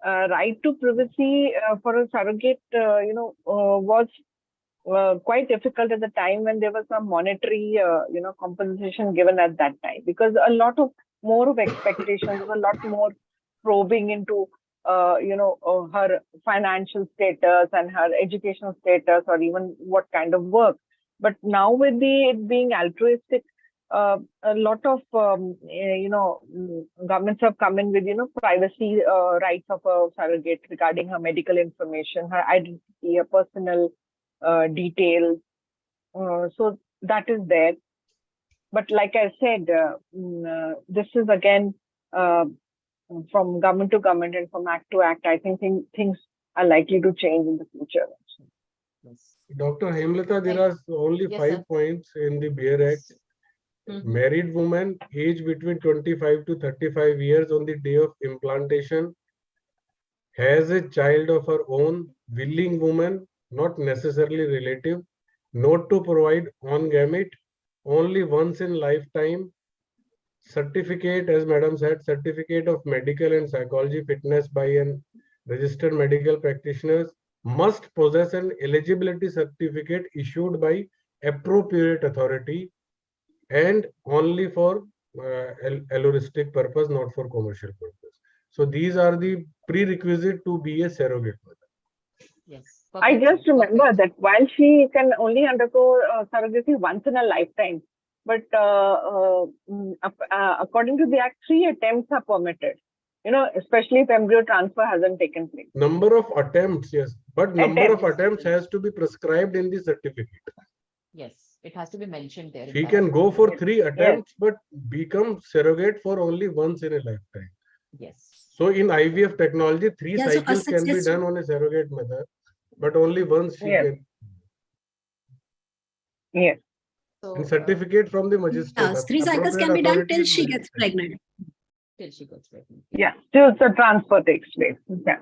[SPEAKER 9] right to privacy for a surrogate, was quite difficult at the time when there was some monetary, compensation given at that time, because a lot of more of expectations, a lot more probing into, her financial status and her educational status, or even what kind of work. But now with it being altruistic, a lot of governments have come in with privacy rights of a surrogate regarding her medical information, her identity, her personal details. So that is there. But like I said, this is again from government to government and from act to act. I think things are likely to change in the future.
[SPEAKER 15] Dr. Hemlata, there are only 5 points in the BEAR Act. Married woman, age between 25 to 35 years on the day of implantation, has a child of her own, willing woman, not necessarily relative, not to provide on gamete, only once in lifetime, certificate, as madam said, certificate of medical and psychology fitness by an registered medical practitioners, must possess an eligibility certificate issued by appropriate authority and only for altruistic purpose, not for commercial purpose. So these are the prerequisite to be a surrogate mother.
[SPEAKER 7] Yes.
[SPEAKER 9] I just remember that while she can only undergo surrogacy once in a lifetime, but according to the Act, 3 attempts are permitted. Especially if embryo transfer hasn't taken place.
[SPEAKER 15] Number of attempts, yes, but number of attempts has to be prescribed in the certificate.
[SPEAKER 7] Yes, it has to be mentioned there.
[SPEAKER 15] She can go for 3 attempts, but become surrogate for only once in a lifetime.
[SPEAKER 7] Yes.
[SPEAKER 15] So in IVF technology, 3 cycles can be done on a surrogate mother, but only once she can.
[SPEAKER 9] Yes.
[SPEAKER 15] And certificate from the magistrate.
[SPEAKER 8] 3 cycles can be done till she gets pregnant.
[SPEAKER 7] Till she gets pregnant.
[SPEAKER 9] Yeah, till the transfer takes place. Yeah.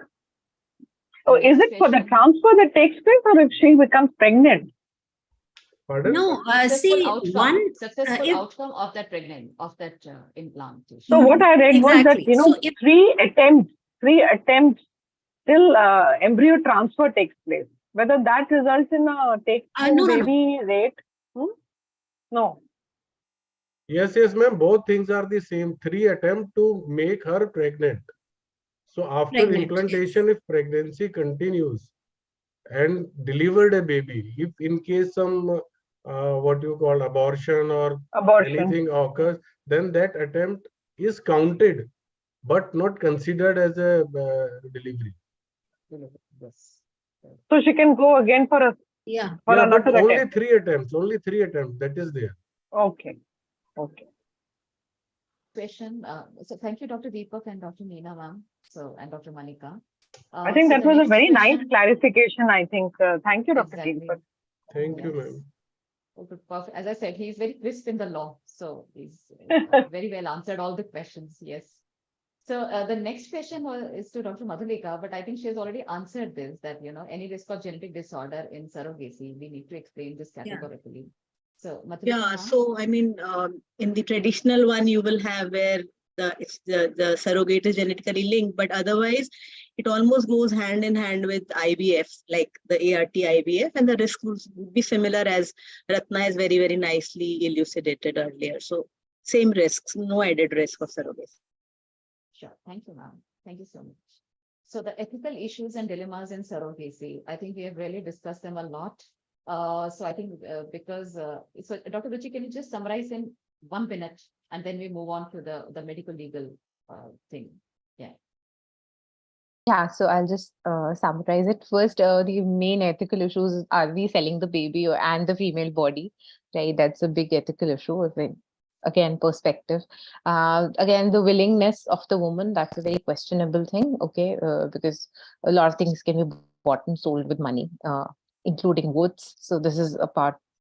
[SPEAKER 9] So is it for the transfer that takes place, or if she becomes pregnant?
[SPEAKER 15] Pardon?
[SPEAKER 8] No,
[SPEAKER 7] successful outcome of that implantation.
[SPEAKER 9] So what I read was that 3 attempts till embryo transfer takes place. Whether that results in a baby rate? No.
[SPEAKER 15] Yes, ma'am. Both things are the same. 3 attempts to make her pregnant. So after implantation, if pregnancy continues and delivered a baby, if in case some what you call abortion or anything occurs, then that attempt is counted, but not considered as a delivery.
[SPEAKER 7] Yes.
[SPEAKER 9] So she can go again for a
[SPEAKER 15] but only 3 attempts. Only 3 attempts. That is there.
[SPEAKER 9] Okay.
[SPEAKER 7] Question. So thank you, Dr. Deepak and Dr. Meena, ma'am. And Dr. Manika.
[SPEAKER 9] I think that was a very nice clarification. I think. Thank you, Dr. Deepak.
[SPEAKER 15] Thank you, ma'am.
[SPEAKER 7] Perfect. As I said, he's very crisp in the law, so he's very well answered all the questions. Yes. So the next question is to Dr. Madhulika, but I think she has already answered this, that any risk of genetic disorder in surrogacy, we need to explain this categorically. So Madhulika,
[SPEAKER 13] so I mean, in the traditional one, you will have where the surrogate is genetically linked, but otherwise it almost goes hand in hand with IVF, like the ART IVF, and the risk would be similar, as Ratna has very, very nicely elucidated earlier. So same risks, no added risk of surrogacy.
[SPEAKER 7] Sure. Thank you, ma'am. Thank you so much. So the ethical issues and dilemmas in surrogacy, I think we have really discussed them a lot. So I think so Dr. Ruchi, can you just summarize in 1 minute, and then we move on to the medical legal thing?
[SPEAKER 11] Yeah, so I'll just summarize it. First, the main ethical issues is, are we selling the baby and the female body, right? That's a big ethical issue. Again, perspective. Again, the willingness of the woman, that's a very questionable thing, okay? Because a lot of things can be bought and sold with money, including votes. So this is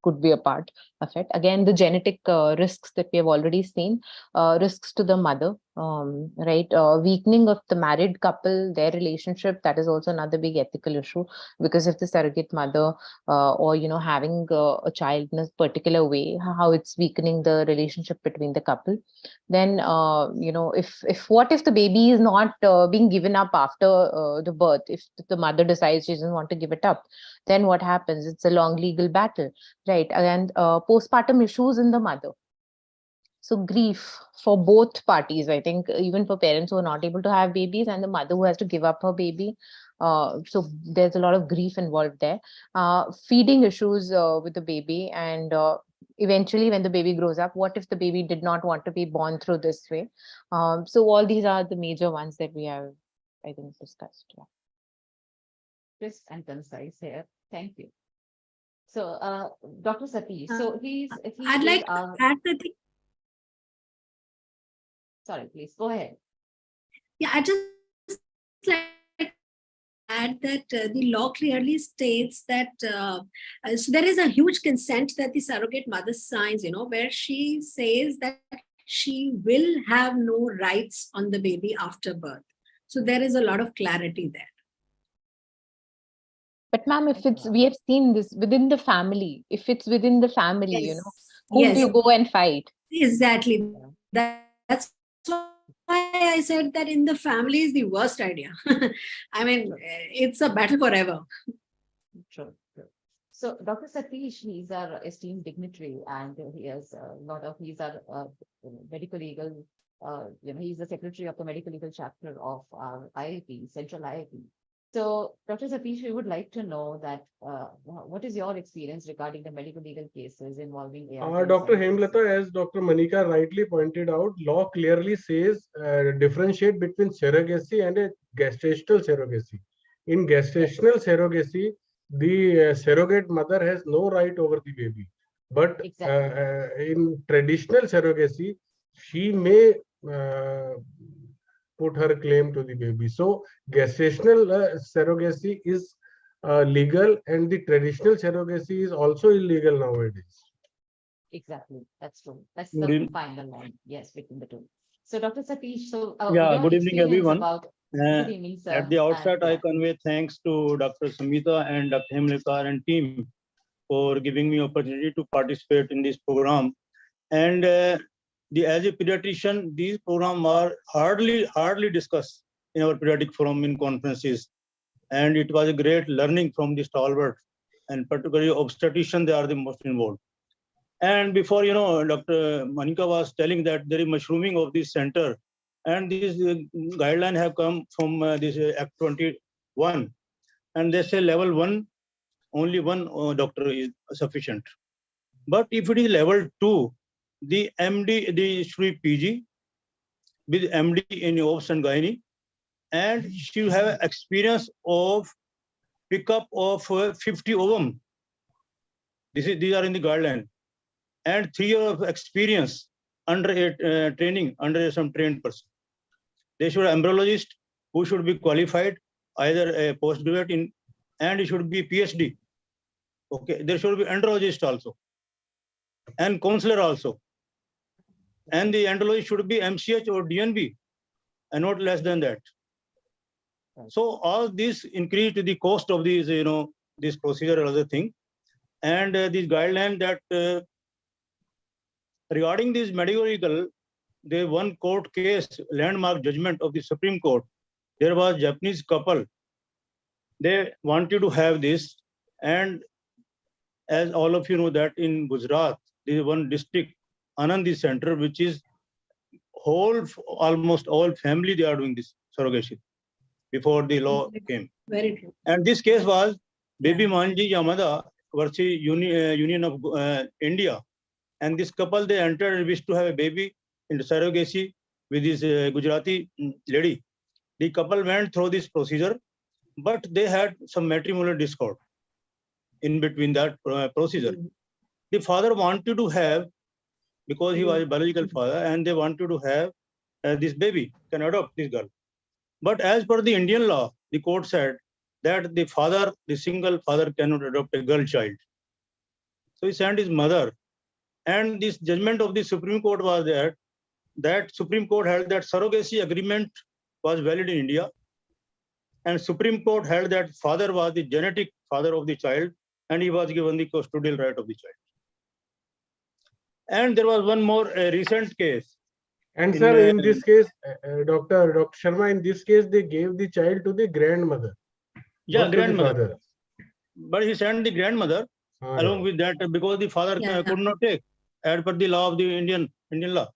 [SPEAKER 11] could be a part of it. Again, the genetic risks that we have already seen, risks to the mother, right? Weakening of the married couple, their relationship, that is also another big ethical issue, because if the surrogate mother or, having a child in a particular way, how it's weakening the relationship between the couple. Then, what if the baby is not being given up after the birth? If the mother decides she doesn't want to give it up, then what happens? It's a long legal battle, right? And postpartum issues in the mother. So grief for both parties, I think, even for parents who are not able to have babies and the mother who has to give up her baby. So there's a lot of grief involved there. Feeding issues with the baby, and eventually when the baby grows up, what if the baby did not want to be born through this way? So all these are the major ones that we have, I think, discussed. Yeah.
[SPEAKER 7] Crisp and concise here. Thank you. So, Dr. Satish, so
[SPEAKER 8] I'd like to add that
[SPEAKER 7] sorry, please go ahead.
[SPEAKER 8] Yeah, I just like to add that the law clearly states that so there is a huge consent that the surrogate mother signs, where she says that she will have no rights on the baby after birth. So there is a lot of clarity there.
[SPEAKER 11] But ma'am, if we have seen this within the family, if it's within the family,
[SPEAKER 8] Yes.
[SPEAKER 11] who do you go and fight?
[SPEAKER 8] Exactly. That's why I said that in the family is the worst idea. I mean, it's a battle forever.
[SPEAKER 7] True. So, Dr. Satish, he's our esteemed dignitary, and he has a lot of, he's our medical legal, he's the secretary of the medical legal chapter of our IIP, Central IIP. So, Dr. Satish, we would like to know that what is your experience regarding the medical legal cases involving ART?
[SPEAKER 15] Dr. Hemlata, as Dr. Manika rightly pointed out, law clearly says differentiate between surrogacy and a gestational surrogacy. In gestational surrogacy, the surrogate mother has no right over the baby. But in traditional surrogacy, she may put her claim to the baby. So gestational surrogacy is legal, and the traditional surrogacy is also illegal nowadays.
[SPEAKER 7] Exactly, that's true. That's the final line, yes, between the two. So, Dr. Satish, so
[SPEAKER 16] yeah, good evening, everyone.
[SPEAKER 7] Good evening, sir.
[SPEAKER 16] At the outset, I convey thanks to Dr. Samita and Dr. Hemlekar and team for giving me opportunity to participate in this program. And as a pediatrician, these programs are hardly discussed in our pediatric forum in conferences. And it was a great learning from the stalwart, and particularly obstetrician, they are the most involved. And before, Dr. Manika was telling that there is mushrooming of this center, and these guidelines have come from this Act 21, and they say level 1, only one doctor is sufficient. But if it is level 2, the MD, the should be PG with MD in obs and gynae, and she have experience of pickup of 50 ovum. These are in the guideline, and 3 years of experience under a training under some trained person. They should embryologist who should be qualified, either a postgraduate in, and it should be PhD. Okay, there should be andrologist also, and counselor also, and the andrologist should be MCH or DNB, and not less than that. So all this increase to the cost of these, this procedure or other thing, and this guideline that regarding this medical legal, the one court case, landmark judgment of the Supreme Court, there was Japanese couple. They wanted to have this, and as all of you know that in Gujarat, there is one district, Anandi Center, which is almost all family, they are doing this surrogacy before the law came.
[SPEAKER 8] Very true.
[SPEAKER 16] And this case was Baby Manji Yamada versus Union of India. And this couple, they entered and wished to have a baby in the surrogacy with this Gujarati lady. The couple went through this procedure, but they had some matrimonial discord in between that procedure. The father wanted to have, because he was a biological father, and they wanted to have this baby, can adopt this girl. But as per the Indian law, the court said that the single father cannot adopt a girl child. So he sent his mother. And this judgment of the Supreme Court was that Supreme Court held that surrogacy agreement was valid in India. And Supreme Court held that father was the genetic father of the child, and he was given the custodial right of the child. And there was one more recent case.
[SPEAKER 15] And sir, in this case, Dr. Sharma, in this case, they gave the child to the grandmother.
[SPEAKER 16] Yeah, grandmother. But he sent the grandmother along with that, because the father could not take, as per the law of the Indian Indian law.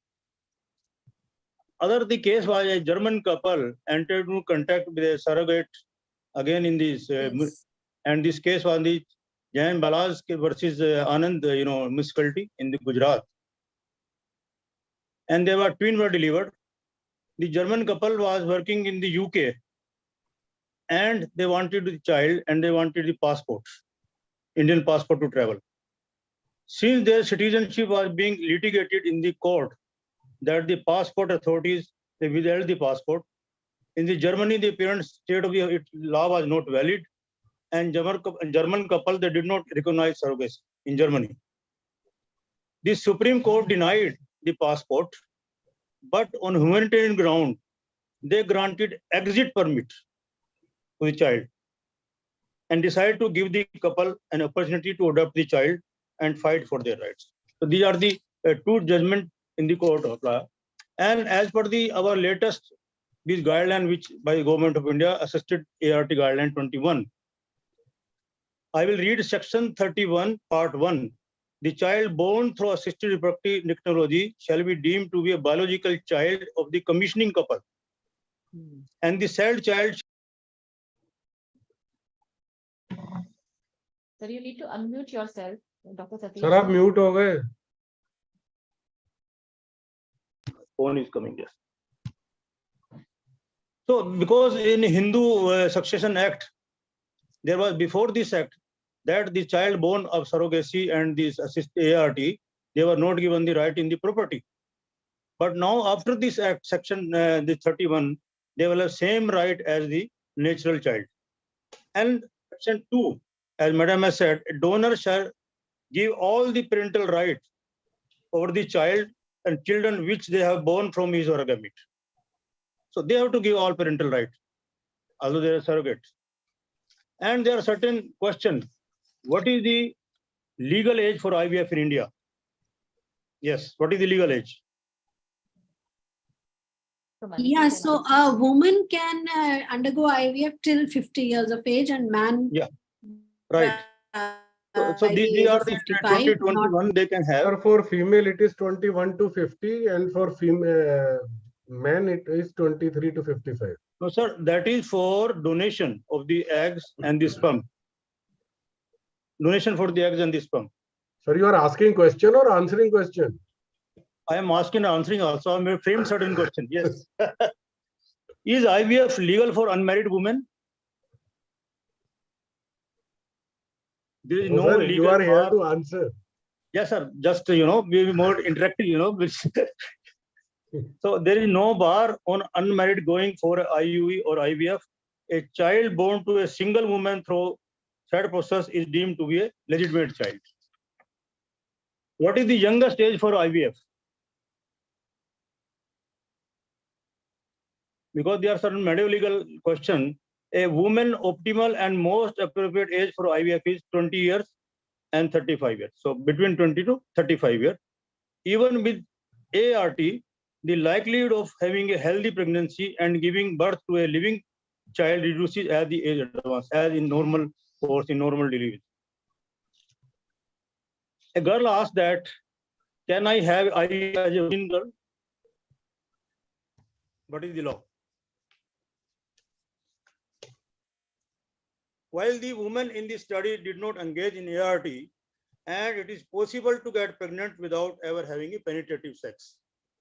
[SPEAKER 16] Other the case was a German couple entered into contact with a surrogate again in this, and this case was the Jain Balaz versus Anand, municipality in the Gujarat. And they were twins were delivered. The German couple was working in the UK, and they wanted the child and they wanted the passport, Indian passport to travel. Since their citizenship was being litigated in the court, that the passport authorities, they withheld the passport. In the Germany, the parents' state of the law was not valid, and German couple, they did not recognize surrogacy in Germany. The Supreme Court denied the passport, but on humanitarian ground, they granted exit permit to the child and decided to give the couple an opportunity to adopt the child and fight for their rights. So these are the two judgments in the court of law. And as per our latest this guideline, which by the Government of India, assisted ART guideline 21, I will read section 31, part 1. The child born through assisted reproductive technology shall be deemed to be a biological child of the commissioning couple. And the said child.
[SPEAKER 7] Sir, you need to unmute yourself, Dr. Satish.
[SPEAKER 15] Sir, आप mute हो गए.
[SPEAKER 16] Phone is coming, yes. So, because in Hindu Succession Act, there was before this act that the child born of surrogacy and this ART, they were not given the right in the property. But now, after this act, section the 31, they will have same right as the natural child. And section 2, as Madam has said, a donor shall give all the parental right over the child and children which they have born from his or her gamete. So they have to give all parental right, although they are surrogates. And there are certain questions. What is the legal age for IVF in India? Yes, what is the legal age?
[SPEAKER 8] Yeah, so a woman can undergo IVF till 50 years of age, and man.
[SPEAKER 16] Yeah, right. So these are the 20, 21 they can have.
[SPEAKER 15] Sir, for female it is 21 to 50, and for female men it is 23 to 55.
[SPEAKER 16] No, sir, that is for donation of the eggs and the sperm. Donation for the eggs and the sperm.
[SPEAKER 15] Sir, you are asking question or answering question?
[SPEAKER 16] I am asking and answering also. I may frame certain question. Yes. Is IVF legal for unmarried women? There is no
[SPEAKER 15] sir,
[SPEAKER 16] legal.
[SPEAKER 15] You are here to answer.
[SPEAKER 16] Yes, sir. Just be more interactive. So there is no bar on unmarried going for IUE or IVF. A child born to a single woman through said process is deemed to be a legitimate child. What is the youngest age for IVF? Because there are certain medical questions. A woman optimal and most appropriate age for IVF is 20 years and 35 years. So between 20 to 35 years. Even with ART, the likelihood of having a healthy pregnancy and giving birth to a living child reduces as the age advances, as in normal course, in normal delivery. A girl asked that, can I have IVF as a virgin girl? What is the law? While the woman in the study did not engage in ART, and it is possible to get pregnant without ever having a penetrative sex.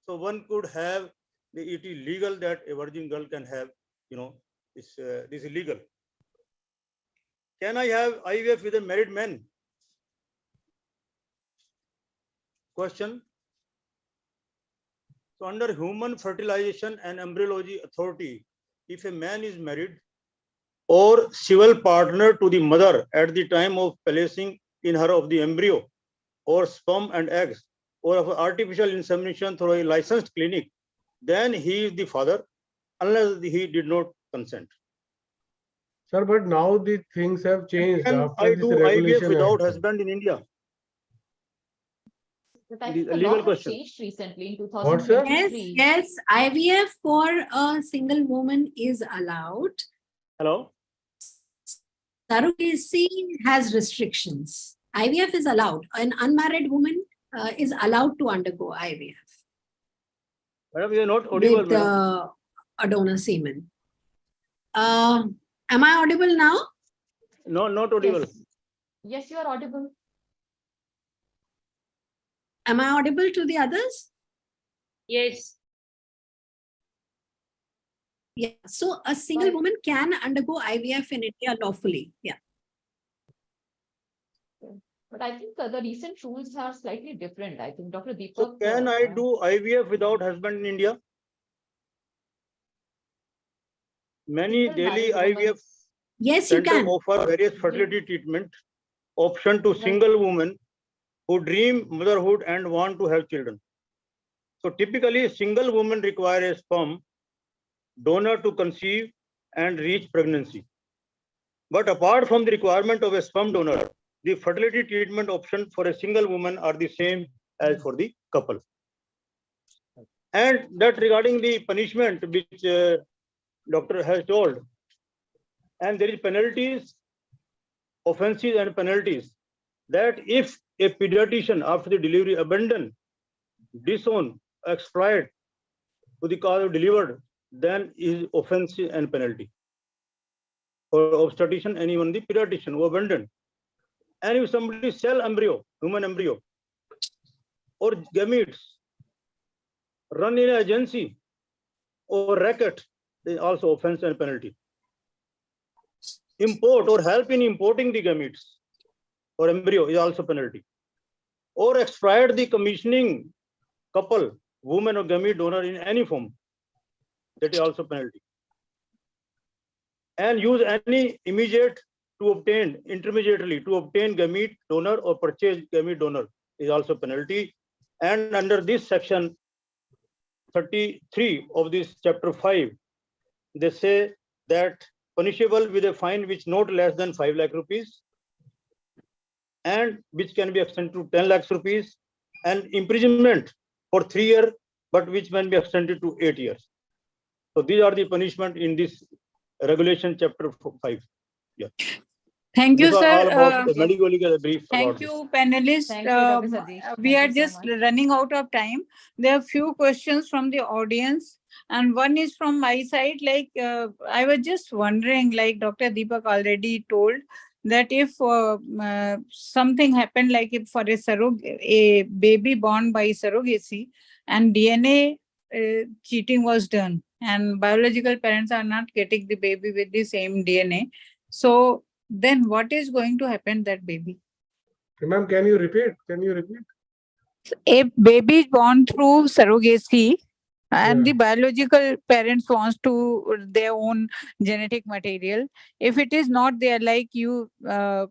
[SPEAKER 16] So one could have, it is legal that a virgin girl can have, this is legal. Can I have IVF with a married man? Question. So under Human Fertilization and Embryology Authority, if a man is married or civil partner to the mother at the time of placing in her of the embryo or sperm and eggs, or of artificial insemination through a licensed clinic, then he is the father unless he did not consent.
[SPEAKER 15] Sir, but now the things have changed.
[SPEAKER 16] And I do IVF without husband in India.
[SPEAKER 7] But I think the law has changed recently in 2023.
[SPEAKER 8] Yes, IVF for a single woman is allowed.
[SPEAKER 16] Hello?
[SPEAKER 8] Surrogacy has restrictions. IVF is allowed. An unmarried woman is allowed to undergo IVF.
[SPEAKER 16] Madam, you are not audible,
[SPEAKER 8] with
[SPEAKER 16] madam.
[SPEAKER 8] a donor semen. Am I audible now?
[SPEAKER 16] No, not audible.
[SPEAKER 7] Yes. Yes, you are audible.
[SPEAKER 8] Am I audible to the others?
[SPEAKER 3] Yes.
[SPEAKER 8] Yeah. So a single woman can undergo IVF in India lawfully. Yeah.
[SPEAKER 7] But I think the recent rules are slightly different. I think Dr. Deepak.
[SPEAKER 16] So can I do IVF without husband in India? Many
[SPEAKER 7] Single
[SPEAKER 16] daily
[SPEAKER 7] married women.
[SPEAKER 16] IVF
[SPEAKER 8] Yes, you
[SPEAKER 16] centers
[SPEAKER 8] can.
[SPEAKER 16] offer various fertility treatment option to single women who dream motherhood and want to have children. So typically, single women require a sperm donor to conceive and reach pregnancy. But apart from the requirement of a sperm donor, the fertility treatment option for a single woman are the same as for the couple. And that regarding the punishment which doctor has told, and there is penalties, offenses and penalties, that if a pediatrician after the delivery abandon, disown, exploit to the cause of delivered, then is offense and penalty. For obstetrician and even the pediatrician who abandoned. And if somebody sell embryo, human embryo, or gametes, run in an agency or racket, is also offense and penalty. Import or help in importing the gametes or embryo is also penalty. Or exploit the commissioning couple, woman or gamete donor in any form, that is also penalty. And use any immediate to obtain, intermediately to obtain gamete donor or purchase gamete donor is also penalty. And under this section 33 of this chapter 5, they say that punishable with a fine which not less than 5 lakh rupees and which can be extended to 10 lakhs rupees, and imprisonment for 3 years, but which can be extended to 8 years. So these are the punishment in this regulation chapter 5. Yeah.
[SPEAKER 4] Thank you,
[SPEAKER 16] These are
[SPEAKER 4] sir.
[SPEAKER 16] all about the medical legal brief.
[SPEAKER 4] Thank
[SPEAKER 16] about
[SPEAKER 4] you, panelists.
[SPEAKER 7] Thank you, Dr. Satish.
[SPEAKER 4] We
[SPEAKER 7] Thank
[SPEAKER 4] are
[SPEAKER 7] you so
[SPEAKER 4] just
[SPEAKER 7] much.
[SPEAKER 4] running out of time. There are few questions from the audience, and one is from my side. Like I was just wondering, like Dr. Deepak already told, that if something happened, like if for a baby born by surrogacy and DNA cheating was done, and biological parents are not getting the baby with the same DNA, so then what is going to happen that baby?
[SPEAKER 15] Ma'am, can you repeat? Can you repeat?
[SPEAKER 4] A baby is born through surrogacy, and
[SPEAKER 15] Yeah.
[SPEAKER 4] the biological parents wants to their own genetic material. If it is not there, like you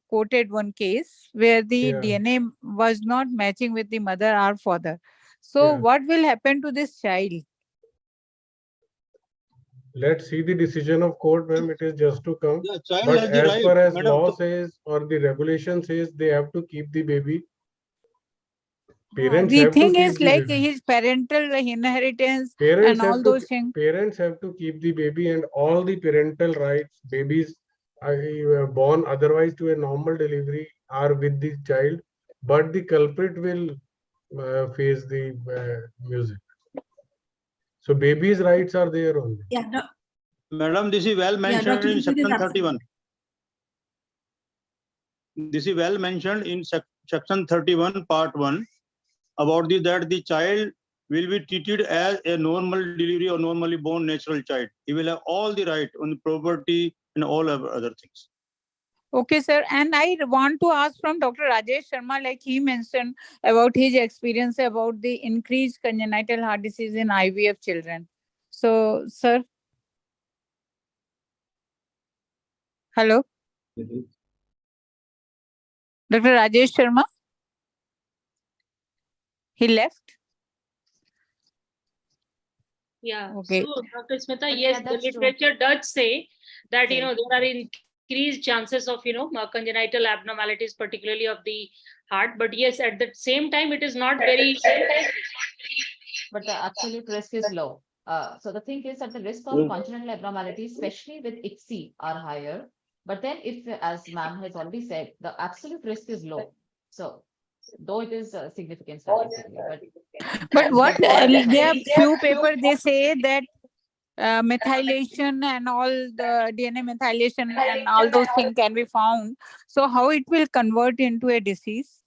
[SPEAKER 4] quoted one case where the
[SPEAKER 15] Yeah.
[SPEAKER 4] DNA was not matching with the mother or father. So
[SPEAKER 15] Yeah.
[SPEAKER 4] what will happen to this child?
[SPEAKER 15] Let's see the decision of court, ma'am. It is just to come.
[SPEAKER 16] Yeah, child
[SPEAKER 15] But
[SPEAKER 16] has the
[SPEAKER 15] as
[SPEAKER 16] right,
[SPEAKER 15] far as
[SPEAKER 16] madam.
[SPEAKER 15] law says or the regulation says, they have to keep the baby.
[SPEAKER 4] The thing is like his parental inheritance and all those things.
[SPEAKER 15] Parents have to keep the baby, and all the parental rights. Babies born otherwise to a normal delivery are with the child, but the culprit will face the music. So babies' rights are there only.
[SPEAKER 8] Yeah. No.
[SPEAKER 16] Madam, this is well mentioned in section 31. This is well mentioned in section 31, part 1, about this, that the child will be treated as a normal delivery or normally born natural child. He will have all the right on the property and all other things.
[SPEAKER 4] Okay, sir. And I want to ask from Dr. Rajesh Sharma, like he mentioned about his experience about the increased congenital heart disease in IVF children. So, sir. Hello. Dr. Rajesh Sharma. He left.
[SPEAKER 3] Yeah.
[SPEAKER 4] Okay.
[SPEAKER 3] So, Dr. Smita,
[SPEAKER 7] Yeah,
[SPEAKER 3] yes, the
[SPEAKER 7] that's true.
[SPEAKER 3] literature does say that, you
[SPEAKER 7] Right.
[SPEAKER 3] know, there are increased chances of, you know, congenital abnormalities, particularly of the heart. But yes, at the same time, it is not very.
[SPEAKER 7] But the absolute risk is low. So the thing is that the risk of congenital abnormalities, especially with ICSI, are higher. But then if, as ma'am has already said, the absolute risk is low. So though it is significant statistically.
[SPEAKER 4] But what
[SPEAKER 7] But
[SPEAKER 4] there are few papers they say that methylation and all the DNA methylation and all those things can be found. So how it will convert into a disease?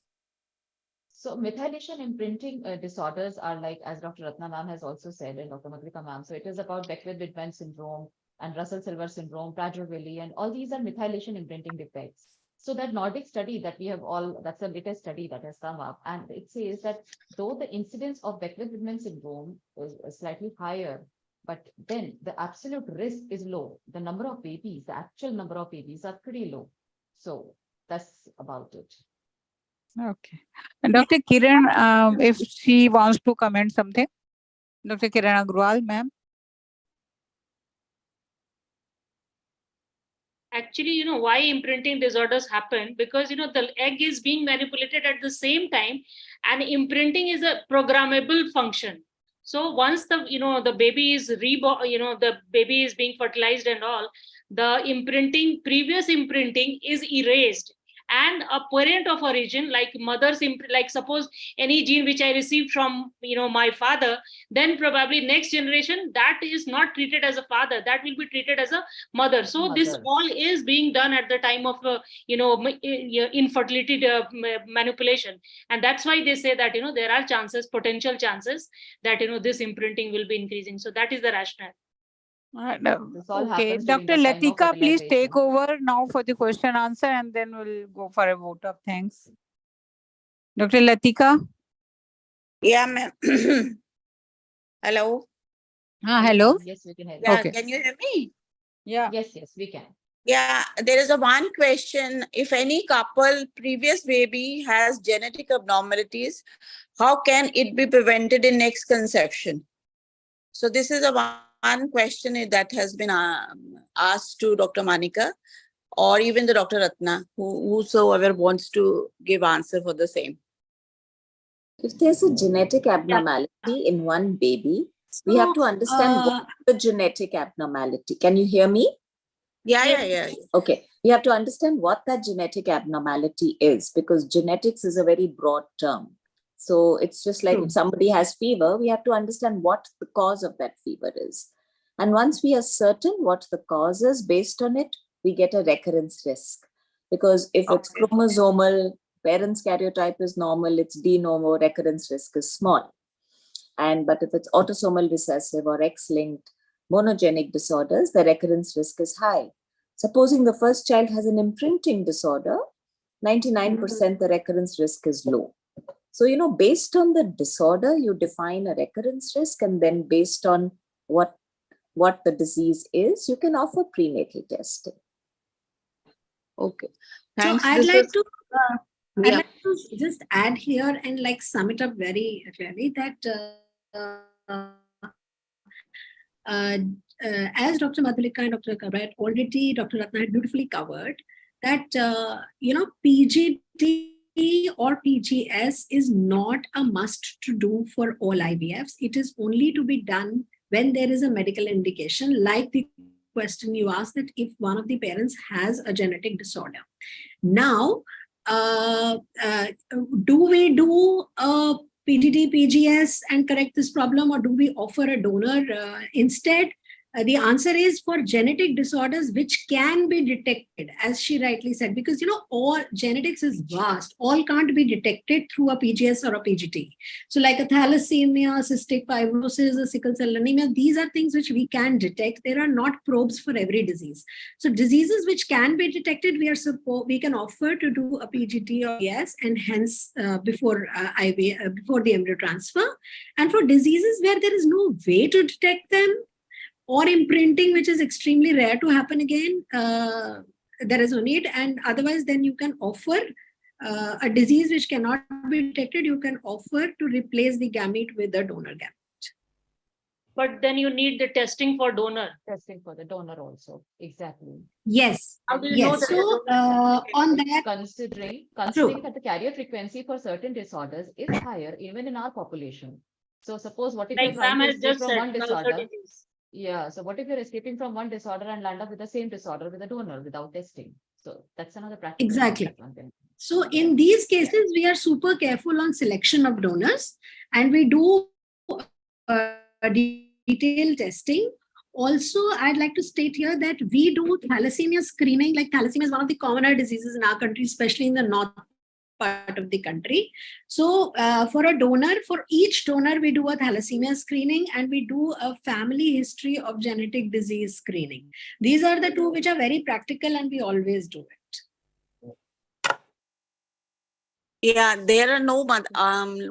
[SPEAKER 7] So methylation imprinting disorders are like, as Dr. Ratna ma'am has also said, and Dr. Madhulika ma'am. So it is about Beckwith-Whitman syndrome and Russell-Silver syndrome, Prader-Willi, and all these are methylation imprinting defects. So that Nordic study that we have all, that's the latest study that has come up. And it says that though the incidence of Beckwith-Whitman syndrome is slightly higher, but then the absolute risk is low. The number of babies, the actual number of babies are pretty low. So that's about it.
[SPEAKER 4] Okay. And Dr. Kiran, if she wants to comment something, Dr. Kiran Agrawal, ma'am.
[SPEAKER 3] Actually, why imprinting disorders happen? Because, the egg is being manipulated at the same time, and imprinting is a programmable function. So once the baby is reborn, the baby is being fertilized and all, the previous imprinting is erased. And a parent of origin, like mother's like suppose any gene which I received from my father, then probably next generation that is not treated as a father, that will be treated as a mother. So this all is being done at the time of infertility manipulation, and that's why they say that there are potential chances that this imprinting will be increasing. So that is the rationale.
[SPEAKER 4] Okay, Dr. Latika, please take over now for the question answer, and then we'll go for a vote of thanks. Dr. Latika?
[SPEAKER 1] Yeah, ma'am. Hello?
[SPEAKER 4] Hello?
[SPEAKER 7] Yes, we can hear you.
[SPEAKER 1] Yeah,
[SPEAKER 4] Okay.
[SPEAKER 1] can you hear me?
[SPEAKER 4] Yeah.
[SPEAKER 7] Yes, we can.
[SPEAKER 1] Yeah, there is one question. If any couple previous baby has genetic abnormalities, how can it be prevented in next conception? So this is one question that has been asked to Dr. Manika or even the Dr. Ratna, whosoever wants to give answer for the same.
[SPEAKER 12] If there's a genetic abnormality in one baby, we have to understand what the genetic abnormality. Can you hear me?
[SPEAKER 1] Yeah.
[SPEAKER 12] Okay. We have to understand what that genetic abnormality is, because genetics is a very broad term. So it's just like if somebody has fever, we have to understand what the cause of that fever is. And once we are certain what the cause is, based on it, we get a recurrence risk. Because if it's chromosomal, parent's karyotype is normal, it's de novo, recurrence risk is small. But if it's autosomal recessive or X-linked monogenic disorders, the recurrence risk is high. Supposing the first child has an imprinting disorder, 99% the recurrence risk is low. So, based on the disorder, you define a recurrence risk, and then based on what the disease is, you can offer prenatal testing.
[SPEAKER 1] Okay.
[SPEAKER 8] Thanks. So I'd like to just add here and sum it up very clearly that as Dr. Madhulika and Dr. Kabrat already, Dr. Ratna had beautifully covered that, PGT or PGS is not a must to do for all IVFs. It is only to be done when there is a medical indication, like the question you asked, that if one of the parents has a genetic disorder. Now, do we do a PGT, PGS and correct this problem, or do we offer a donor instead? The answer is for genetic disorders which can be detected, as she rightly said, because all genetics is vast, all can't be detected through a PGS or a PGT. So like a thalassemia, cystic fibrosis, a sickle cell anemia, these are things which we can detect. There are not probes for every disease. So diseases which can be detected, we can offer to do a PGT or PGS, and hence before the embryo transfer. And for diseases where there is no way to detect them, or imprinting, which is extremely rare to happen again, there is no need. And otherwise, then you can offer a disease which cannot be detected, you can offer to replace the gamete with a donor gamete.
[SPEAKER 3] But then you need the testing for donor.
[SPEAKER 7] Testing for the donor also. Exactly.
[SPEAKER 8] Yes.
[SPEAKER 3] How do you know that?
[SPEAKER 8] So on that,
[SPEAKER 7] considering that the carrier frequency for certain disorders is higher even in our population. So suppose what if you're trying to escape from one disorder? Yeah. So what if you're escaping from one disorder and land up with the same disorder with a donor without testing? So that's another practical.
[SPEAKER 8] Exactly. So in these cases, we are super careful on selection of donors, and we do detailed testing. Also, I'd like to state here that we do thalassemia screening. Like thalassemia is one of the commoner diseases in our country, especially in the north part of the country. So for a donor, for each donor, we do a thalassemia screening, and we do a family history of genetic disease screening. These are the two which are very practical, and we always do it.
[SPEAKER 1] Yeah, there are no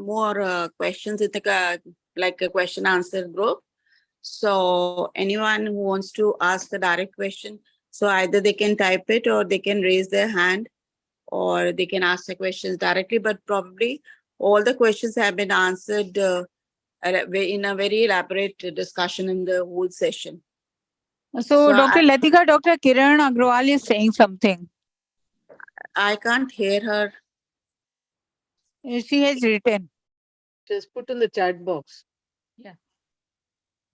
[SPEAKER 1] more questions in the like a question answer group. So anyone who wants to ask a direct question, so either they can type it or they can raise their hand, or they can ask the questions directly, but probably all the questions have been answered in a very elaborate discussion in the whole session.
[SPEAKER 17] So Dr. Latika, Dr. Kiran Agrawal is saying something.
[SPEAKER 1] I can't hear her.
[SPEAKER 17] She has written.
[SPEAKER 2] Just put in the chat box.
[SPEAKER 7] Yeah.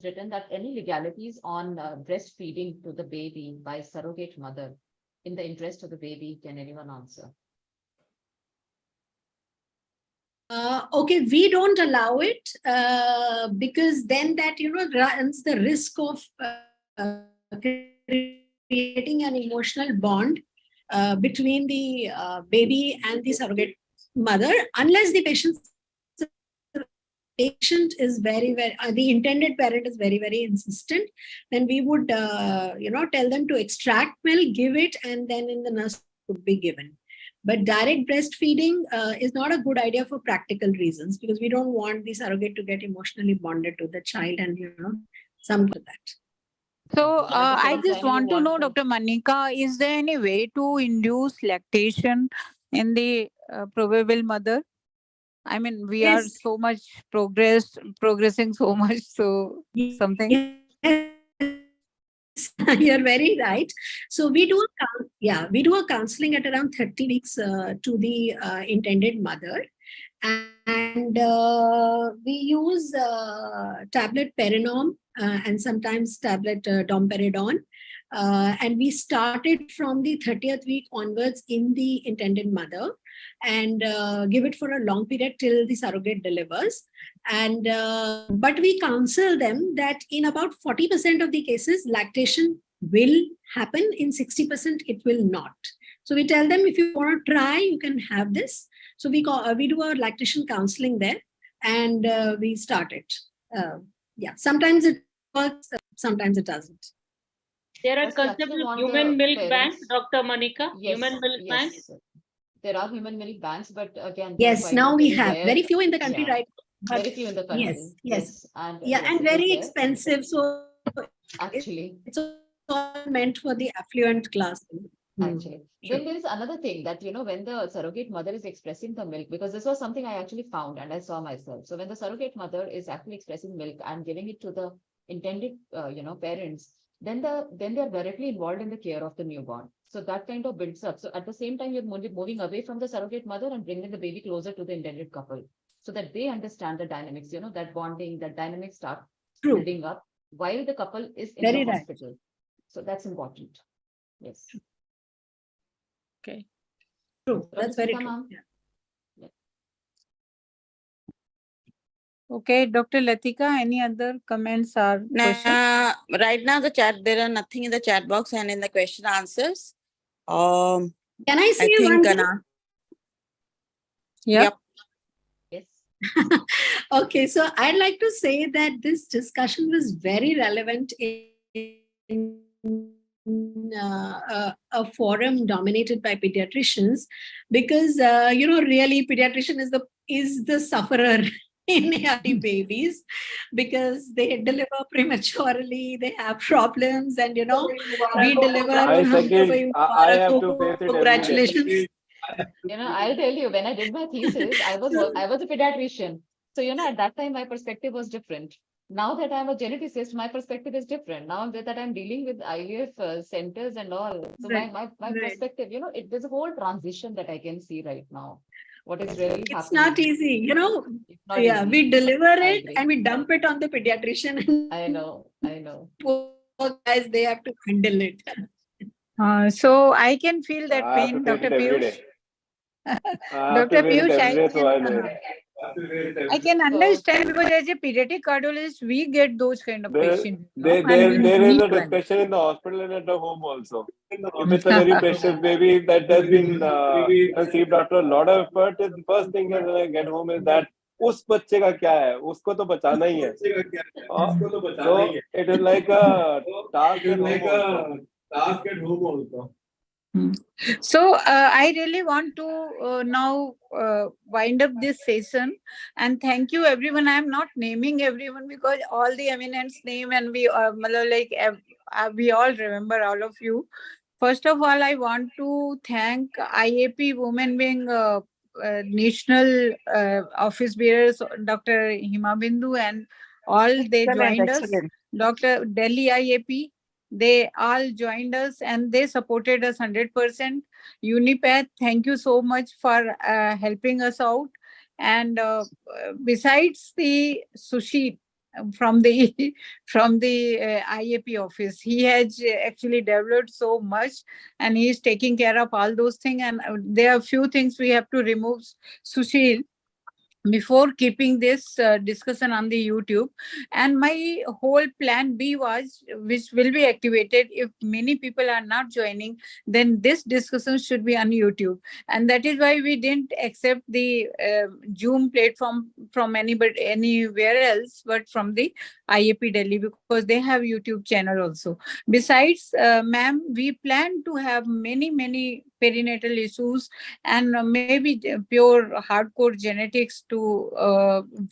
[SPEAKER 7] Written that any legalities on breastfeeding to the baby by surrogate mother in the interest of the baby, can anyone answer?
[SPEAKER 8] Okay, we don't allow it because then that, runs the risk of creating an emotional bond between the baby and the surrogate mother, unless the patient is the intended parent is very insistent. Then we would tell them to extract milk, give it, and then in the nurse would be given. But direct breastfeeding is not a good idea for practical reasons, because we don't want the surrogate to get emotionally bonded to the child, and some to that.
[SPEAKER 17] So I just want to know, Dr. Manika, is there any way to induce lactation in the probable mother? I mean, we are so much progressing so much. So something.
[SPEAKER 8] You're very right. So we do a counseling at around 30 weeks to the intended mother, and we use tablet Perinom and sometimes tablet domperidone. And we started from the 30th week onwards in the intended mother, and give it for a long period till the surrogate delivers. And but we counsel them that in about 40% of the cases, lactation will happen. In 60%, it will not. So we tell them, if you want to try, you can have this. So we do our lactation counseling there, and we start it. Sometimes it works, sometimes it doesn't.
[SPEAKER 3] There are concepts of human milk bank, Dr. Manika.
[SPEAKER 7] Yes,
[SPEAKER 3] human milk bank.
[SPEAKER 7] There are human milk banks, but again,
[SPEAKER 8] yes, now we have very few in the country, right?
[SPEAKER 7] But very few in the country.
[SPEAKER 8] Yes.
[SPEAKER 7] And
[SPEAKER 8] and very expensive. So
[SPEAKER 7] actually,
[SPEAKER 8] it's all meant for the affluent class.
[SPEAKER 7] Actually, then there is another thing that, when the surrogate mother is expressing the milk, because this was something I actually found and I saw myself. So when the surrogate mother is actually expressing milk and giving it to the intended, parents, then they are directly involved in the care of the newborn. So that kind of builds up. So at the same time, you're moving away from the surrogate mother and bringing the baby closer to the intended couple, so that they understand the dynamics, that bonding, that dynamic start building up while the couple is in the hospital. So that's important. Yes.
[SPEAKER 17] Okay.
[SPEAKER 8] True. That's very true.
[SPEAKER 7] Yeah.
[SPEAKER 17] Okay, Dr. Latika, any other comments or questions?
[SPEAKER 1] Right now, there are nothing in the chat box and in the question answers.
[SPEAKER 8] Can I say one thing?
[SPEAKER 17] Yep.
[SPEAKER 7] Yes.
[SPEAKER 8] Okay, so I'd like to say that this discussion was very relevant in a forum dominated by pediatricians, because really pediatrician is the sufferer in ART babies, because they deliver prematurely, they have problems, and we deliver.
[SPEAKER 5] I have to face it.
[SPEAKER 8] Congratulations.
[SPEAKER 7] I'll tell you, when I did my thesis, I was a pediatrician. So, at that time, my perspective was different. Now that I'm a geneticist, my perspective is different. Now that I'm dealing with IVF centers and all, so my perspective, there's a whole transition that I can see right now. What is really happening?
[SPEAKER 8] It's not easy, easy. We deliver it and we dump it on the pediatrician.
[SPEAKER 7] I know.
[SPEAKER 8] Poor guys, they have to handle it.
[SPEAKER 17] So I can feel that pain, Dr. Piyush. Dr. Piyush, I can understand because as a pediatric cardiologist, we get those kind of patients.
[SPEAKER 10] There is a discussion in the hospital and at the home also. If it's a very precious baby that has been conceived after a lot of effort, the first thing when I get home is that उस बच्चे का क्या है, उसको तो बचाना ही है. So it is like a task at home also.
[SPEAKER 17] So I really want to now wind up this session and thank you everyone. I am not naming everyone because all the eminence name and we we all remember all of you. First of all, I want to thank IAP Women Wing National Office Bearers, Dr. Hima Bindu and all they joined us. Dr. Delhi IAP. They all joined us and they supported us 100%. Unipath, thank you so much for helping us out. And besides the Sushi from the IAP office, he has actually developed so much and he is taking care of all those things. And there are few things we have to remove. Sushil, before keeping this discussion on the YouTube. And my whole plan B was, which will be activated if many people are not joining, then this discussion should be on YouTube. And that is why we didn't accept the Zoom platform from anywhere else, but from the IAP Delhi, because they have YouTube channel also. Besides, ma'am, we plan to have many perinatal issues and maybe pure hardcore genetics to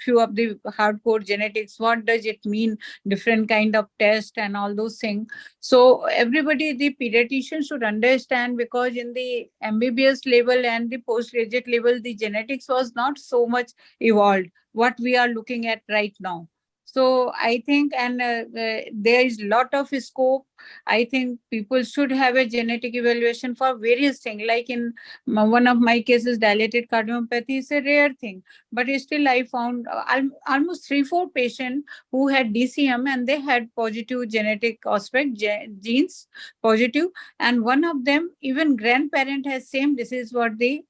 [SPEAKER 17] few of the hardcore genetics. What does it mean? Different kind of test and all those things. So everybody, the pediatrician should understand, because in the MBBS level and the postgraduate level, the genetics was not so much evolved, what we are looking at right now. So I think, and there is lot of scope. I think people should have a genetic evaluation for various things. Like in one of my cases, dilated cardiomyopathy is a rare thing, but still I found almost 3-4 patients who had DCM and they had positive genetic aspect, genes positive, and one of them, even grandparent has same disease what the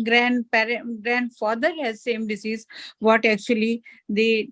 [SPEAKER 17] grandfather has same disease what actually the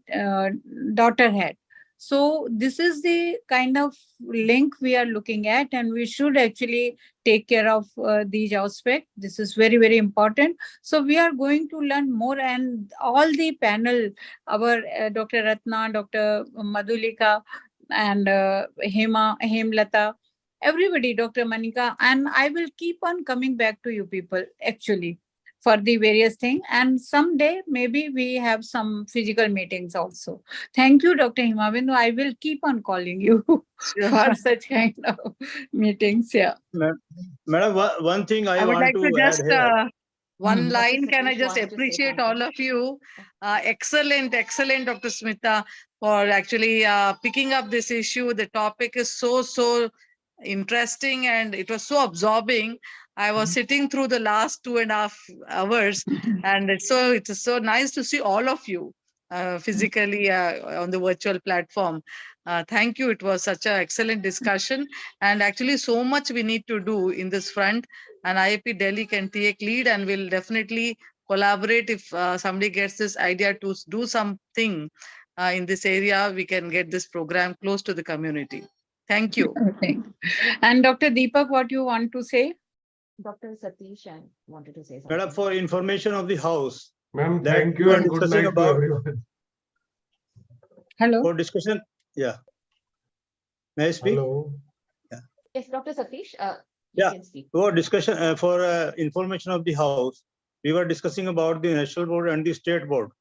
[SPEAKER 17] daughter had. So this is the kind of link we are looking at, and we should actually take care of these aspects. This is very important. So we are going to learn more, and all the panel, our Dr. Ratna, Dr. Madhulika, and Hemlata, everybody, Dr. Manika, and I will keep on coming back to you people actually for the various things. And someday maybe we have some physical meetings also. Thank you, Dr. Himabindu. I will keep on calling you for such kind of meetings. Yeah.
[SPEAKER 16] Madam, one thing I
[SPEAKER 2] would
[SPEAKER 16] want
[SPEAKER 2] like
[SPEAKER 16] to
[SPEAKER 2] just
[SPEAKER 16] add here.
[SPEAKER 2] one line. Can I just appreciate all of you? Excellent, Dr. Smita, for actually picking up this issue. The topic is so interesting and it was so absorbing. I was sitting through the last 2.5 hours and it's so nice to see all of you physically on the virtual platform. Thank you. It was such an excellent discussion, and actually so much we need to do in this front, and IAP Delhi can take lead and will definitely collaborate. If somebody gets this idea to do something in this area, we can get this program close to the community. Thank you.
[SPEAKER 17] Okay. And Dr. Deepak, what you want to say?
[SPEAKER 7] Dr. Satish wanted to say something.
[SPEAKER 16] Madam, for information of the house.
[SPEAKER 15] Ma'am, thank you and good night to everyone.
[SPEAKER 17] Hello.
[SPEAKER 16] For discussion, yeah. May I speak?
[SPEAKER 15] Hello.
[SPEAKER 7] Yeah. Yes, Dr. Satish.
[SPEAKER 16] Yeah. For discussion, for information of the house, we were discussing about the national board and the state board.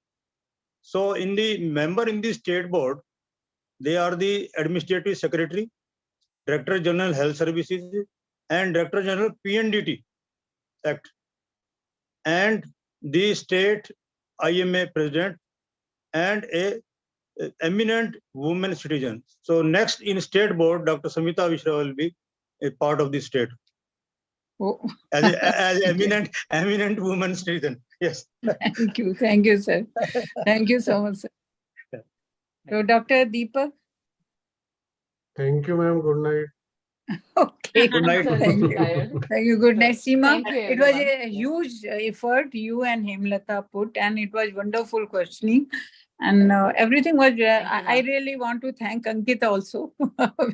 [SPEAKER 16] So in the member in the state board, they are the administrative secretary, Director General Health Services, and Director General PNDT Act, and the state IMA president, and a eminent woman citizen. So next in state board, Dr. Samita Vishra will be a part of the state.
[SPEAKER 17] Oh.
[SPEAKER 16] as eminent woman citizen. Yes.
[SPEAKER 17] Thank you, sir. Thank you so much, sir. So, Dr. Deepak.
[SPEAKER 15] Thank you, ma'am. Good night.
[SPEAKER 17] Okay.
[SPEAKER 16] Good night.
[SPEAKER 17] Thank you. Thank you. Good night, Seema.
[SPEAKER 7] Thank you,
[SPEAKER 17] It was
[SPEAKER 7] everyone.
[SPEAKER 17] a huge effort you and Hemlata put, and it was wonderful questioning. And everything was, I really want to thank Ankita also,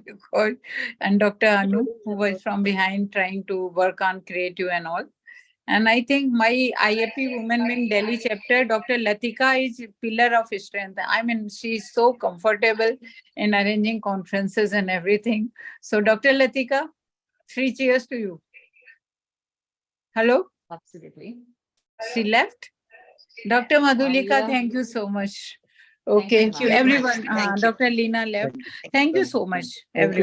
[SPEAKER 17] because, and Dr. Anu, who was from behind trying to work on creative and all. And I think my IAP Women Wing Delhi chapter, Dr. Latika, is a pillar of strength. I mean, she's so comfortable in arranging conferences and everything. So, Dr. Latika, 3 cheers to you. Hello?
[SPEAKER 7] Absolutely.
[SPEAKER 17] She left? Dr. Madhulika,
[SPEAKER 7] Yeah.
[SPEAKER 17] thank you so much. Okay,
[SPEAKER 7] Thank you,
[SPEAKER 17] everyone.
[SPEAKER 7] Thank you.
[SPEAKER 17] Dr. Leena left. Thank you so much, everyone.